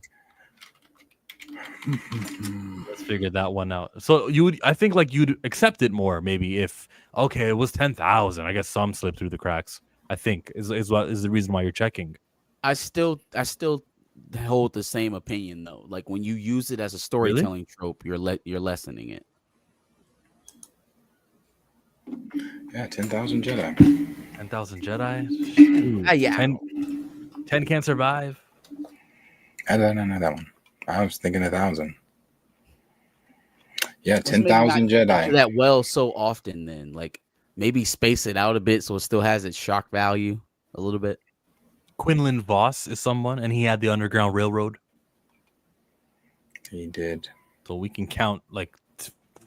Let's figure that one out. So I think you'd accept it more maybe if okay, it was 10,000. I guess some slipped through the cracks. I think is the reason why you're checking. I still hold the same opinion though. Like when you use it as a storytelling trope, you're lessening it. Yeah, 10,000 Jedi. 10,000 Jedi. Yeah. 10 can't survive. I don't know that one. I was thinking 1,000. Yeah, 10,000 Jedi. That well so often then, like maybe space it out a bit so it still has its shock value a little bit. Quinlan Voss is someone, and he had the Underground Railroad. He did. So we can count, like,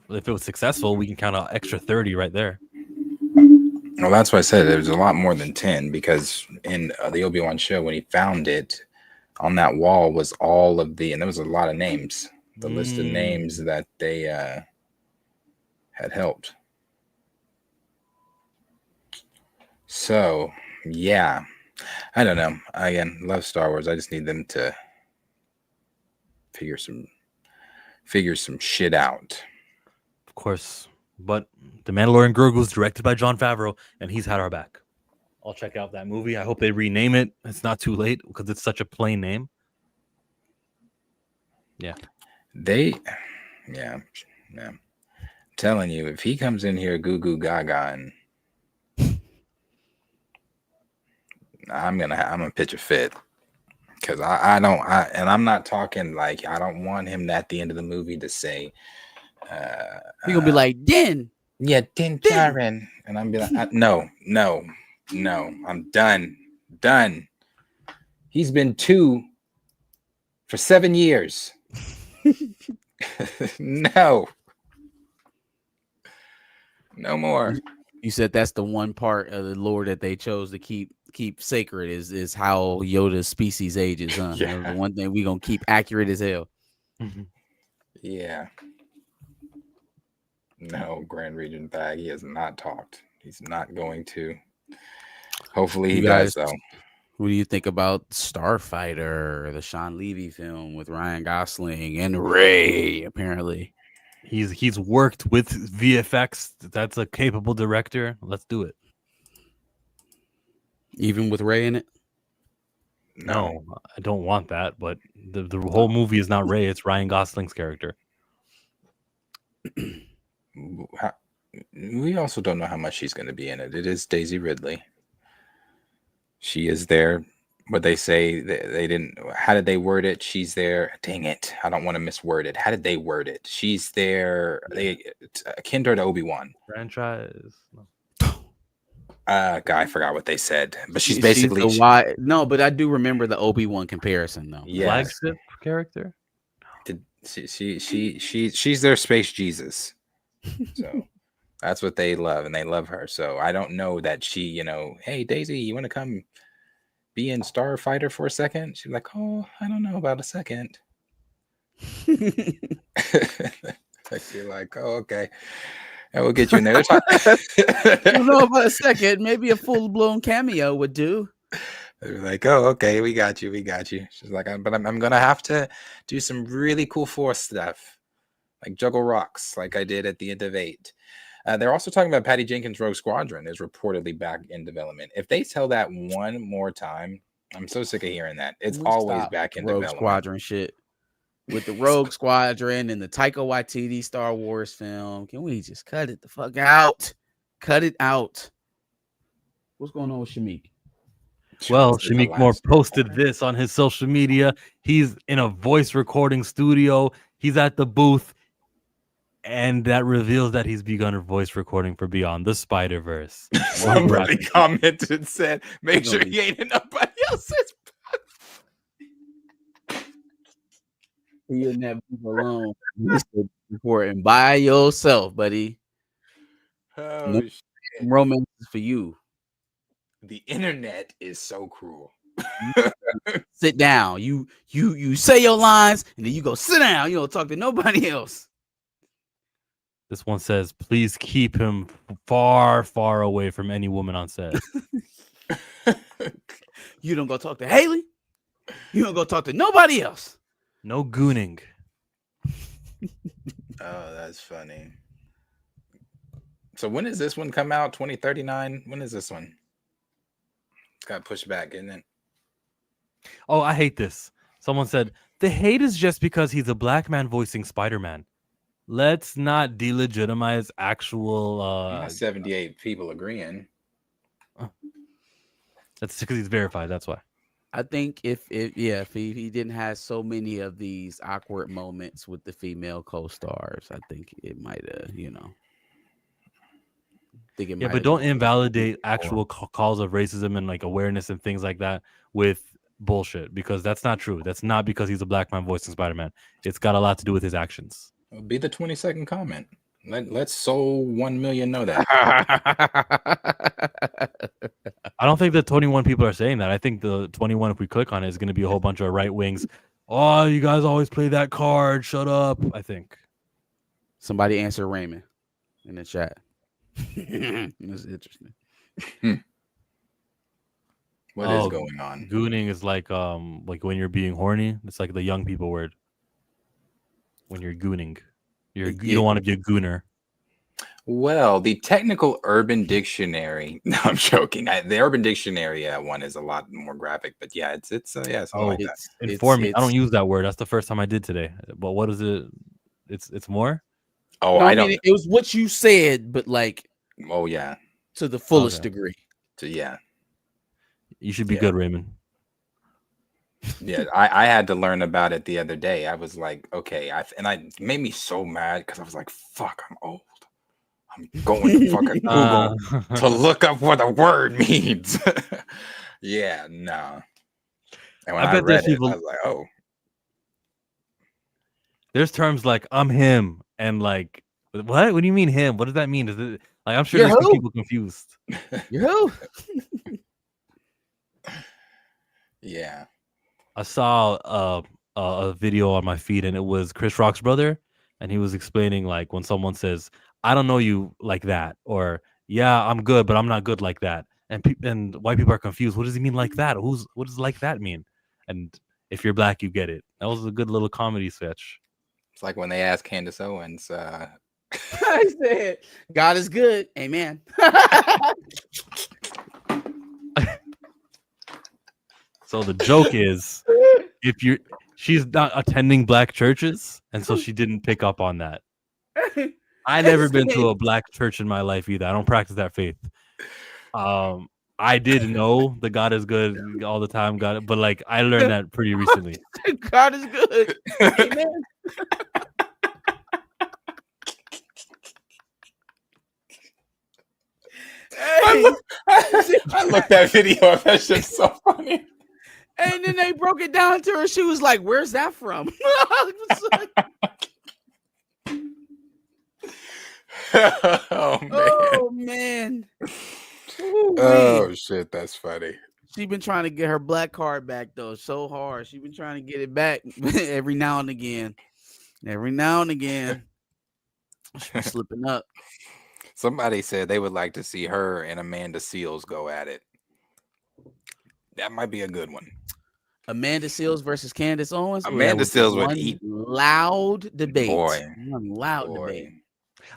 if it was successful, we can count an extra 30 right there. Well, that's why I said there was a lot more than 10, because in the Obi-Wan show, when he found it, on that wall was all of the, and there was a lot of names, the list of names that they had helped. So, yeah, I don't know. Again, love Star Wars. I just need them to figure some shit out. Of course. But The Mandalorian Grogu is directed by Jon Favreau, and he's had our back. I'll check out that movie. I hope they rename it. It's not too late because it's such a plain name. Yeah. I'm telling you, if he comes in here goo goo gaga, and I'm gonna pitch a fit, because I'm not talking like, I don't want him at the end of the movie to say, You're gonna be like, Din. Yeah, Din Djarin. And I'm be like, no, I'm done. He's been 2 for 7 years. No more. You said that's the one part of the lore that they chose to keep sacred is how Yoda's species ages, huh? Yeah. The one thing we gonna keep accurate as hell. Yeah. No, Grand Regent Bag, he has not talked. He's not going to. Hopefully he does, though. What do you think about Starfighter, the Sean Levy film with Ryan Gosling and Ray? Apparently, he's worked with VFX. That's a capable director. Let's do it. Even with Ray in it? No, I don't want that. But the whole movie is not Ray. It's Ryan Gosling's character. We also don't know how much she's going to be in it. It is Daisy Ridley. She is there, but they say they didn't. How did they word it? She's there. Dang it! I don't want to misword it. How did they word it? She's there. They akin to Obi-Wan franchise. Guy, I forgot what they said, but she's basically no. But I do remember the Obi-Wan comparison, though. Yes. Flagship character. She's their space Jesus. So that's what they love, and they love her. So I don't know that she, hey Daisy, you want to come be in Starfighter for a second? She's like, oh, I don't know about a second. You're like, oh, okay, and we'll get you in there. I don't know about a second. Maybe a full-blown cameo would do. They're like, oh, okay, we got you. She's like, but I'm gonna have to do some really cool Force stuff, like juggle rocks, like I did at the end of 8. They're also talking about Patty Jenkins' Rogue Squadron is reportedly back in development. If they tell that one more time, I'm so sick of hearing that. It's always back in Rogue development. Squadron shit. With the Rogue Squadron and the Taika Waititi Star Wars film, can we just cut it the fuck out? Cut it out. What's going on with Shamik? Well, Shamik Moore posted this on his social media. He's in a voice recording studio. He's at the booth. And that reveals that he's begun a voice recording for Beyond the Spider-Verse. Somebody commented and said, make sure he ain't in nobody else's. You'll never be alone. Recording by yourself, buddy. Oh, shit. Romance is for you. The internet is so cruel. Sit down. You say your lines, and then you go sit down. You don't talk to nobody else. This one says, please keep him far, far away from any woman on set. You don't go talk to Haley. You don't go talk to nobody else. No gooning. Oh, that's funny. So when does this one come out? 2039? When is this one? It's got pushed back, isn't it? Oh, I hate this. Someone said, the hate is just because he's a black man voicing Spider-Man. Let's not delegitimize actual 78 people agreeing. That's because he's verified. That's why. I think if he didn't have so many of these awkward moments with the female co-stars, I think it might think it Yeah, might but have don't been invalidate 2024. actual calls of racism and like awareness and things like that with bullshit, because that's not true. That's not because he's a black man voicing Spider-Man. It's got a lot to do with his actions. It'll be the 20-second comment. Let's Soul 1 million know that. I don't think the 21 people are saying that. I think the 21, if we click on it, is going to be a whole bunch of right wings. Oh, you guys always play that card. Shut up. I think. Somebody answer Raymond in the chat. That's interesting. What is going on? Gooning is like when you're being horny. It's like the young people word. When you're gooning, you don't want to be a gooner. Well, the technical Urban Dictionary. No, I'm joking. The Urban Dictionary one is a lot more graphic, but yeah, it's something like that. Inform me. I don't use that word. That's the first time I did today. But what is it? It's more. Oh, no, I mean, don't. it was what you said, but like, oh yeah, to the fullest degree. So yeah, you should be good, Raymond. Yeah, I had to learn about it the other day. I was like, okay, it made me so mad because I was like, fuck, I'm old. I'm going to fucking Google to look up what a word means. Yeah, no. And when I read it, I was like, oh. There's terms like I'm him and like what? What do you mean him? What does that mean? Is it like I'm sure there's some people confused. You're who? Yeah. I saw a video on my feed and it was Chris Rock's brother, and he was explaining like when someone says, "I don't know you like that," or "Yeah, I'm good, but I'm not good like that," and white people are confused. What does he mean like that? What does like that mean? And if you're black, you get it. That was a good little comedy sketch. It's like when they asked Candace Owens. I said, "God is good, amen." So the joke is, she's not attending black churches, and so she didn't pick up on that. I never been to a black church in my life either. I don't practice that faith. I did know that God is good all the time, but like I learned that pretty recently. God is good. Amen. I looked that video up. That shit's so funny. And then they broke it down to her. She was like, "Where's that from?" Oh man. Oh shit, that's funny. She's been trying to get her black card back though so hard. She's been trying to get it back every now and again. She's slipping up. Somebody said they would like to see her and Amanda Seales go at it. That might be a good one. Amanda Seales versus Candace Owens. Amanda Seales would eat. Loud debate. Debate.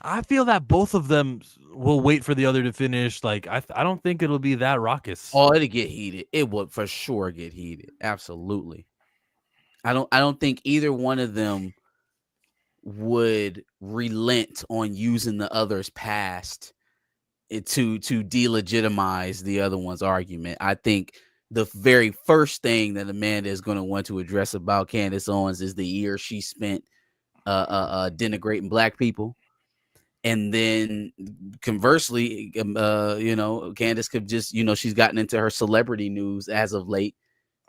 I feel that both of them will wait for the other to finish. Like I don't think it'll be that raucous. Oh, it'll get heated. It would for sure get heated. Absolutely. I don't think either one of them would relent on using the other's past to delegitimize the other one's argument. I think the very first thing that Amanda is going to want to address about Candace Owens is the year she spent denigrating black people. And then conversely, Candace could just, she's gotten into her celebrity news as of late,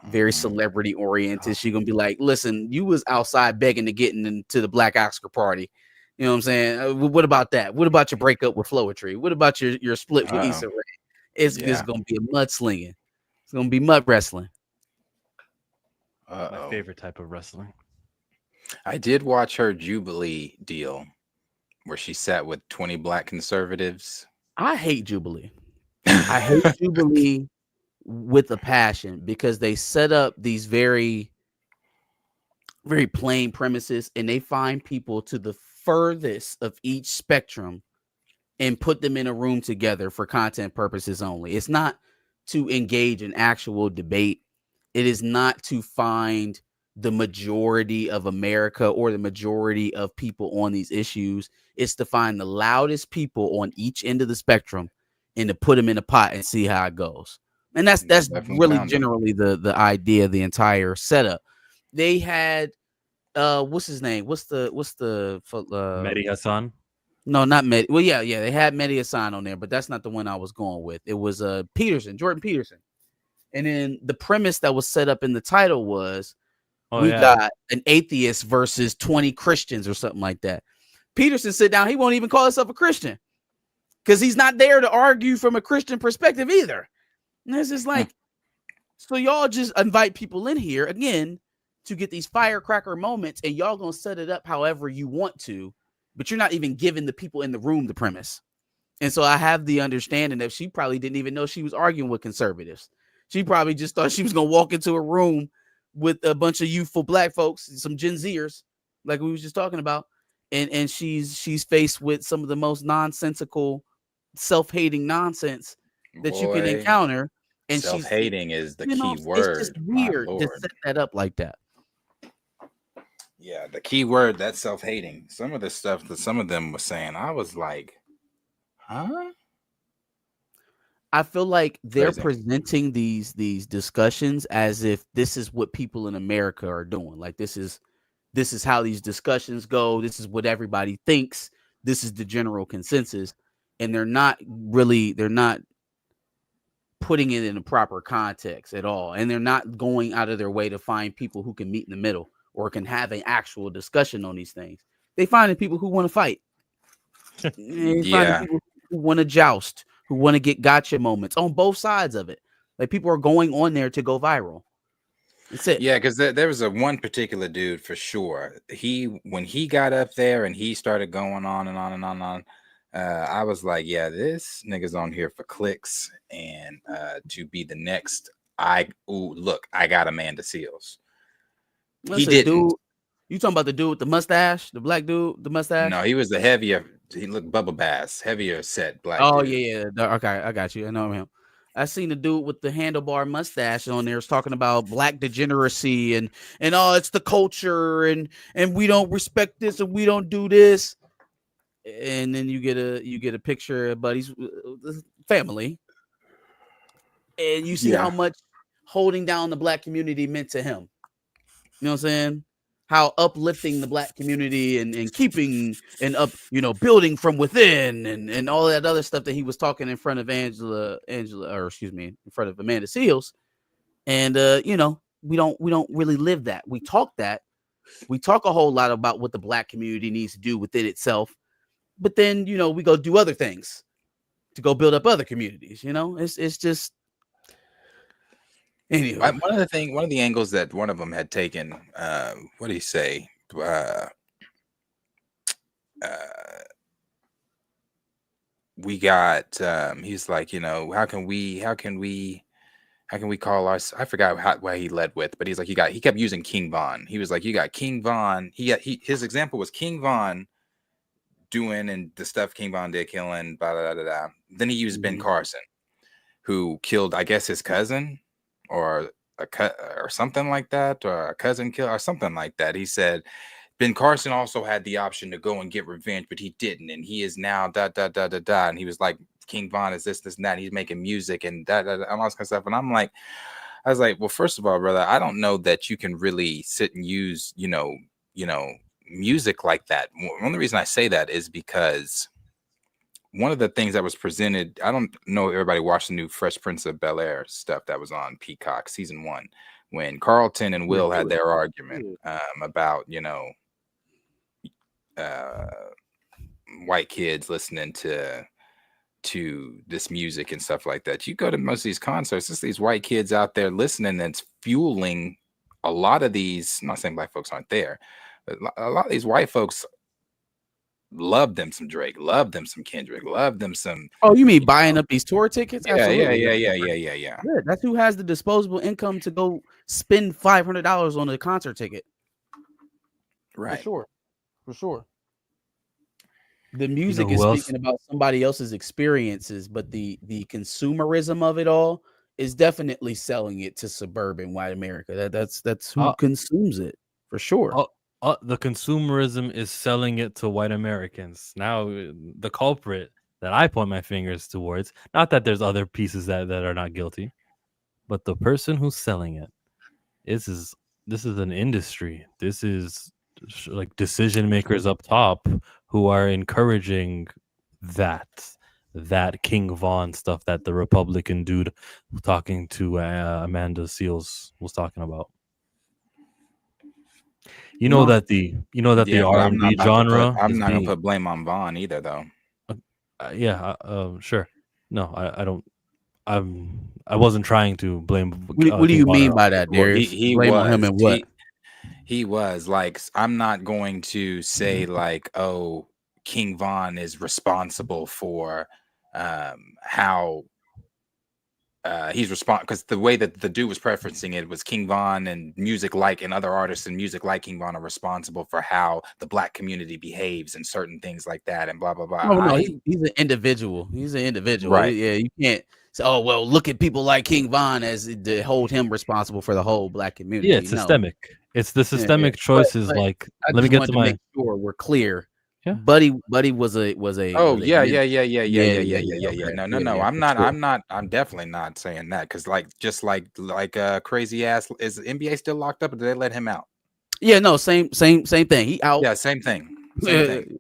very celebrity oriented. She's going to be like, listen, you was outside begging to get into the Black Oscar party. You know what I'm saying? What about that? What about your breakup with Floetry? What about your split with Issa Rae? It's just going to be a mudslinging. It's going to be mud wrestling. My favorite type of wrestling. I did watch her Jubilee deal where she sat with 20 black conservatives. I hate Jubilee. I hate Jubilee with a passion because they set up these very, very plain premises and they find people to the furthest of each spectrum and put them in a room together for content purposes only. It's not to engage in actual debate. It is not to find the majority of America or the majority of people on these issues. It's to find the loudest people on each end of the spectrum and to put them in a pot and see how it goes. And that's really generally the idea of the entire setup. They had what's his name? What's the Mehdi Hassan? No, not Med. Well, yeah, they had Media Sign on there, but that's not the one I was going with. It was Peterson, Jordan Peterson. And then the premise that was set up in the title was we got an atheist versus 20 Christians or something like that. Peterson sit down, he won't even call himself a Christian because he's not there to argue from a Christian perspective either. And it's just like, so y'all just invite people in here again to get these firecracker moments, and y'all gonna set it up however you want to, but you're not even giving the people in the room the premise. And so I have the understanding that she probably didn't even know she was arguing with conservatives. She probably just thought she was gonna walk into a room with a bunch of youthful black folks, some Gen Zers, like we was just talking about, and she's faced with some of the most nonsensical, self-hating nonsense that you can encounter. And self-hating is the key word. It's just weird to set that up like that. Yeah, the key word, that's self-hating. Some of the stuff that some of them were saying, I was like, huh? I feel like they're presenting these discussions as if this is what people in America are doing. Like this is how these discussions go. This is what everybody thinks. This is the general consensus. And they're not putting it in a proper context at all. And they're not going out of their way to find people who can meet in the middle or can have an actual discussion on these things. They find people who want to fight. They find people who want to joust, who want to get gotcha moments on both sides of it. Like people are going on there to go viral. That's it. Yeah, because there was one particular dude for sure. When he got up there and he started going on and on and on and on, I was like, yeah, this nigga's on here for clicks and to be the next. I got Amanda Seals. He didn't. Dude, you talking about the dude with the mustache, the black dude, the mustache? No, he was the heavier. He looked Bubba Bass, heavier set black. Oh dude. yeah. Okay, I got you. I know him. I seen the dude with the handlebar mustache on there is talking about black degeneracy and it's the culture and we don't respect this and we don't do this. And then you get a picture of Buddy's family, and you see how much holding down the black community meant to him. You know what I'm saying? How uplifting the black community and keeping and up, building from within and all that other stuff that he was talking in front of in front of Amanda Seals. And we don't really live that. We talk a whole lot about what the black community needs to do within itself. But then, we go do other things to go build up other communities. It's just. Anyway, one of the angles that one of them had taken, what do you say? We got. He's like, how can we call us? I forgot why he led with, but he's like, he kept using King Von. He was like, you got King Von. His example was King Von doing and the stuff King Von did, killing, blah, blah, blah, blah. Then he used Ben Carson, who killed, I guess, his cousin. Or something like that, or a cousin kill, or something like that. He said Ben Carson also had the option to go and get revenge, but he didn't, and he is now da da da da da. And he was like, King Von is this and that. And he's making music and da da da, all this kind of stuff. And I was like, well, first of all, brother, I don't know that you can really sit and use, music like that. One of the reasons I say that is because one of the things that was presented, I don't know if everybody watched the new Fresh Prince of Bel-Air stuff that was on Peacock season 1, when Carlton and Will had their argument about, white kids listening to this music and stuff like that. You go to most of these concerts, it's these white kids out there listening that's fueling a lot of these. I'm not saying black folks aren't there, but a lot of these white folks love them some Drake, love them some Kendrick, love them some. Oh, you mean buying up these tour tickets? Yeah. Yeah, that's who has the disposable income to go spend $500 on a concert ticket. Right. For sure. The music is speaking about somebody else's experiences, but the consumerism of it all is definitely selling it to suburban white America. That's who consumes it for sure. The consumerism is selling it to white Americans. Now, the culprit that I point my fingers towards, not that there's other pieces that are not guilty, but the person who's selling it. This is an industry. This is like decision makers up top who are encouraging that King Von stuff that the Republican dude talking to Amanda Seals was talking about. You know that the Yeah, but I'm not R&B about to genre I'm is not gonna being put blame on Vaughn either, though. sure. No, I don't. I wasn't trying to blame What do King you Von. mean by that, Well, Darius? he Blame on him was and what? he was like, I'm not going to say like, oh, King Von is responsible for how he's responsible, because the way that the dude was preferencing it was King Von and music like, and other artists and music like King Von are responsible for how the black community behaves and certain things like that and blah blah blah. Oh no, he's an individual. He's an individual. Right. Yeah, you can't say, oh well, look at people like King Von as to hold him responsible for the whole black community. Yeah, it's No. systemic. It's the systemic But choices. Like, I let me just get wanted to to my. make sure we're clear. Yeah. Buddy was a Oh was a yeah. Okay, No, yeah, I'm for not. sure. I'm definitely not saying that, because just like crazy ass, is the NBA still locked up, or did they let him out? Yeah, no, same thing. He out. Yeah, same thing. Same thing.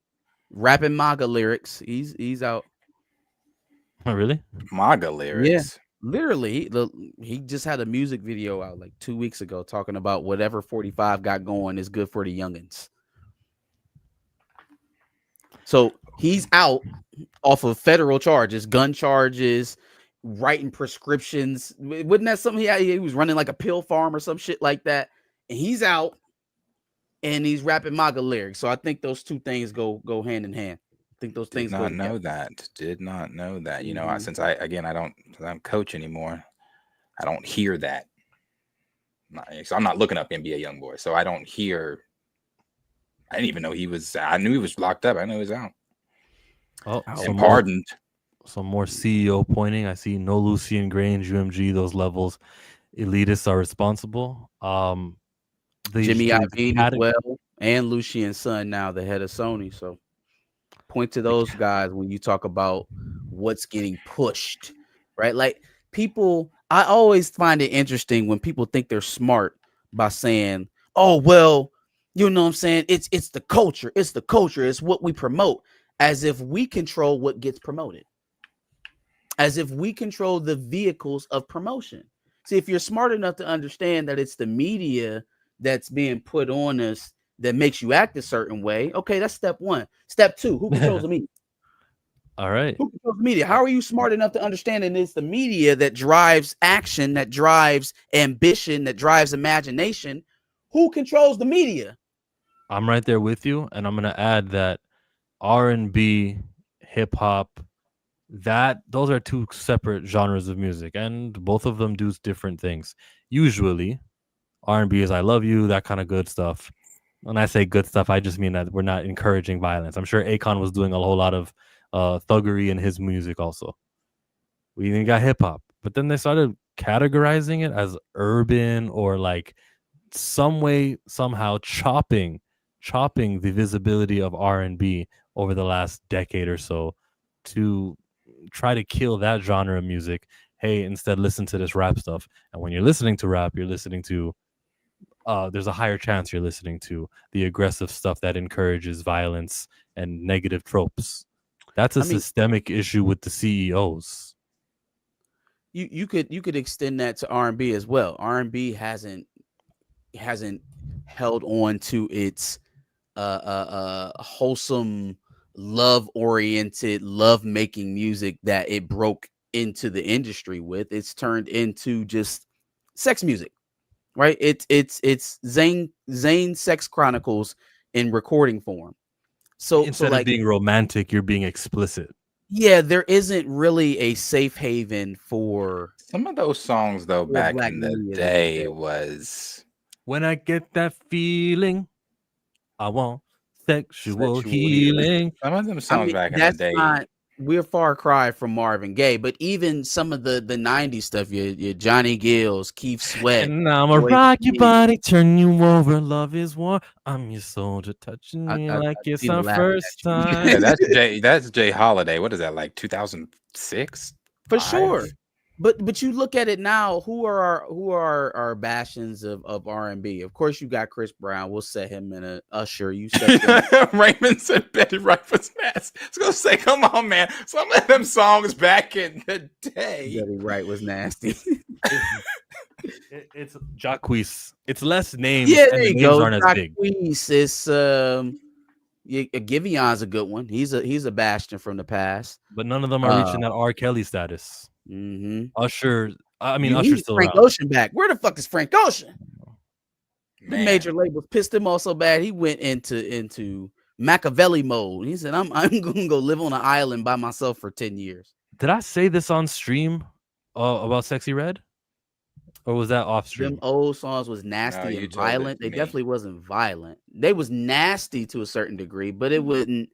Rapping MAGA lyrics. He's out. Oh, really? MAGA lyrics. Literally, he just had a music video out like 2 weeks ago talking about whatever 45 got going is good for the youngins. So he's out off of federal charges, gun charges, writing prescriptions. Wasn't that something he was running like a pill farm or some shit like that? And he's out and he's rapping MAGA lyrics. So I think those two things go hand in hand. I think those things go together. Did not know that. You know, since I don't coach anymore, I don't hear that. So I'm not looking up NBA YoungBoy, so I don't hear. I didn't even know he was. I knew he was locked up. I know he was out. Oh, and pardoned. Some more CEO pointing. I see no Lucian Grange, UMG. Those levels, elitists are responsible. Jimmy Iovine as well, and Lucian's son now the head of Sony. So point to those guys when you talk about what's getting pushed, right? Like people, I always find it interesting when people think they're smart by saying, "Oh well, you know what I'm saying? It's the culture. It's the culture. It's what we promote." As if we control what gets promoted. As if we control the vehicles of promotion. See, if you're smart enough to understand that it's the media that's being put on us that makes you act a certain way, okay, that's step one. Step two, who controls the media? All right. Who controls the media? How are you smart enough to understand that it's the media that drives action, that drives ambition, that drives imagination? Who controls the media? I'm right there with you, and I'm gonna add that R&B, hip hop, those are two separate genres of music, and both of them do different things. Usually, R&B is "I love you," that kind of good stuff. When I say good stuff, I just mean that we're not encouraging violence. I'm sure Akon was doing a whole lot of thuggery in his music also. We even got hip hop, but then they started categorizing it as urban or like some way, somehow chopping the visibility of R&B over the last decade or so to try to kill that genre of music. Hey, instead listen to this rap stuff. And when you're listening to rap, you're listening to there's a higher chance you're listening to the aggressive stuff that encourages violence and negative tropes. That's a systemic issue with the CEOs. You could extend that to R&B as well. R&B hasn't held on to its wholesome, love-oriented, love-making music that it broke into the industry with. It's turned into just sex music, right? It's Zane Sex Chronicles in recording form. So instead of being romantic, you're being explicit. Yeah, there isn't really a safe haven for some of those songs, though. Back in the day, was when I get that feeling, I want sexual healing. Some of them songs back in the day. We're far cry from Marvin Gaye, but even some of the 90s stuff, your Johnny Gills, Keith Sweat. And I'm a rock your body, turn you over, love is warm. I'm your soldier, touching me like it's our first time. Yeah, that's Jay Holiday. What is that, like 2006? For sure. But you look at it now. Who are our bastions of R&B? Of course, you got Chris Brown. We'll set him in a Usher. You set him. Raymond said Betty Wright was nasty. I was gonna say, come on, man. Some of them songs back in the day. Betty Wright was nasty. It's Jacquees. It's less names. Yeah, and there the you names go. aren't as big. Jacquees is Givion's a good one. He's a bastion from the past. But none of them are reaching that R. Kelly status. Mm-hmm. Usher. I mean, You Usher's need still Frank around. Ocean back. Where the fuck is Frank Ocean? The Man. major labels pissed him off so bad he went into Machiavelli mode. He said, "I'm gonna go live on an island by myself for 10 years." Did I say this on stream about Sexy Red? Or was that off stream? Them old songs was nasty you and told it violent. to They me. definitely wasn't violent. They was nasty to a certain degree, but it wasn't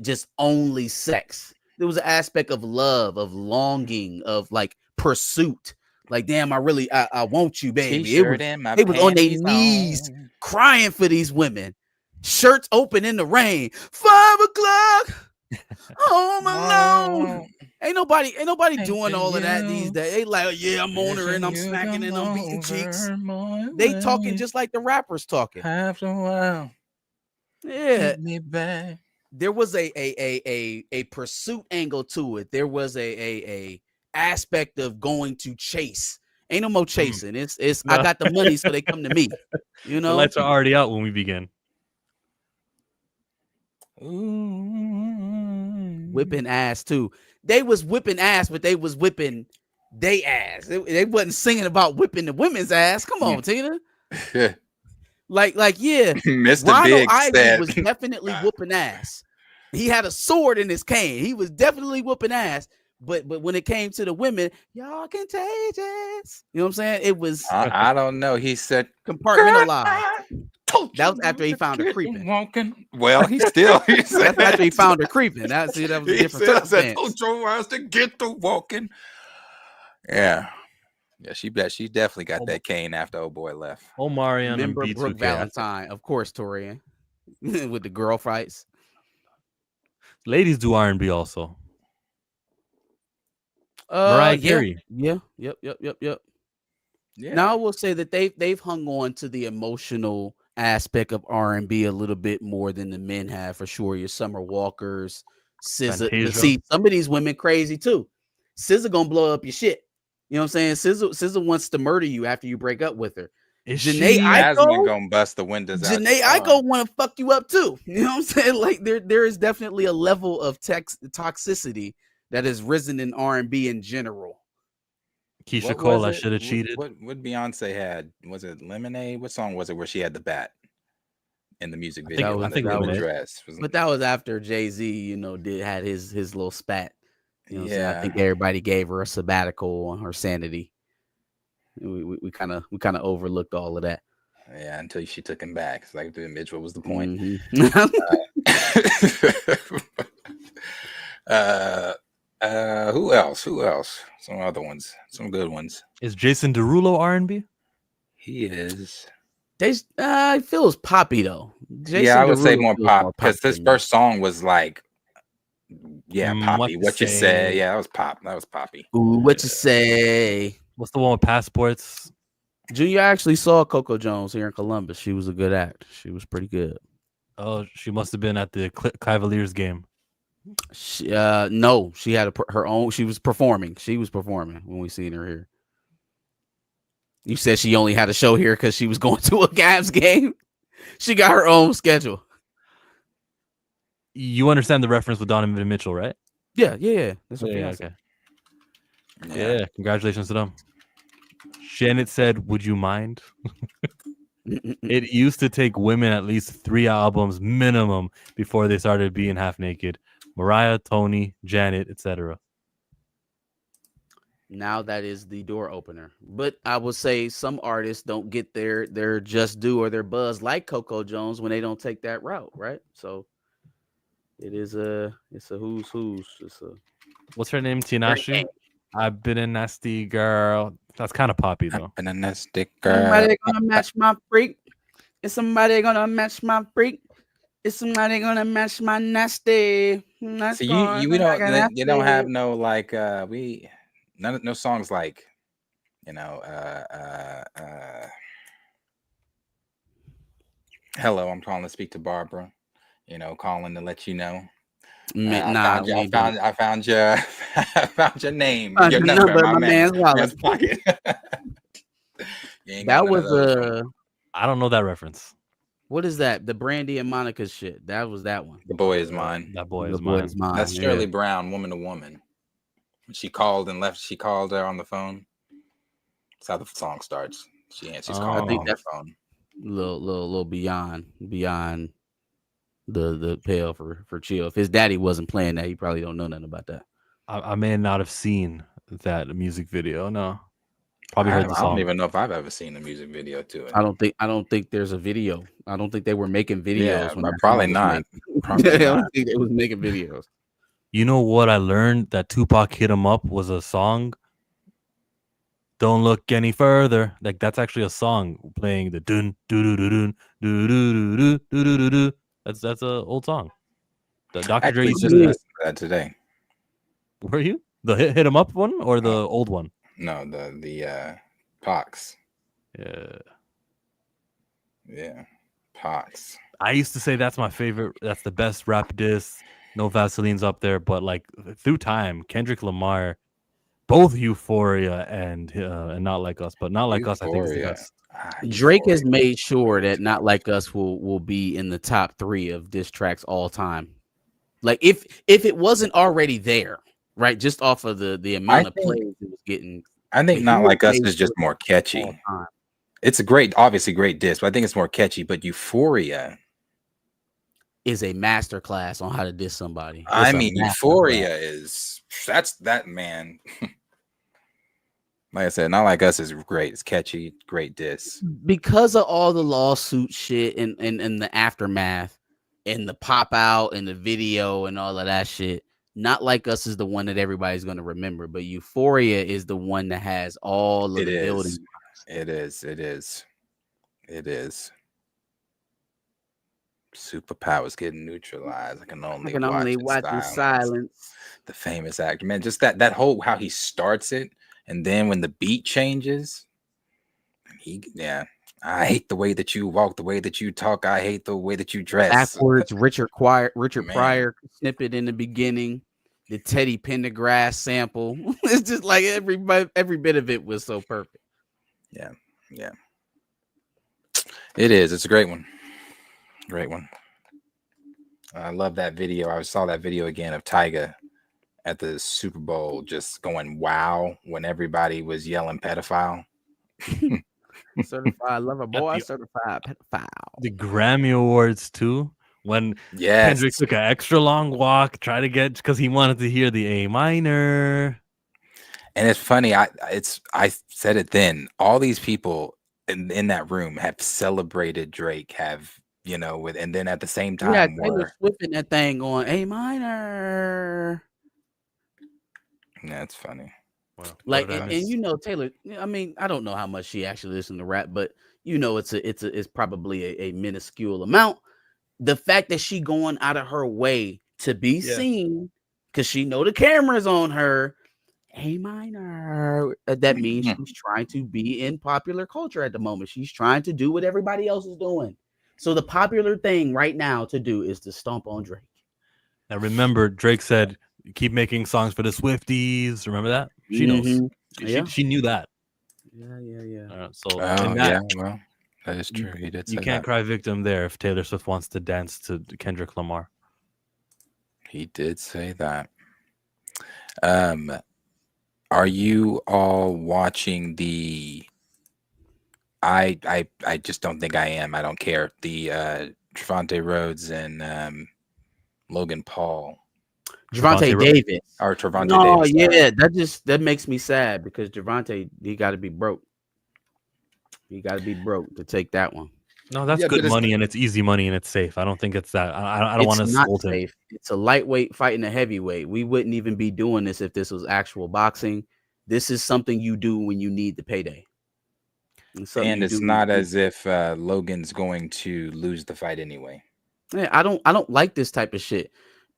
just only sex. There was an aspect of love, of longing, of like pursuit. Like, damn, I want you, baby. It was on their knees crying for these women. Shirts open in the rain. 5 o'clock. Home alone. Ain't nobody doing all of that these days. They like, yeah, I'm on her and I'm smacking and I'm beating cheeks. They talking just like the rappers talking. After a while, Yeah. me back. There was a pursuit angle to it. There was a aspect of going to chase. Ain't no more chasing. It's No. I got the money, so they come to me. You The know, lights are already out when we begin. whipping ass too. They was whipping ass, but they was whipping they ass. They wasn't singing about whipping the women's ass. Come on, Tina. Like yeah. Mr. Ronald Big Ivy said, was definitely whooping ass. He had a sword in his cane. He was definitely whooping ass. But when it came to the women, y'all contagious. You know what I'm saying? It was I don't know. He said, compartmentalized. That was after he found her creeping. Walking. Well, he still. He said, That's after he found her creeping. That was a he different said, I said, circumstance. told your ass to get to walking. Yeah. Yeah, she definitely got that cane after old boy left. Omarion and Remember B2K. Brooke Valentine, of course, Torian, with the girl fights. Ladies do R&B also. Mariah Carey. Yeah. Yep. Yeah. Now I will say that they've hung on to the emotional aspect of R&B a little bit more than the men have, for sure. Your Summer Walkers, SZA. Fantasia. See, some of these women crazy too. SZA gonna blow up your shit. You know what I'm saying? SZA wants to murder you after you break up with her. Is Janae she? Asma gonna bust the windows out. Janae Aiko want to fuck you up too. You know what I'm saying? Like there is definitely a level of toxicity that has risen in R&B in general. Keisha Cole, I should have cheated. What Beyonce had? Was it Lemonade? What song was it where she had the bat in the music video? I think that was Lemonade. dress. But that was after Jay-Z, had his little spat. You know what I'm saying? I Yeah. think everybody gave her a sabbatical on her sanity. We kind of overlooked all of that. Yeah, until she took him back. It's like, Mitch, what was the point? Who else? Some other ones. Some good ones. Is Jason Derulo R&B? He is. I feels poppy though. Yeah, I would say more feels pop because poppy this than first song was like, poppy. What What you you say? say? Yeah, that was pop. That was poppy. Ooh, what you say? What's the one with passports? Junior actually saw Coco Jones here in Columbus. She was a good act. She was pretty good. Oh, she must have been at the Cavaliers game. No, she had her own. She was performing. When we seen her here. You said she only had a show here because she was going to a Cavs game. She got her own schedule. You understand the reference with Donovan Mitchell, right? Yeah. That's what Yeah, Beyonce okay. Yeah, congratulations to them. Janet said, "Would you mind?" It used to take women at least 3 albums minimum before they started being half naked. Mariah, Tony, Janet, etc. Now that is the door opener. But I will say some artists don't get their just due or their buzz like Coco Jones when they don't take that route, right? So it's a who's. What's her name? Tinashe. I've been a nasty girl. That's kind of poppy though. And a nasty girl. Somebody gonna match my freak. Is somebody gonna match my freak? Is somebody gonna match my nasty? So you don't have no like no songs like, hello, I'm calling to speak to Barbara. Calling to let you know. I found your I found your name, your number in my man's pocket. You ain't got That was I don't know that reference. what is that? The Brandy and Monica shit. That was that one. The Boy Is Mine. That boy The is Boy mine. Is Mine. That's Shirley Brown, Woman to Woman. She called and left. She called her on the phone. That's how the song starts. She's calling think on the that's phone. Little beyond the pale for chill. If his daddy wasn't playing that, he probably don't know nothing about that. I may not have seen that music video. No, probably heard the I song. don't even know if I've ever seen a music video to it. I don't think there's a video. I don't think they were making videos. Yeah, when but that probably song was not. made. Probably I don't not. think they was making videos. You know what I learned? That Tupac Hit 'Em Up was a song. Don't look any further. Like that's actually a song playing the dun doo doo doo doo doo doo doo doo doo doo. That's a old song. The Dr. Dre Actually, used just to do listened to that today. Were you the hit 'em up one or the old one? No, the Pox. Yeah, Pox. I used to say that's my favorite. That's the best rap diss. No Vaseline's up there, but like through time, Kendrick Lamar, both Euphoria and Not Like Us, but Not Like Us, I think is the Euphoria. best. Drake has Euphoria. made sure that Not Like Us will be in the top 3 of diss tracks all time. Like if it wasn't already there, right? Just off of the amount of plays it was getting. I think But Not he Like Us made is just sure more all catchy. time. It's obviously great diss, but I think it's more catchy. But Euphoria Is a masterclass on how to diss somebody. I It's a mean, masterclass. Euphoria that's that man. Like I said, Not Like Us is great. It's catchy, great diss. Because of all the lawsuit shit and the aftermath and the pop out and the video and all of that shit. Not Like Us is the one that everybody's going to remember, but Euphoria is the one that has all of the building. It is. Superpowers getting neutralized. I can only watch in silence. The famous actor, man. Just that whole how he starts it, and then when the beat changes, I hate the way that you walk, the way that you talk. I hate the way that you dress. Backwards, Richard Pryor snippet in the beginning, the Teddy Pendergrass sample. It's just like every bit of it was so perfect. Yeah. It is. It's a great one. I love that video. I saw that video again of Tyga at the Super Bowl just going wow when everybody was yelling pedophile. Certified lover boy, certified pedophile. The Grammy Awards too. When Kendrick took an extra long walk, try to get because he wanted to hear the A minor. And it's funny. I said it then. All these people in that room have celebrated Drake. And then at the same time, Taylor Swift in that thing going A minor. That's funny. Wow. Like and Taylor. I mean, I don't know how much she actually listens to rap, but it's probably a minuscule amount. The fact that she going out of her way to be seen because she know the camera's on her. A minor. That means she's trying to be in popular culture at the moment. She's trying to do what everybody else is doing. So the popular thing right now to do is to stomp on Drake. Now remember, Drake said, "Keep making songs for the Swifties." Remember that? She knows. She knew that. Yeah. Well, that is true. He did say you can't cry victim there if Taylor Swift wants to dance to Kendrick Lamar. He did say that. Are you all watching the? I just don't think I am. I don't care. The Trevante Rhodes and Logan Paul. Trevante Davis. Or Trevante Davis. Yeah, that makes me sad because Trevante, he got to be broke. He got to be broke to take that one. No, that's good money and it's easy money and it's safe. I don't think it's that. I don't want to scold him. It's a lightweight fighting a heavyweight. We wouldn't even be doing this if this was actual boxing. This is something you do when you need the payday. And it's not as if Logan's going to lose the fight anyway. Yeah, I don't like this type of shit.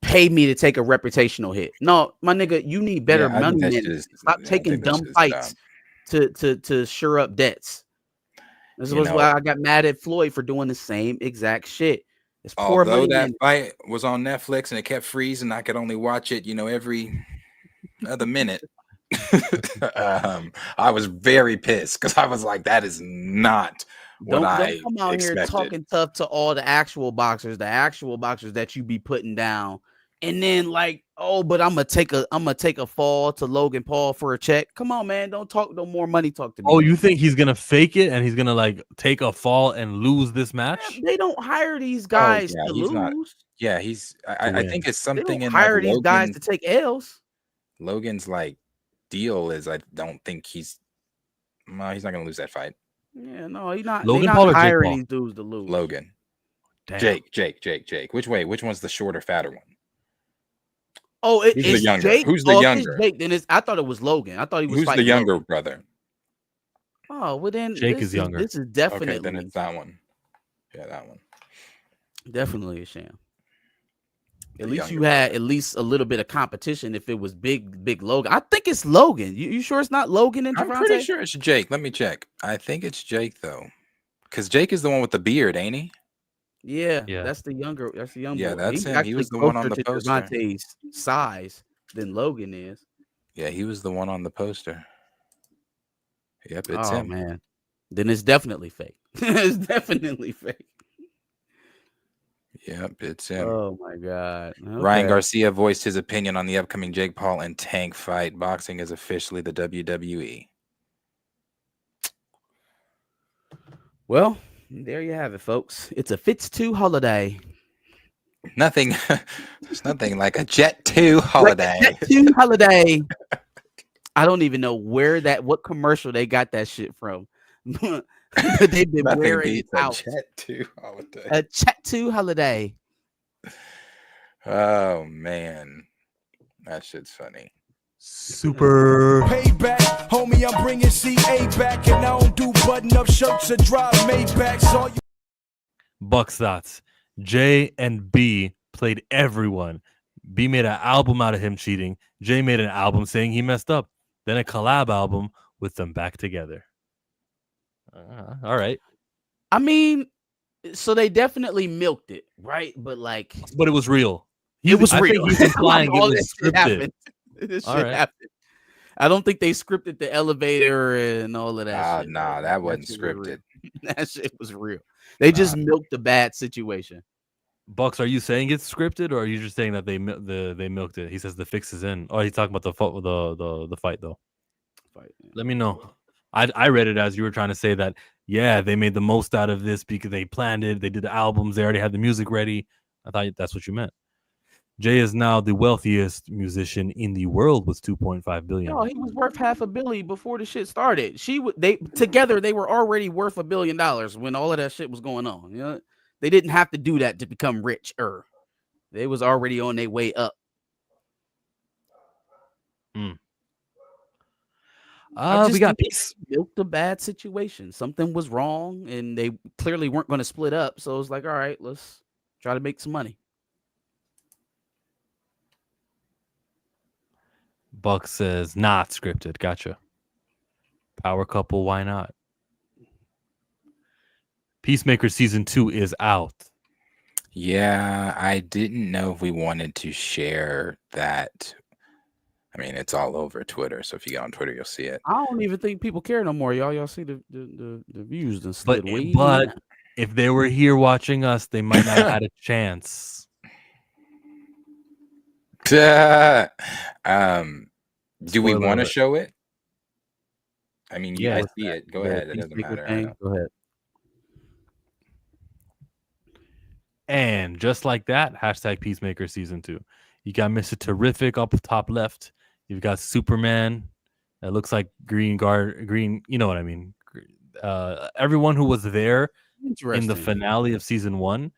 pay me to take a reputational hit. No, my nigga, you need better Yeah, I money think that shit management. is. Stop I taking think that dumb shit is fights dumb. to shore up debts. This You was know, why I got mad at Floyd for doing the same exact shit. It's poor although money that management. fight was on Netflix and it kept freezing, I could only watch it, every other minute. I was very pissed because I was like, that is not what Don't I come out here expected. talking tough to all the actual boxers that you be putting down, and then like, oh, but I'm gonna take a fall to Logan Paul for a check. Come on, man, don't talk no more money talk to me. Oh, you think he's gonna fake it and he's gonna like take a fall and lose this match? They don't hire these Oh, guys yeah, to he's not. lose. Yeah, I win. think it's They something don't in like hire these guys to take L's. Logan's like deal is I don't think he's not gonna lose that fight. Yeah, no, he's not. Logan They Paul not or Jake hiring Paul? these dudes to lose. Logan. Damn. Jake. Which way? Which one's the shorter, fatter one? Oh, Who's the it's younger? Jake. Who's the If younger? it's Jake, then I thought it was Logan. I thought he was Who's the fighting younger Logan. brother? Oh, well then Jake is younger. This is definitely Okay, then it's that one. Yeah, that one. definitely a sham. At The least you younger had brother. at least a little bit of competition if it was big Logan. I think it's Logan. You sure it's not Logan and I'm Javante? pretty sure it's Jake. Let me check. I think it's Jake though, because Jake is the one with the beard, ain't he? Yeah, Yeah. that's the younger. That's the young Yeah, boy. that's He's him. He actually was the one on closer the to poster. Javante's size than Logan is. Yeah, he was the one on the poster. Yep, it's Oh him. man, then it's definitely fake. It's definitely fake. Yep, it's him. Oh my god. Ryan Okay. Garcia voiced his opinion on the upcoming Jake Paul and Tank fight. Boxing is officially the WWE. Well, there you have it, folks. It's a Fitz 2 holiday. Nothing. There's nothing like a Jet 2 holiday. Like a Jet 2 holiday. I don't even know what commercial they got that shit from. But they've been Nothing wearing it beats a out. Jet 2 holiday. A Jet 2 holiday. Oh man, that shit's funny. Super. Payback, homie, I'm bringing CA back, and I don't do button-up shirts or drive Maybachs. All you Bucks thoughts. J and B played everyone. B made an album out of him cheating. J made an album saying he messed up. Then a collab album with them back together. All right. I mean, so they definitely milked it, right? But like, But it was real. it was I real. think he's implying All it this was shit scripted. happened. This All shit right. happened. I don't think they scripted the elevator and all of that shit. Nah, bro. that wasn't shit was real. scripted. That shit was real. They just milked the bad situation. Bucks, are you saying it's scripted, or are you just saying that they milked it? He says the fix is in. Oh, he's talking about the fight though. Let me know. I read it as you were trying to say that. Yeah, they made the most out of this because they planned it. They did the albums. They already had the music ready. I thought that's what you meant. Jay is now the wealthiest musician in the world with 2.5 billion. No, he was worth $500 million before the shit started. They together they were already worth $1 billion when all of that shit was going on. You know, they didn't have to do that to become richer. They was already on their way up. We got peace. Milked a bad situation. Something was wrong, and they clearly weren't going to split up. So it's like, all right, let's try to make some money. Buck says not scripted. Gotcha. Power couple. Why not? Peacemaker season 2 is out. Yeah, I didn't know if we wanted to share that. I mean, it's all over Twitter, so if you get on Twitter, you'll see it. I don't even think people care no more, y'all. Y'all see the views and slid way But down. if they were here watching us, they might not have had a chance. Do we Spoiler want to alert. show it? I mean, you Yeah. guys see it. Go ahead. It doesn't matter. I know. Go ahead. And just like that, hashtag Peacemaker season 2. You got Mr. Terrific up top left. You've got Superman. That looks like green. You know what I mean. Everyone who was there in the finale of season 1.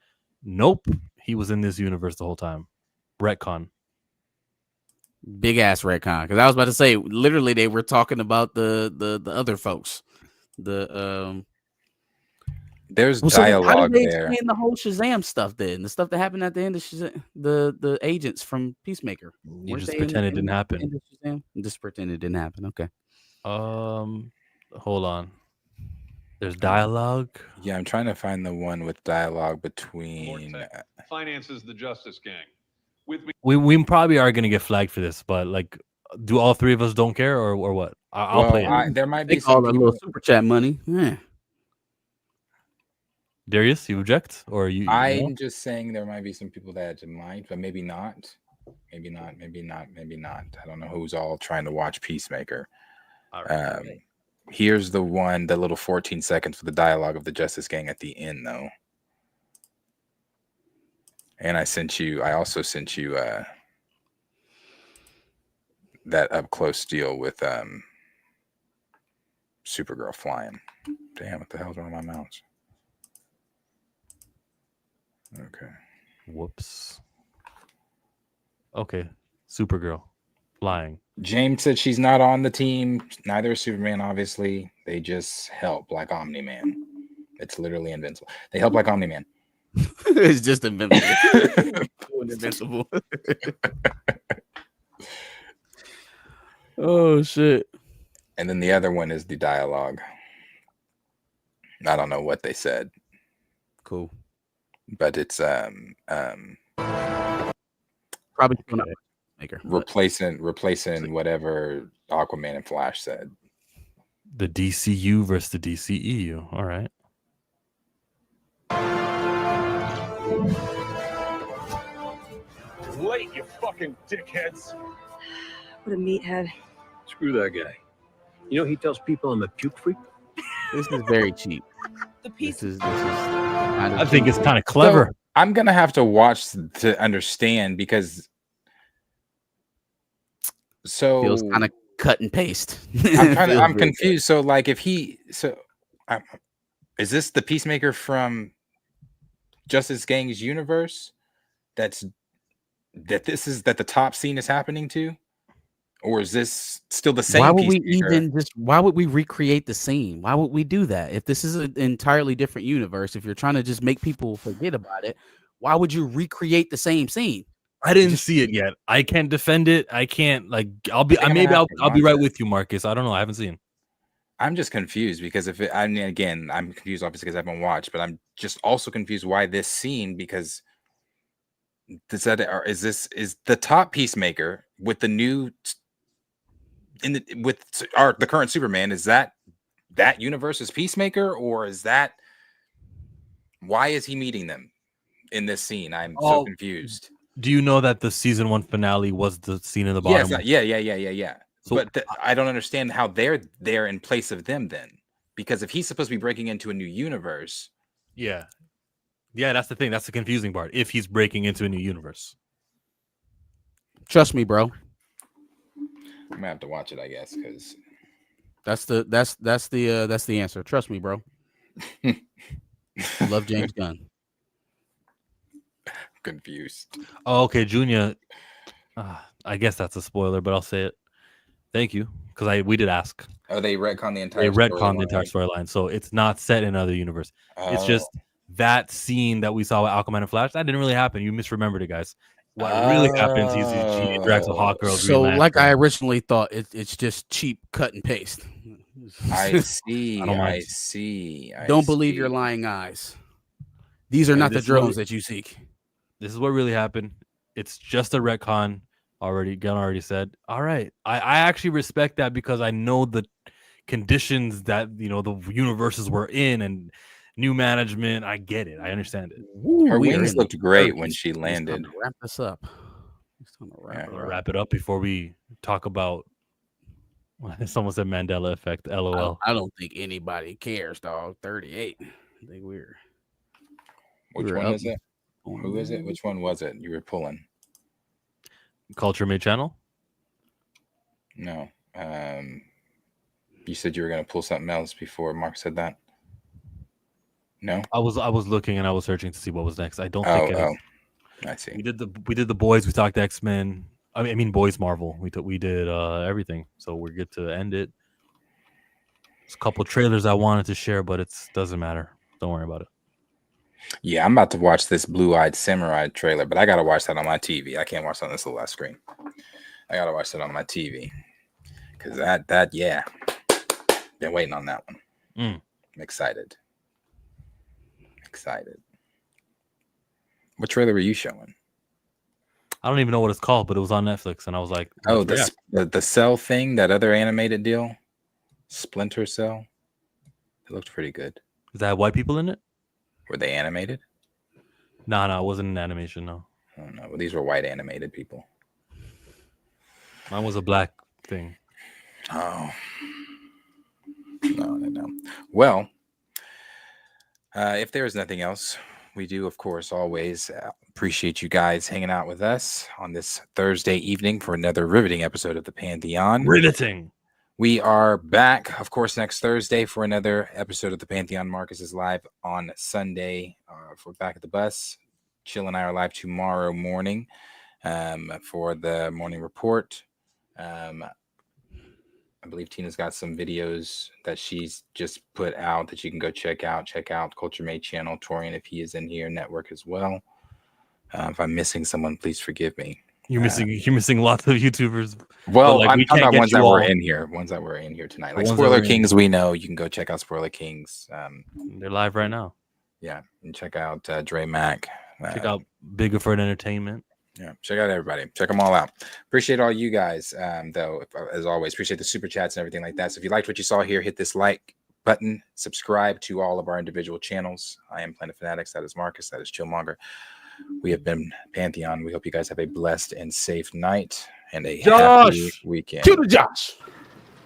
Nope, he was in this universe the whole time. Retcon. Big ass retcon. Because I was about to say, literally, they were talking about the other folks. There's Well, so then how dialogue did they there. explain the whole Shazam stuff then? The stuff that happened at the end of Shazam, the agents from Peacemaker. You Weren't just they pretend it didn't the happen. end of Shazam? Just pretend it didn't happen. Okay. Hold on. There's dialogue. Yeah, I'm trying to find the one with dialogue between. Finances the Justice Gang. With me. We probably are gonna get flagged for this, but like, do all three of us don't care or what? I'll Well, play it. there might They be call some that people. little super chat money. Yeah. Darius, you object or you? I'm no? just saying there might be some people that might, but maybe not. Maybe not. Maybe not. Maybe not. I don't know who's all trying to watch Peacemaker. All right. Here's the one, the little 14 seconds for the dialogue of the Justice Gang at the end, though. And I also sent you that up close deal with Supergirl flying. Damn, what the hell's wrong with my mouse? Okay. Whoops. Okay. Supergirl flying. James said she's not on the team. Neither is Superman, obviously. They just help like Omni-Man. It's literally invincible. They help like Omni-Man. It's just invincible. Invincible. Oh shit. And then the other one is the dialogue. I don't know what they said, Cool. but it's Probably still not Maker. replacing whatever Aquaman and Flash said. The DCU versus the DCEU. All right. Late, you fucking dickheads. What a meathead. Screw that guy. You know he tells people I'm a puke freak. This is very cheap. The This piece. is kind of I think it's kind of clever. So, I'm gonna have to watch to understand because feels kind of cut and paste. I'm confused. So like if is this the Peacemaker from Justice Gang's universe that the top scene is happening to? Or is this still the same? Why would we Peacemaker? why would we recreate the scene? Why would we do that? If this is an entirely different universe, if you're trying to just make people forget about it, why would you recreate the same scene? I didn't see it yet. I can't defend it. I can't I'll be You're gonna maybe have I'll to I'll be watch right it. with you, Marcus. I don't know. I haven't seen. I'm just confused because I'm confused obviously because I haven't watched, but I'm just also confused why this scene, because is the top Peacemaker with the new the current Superman, is that universe's Peacemaker, or is that why is he meeting them in this scene? I'm so confused. Do you know that the season 1 finale was the scene in the bottom? Yes, yeah. So, but I don't understand how they're there in place of them then, because if he's supposed to be breaking into a new universe, yeah, that's the thing. That's the confusing part. If he's breaking into a new universe, Trust me, bro. I'm gonna have to watch it, I guess, because That's the answer. Trust me, bro. Love James Gunn. confused. oh, okay, Junior. I guess that's a spoiler, but I'll say it. Thank you, because we did ask. Oh, they retcon the entire. They retconned the entire storyline, so it's not set in another universe. It's just that scene that we saw with Aquaman and Flash. That didn't really happen. You misremembered it, guys. What really happens is he interacts with Hawkgirl. So, like I originally thought, it's just cheap cut and paste. I see. I don't mind. I see. Don't believe your lying eyes. These are And not the this is what drones we- that you seek. This is what really happened. It's just a retcon. Gunn already said. All right. I actually respect that because I know the conditions that the universes were in and new management. I get it. I understand it. Her We are wings in the looked great 30s. when she It's time landed. to wrap this up. It's time to wrap Yeah. it We'll up. wrap it up before we talk about. Someone said Mandela effect. LOL. I don't think anybody cares, dog. 38. I think we're Which were one up. is it? Who is it? Which one was it you were pulling? Culture Made Channel. No. You said you were going to pull something else before Mark said that. No. I was looking and I was searching to see what was next. I don't think it is. I see. We did the boys. We talked X-Men. I mean boys Marvel. We did everything. So we're good to end it. There's a couple trailers I wanted to share, but it doesn't matter. Don't worry about it. Yeah, I'm about to watch this Blue-Eyed Samurai trailer, but I gotta watch that on my TV. I can't watch it on this little last screen. I gotta watch that on my TV because that yeah, been waiting on that one. I'm excited. What trailer were you showing? I don't even know what it's called, but it was on Netflix, and I was like, Oh, let's the Cell thing, that other animated deal, Splinter Cell. It looked pretty good. Does that have white people in it? Were they animated? No, it wasn't an animation. No, I don't know. Well, these were white animated people. mine was a black thing. Oh, no. Well, if there is nothing else, we do, of course, always appreciate you guys hanging out with us on this Thursday evening for another riveting episode of the Pantheon. Riveting. We are back, of course, next Thursday for another episode of the Pantheon. Marcus is live on Sunday for Back at the Bus. Chill and I are live tomorrow morning for the morning report. I believe Tina's got some videos that she's just put out that you can go check out. Check out Culture Made channel, Torian, if he is in here, network as well. If I'm missing someone, please forgive me. You're missing lots of YouTubers. Well, like, I'm we talking can't about get ones you that were all. in here. Ones that were in here tonight. The Like ones that Spoiler were in. Kings, we know. You can go check out Spoiler Kings. They're live right now. Yeah, and check out Dre Mac. Check out Biggerford Entertainment. Yeah, check out everybody. Check them all out. Appreciate all you guys, though, as always. Appreciate the super chats and everything like that. So if you liked what you saw here, hit this like button. Subscribe to all of our individual channels. I am Planet Fanatics. That is Marcus. That is Chillmonger. We have been Pantheon. We hope you guys have a blessed and safe night and a happy weekend. Cue the Josh.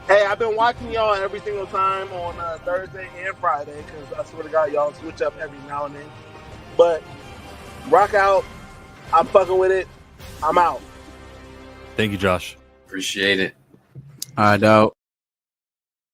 Hey, I've been watching y'all every single time on Thursday and Friday because I swear to God, y'all switch up every now and then. But rock out. I'm fucking with it. I'm out. Thank you, Josh. Appreciate it. I know.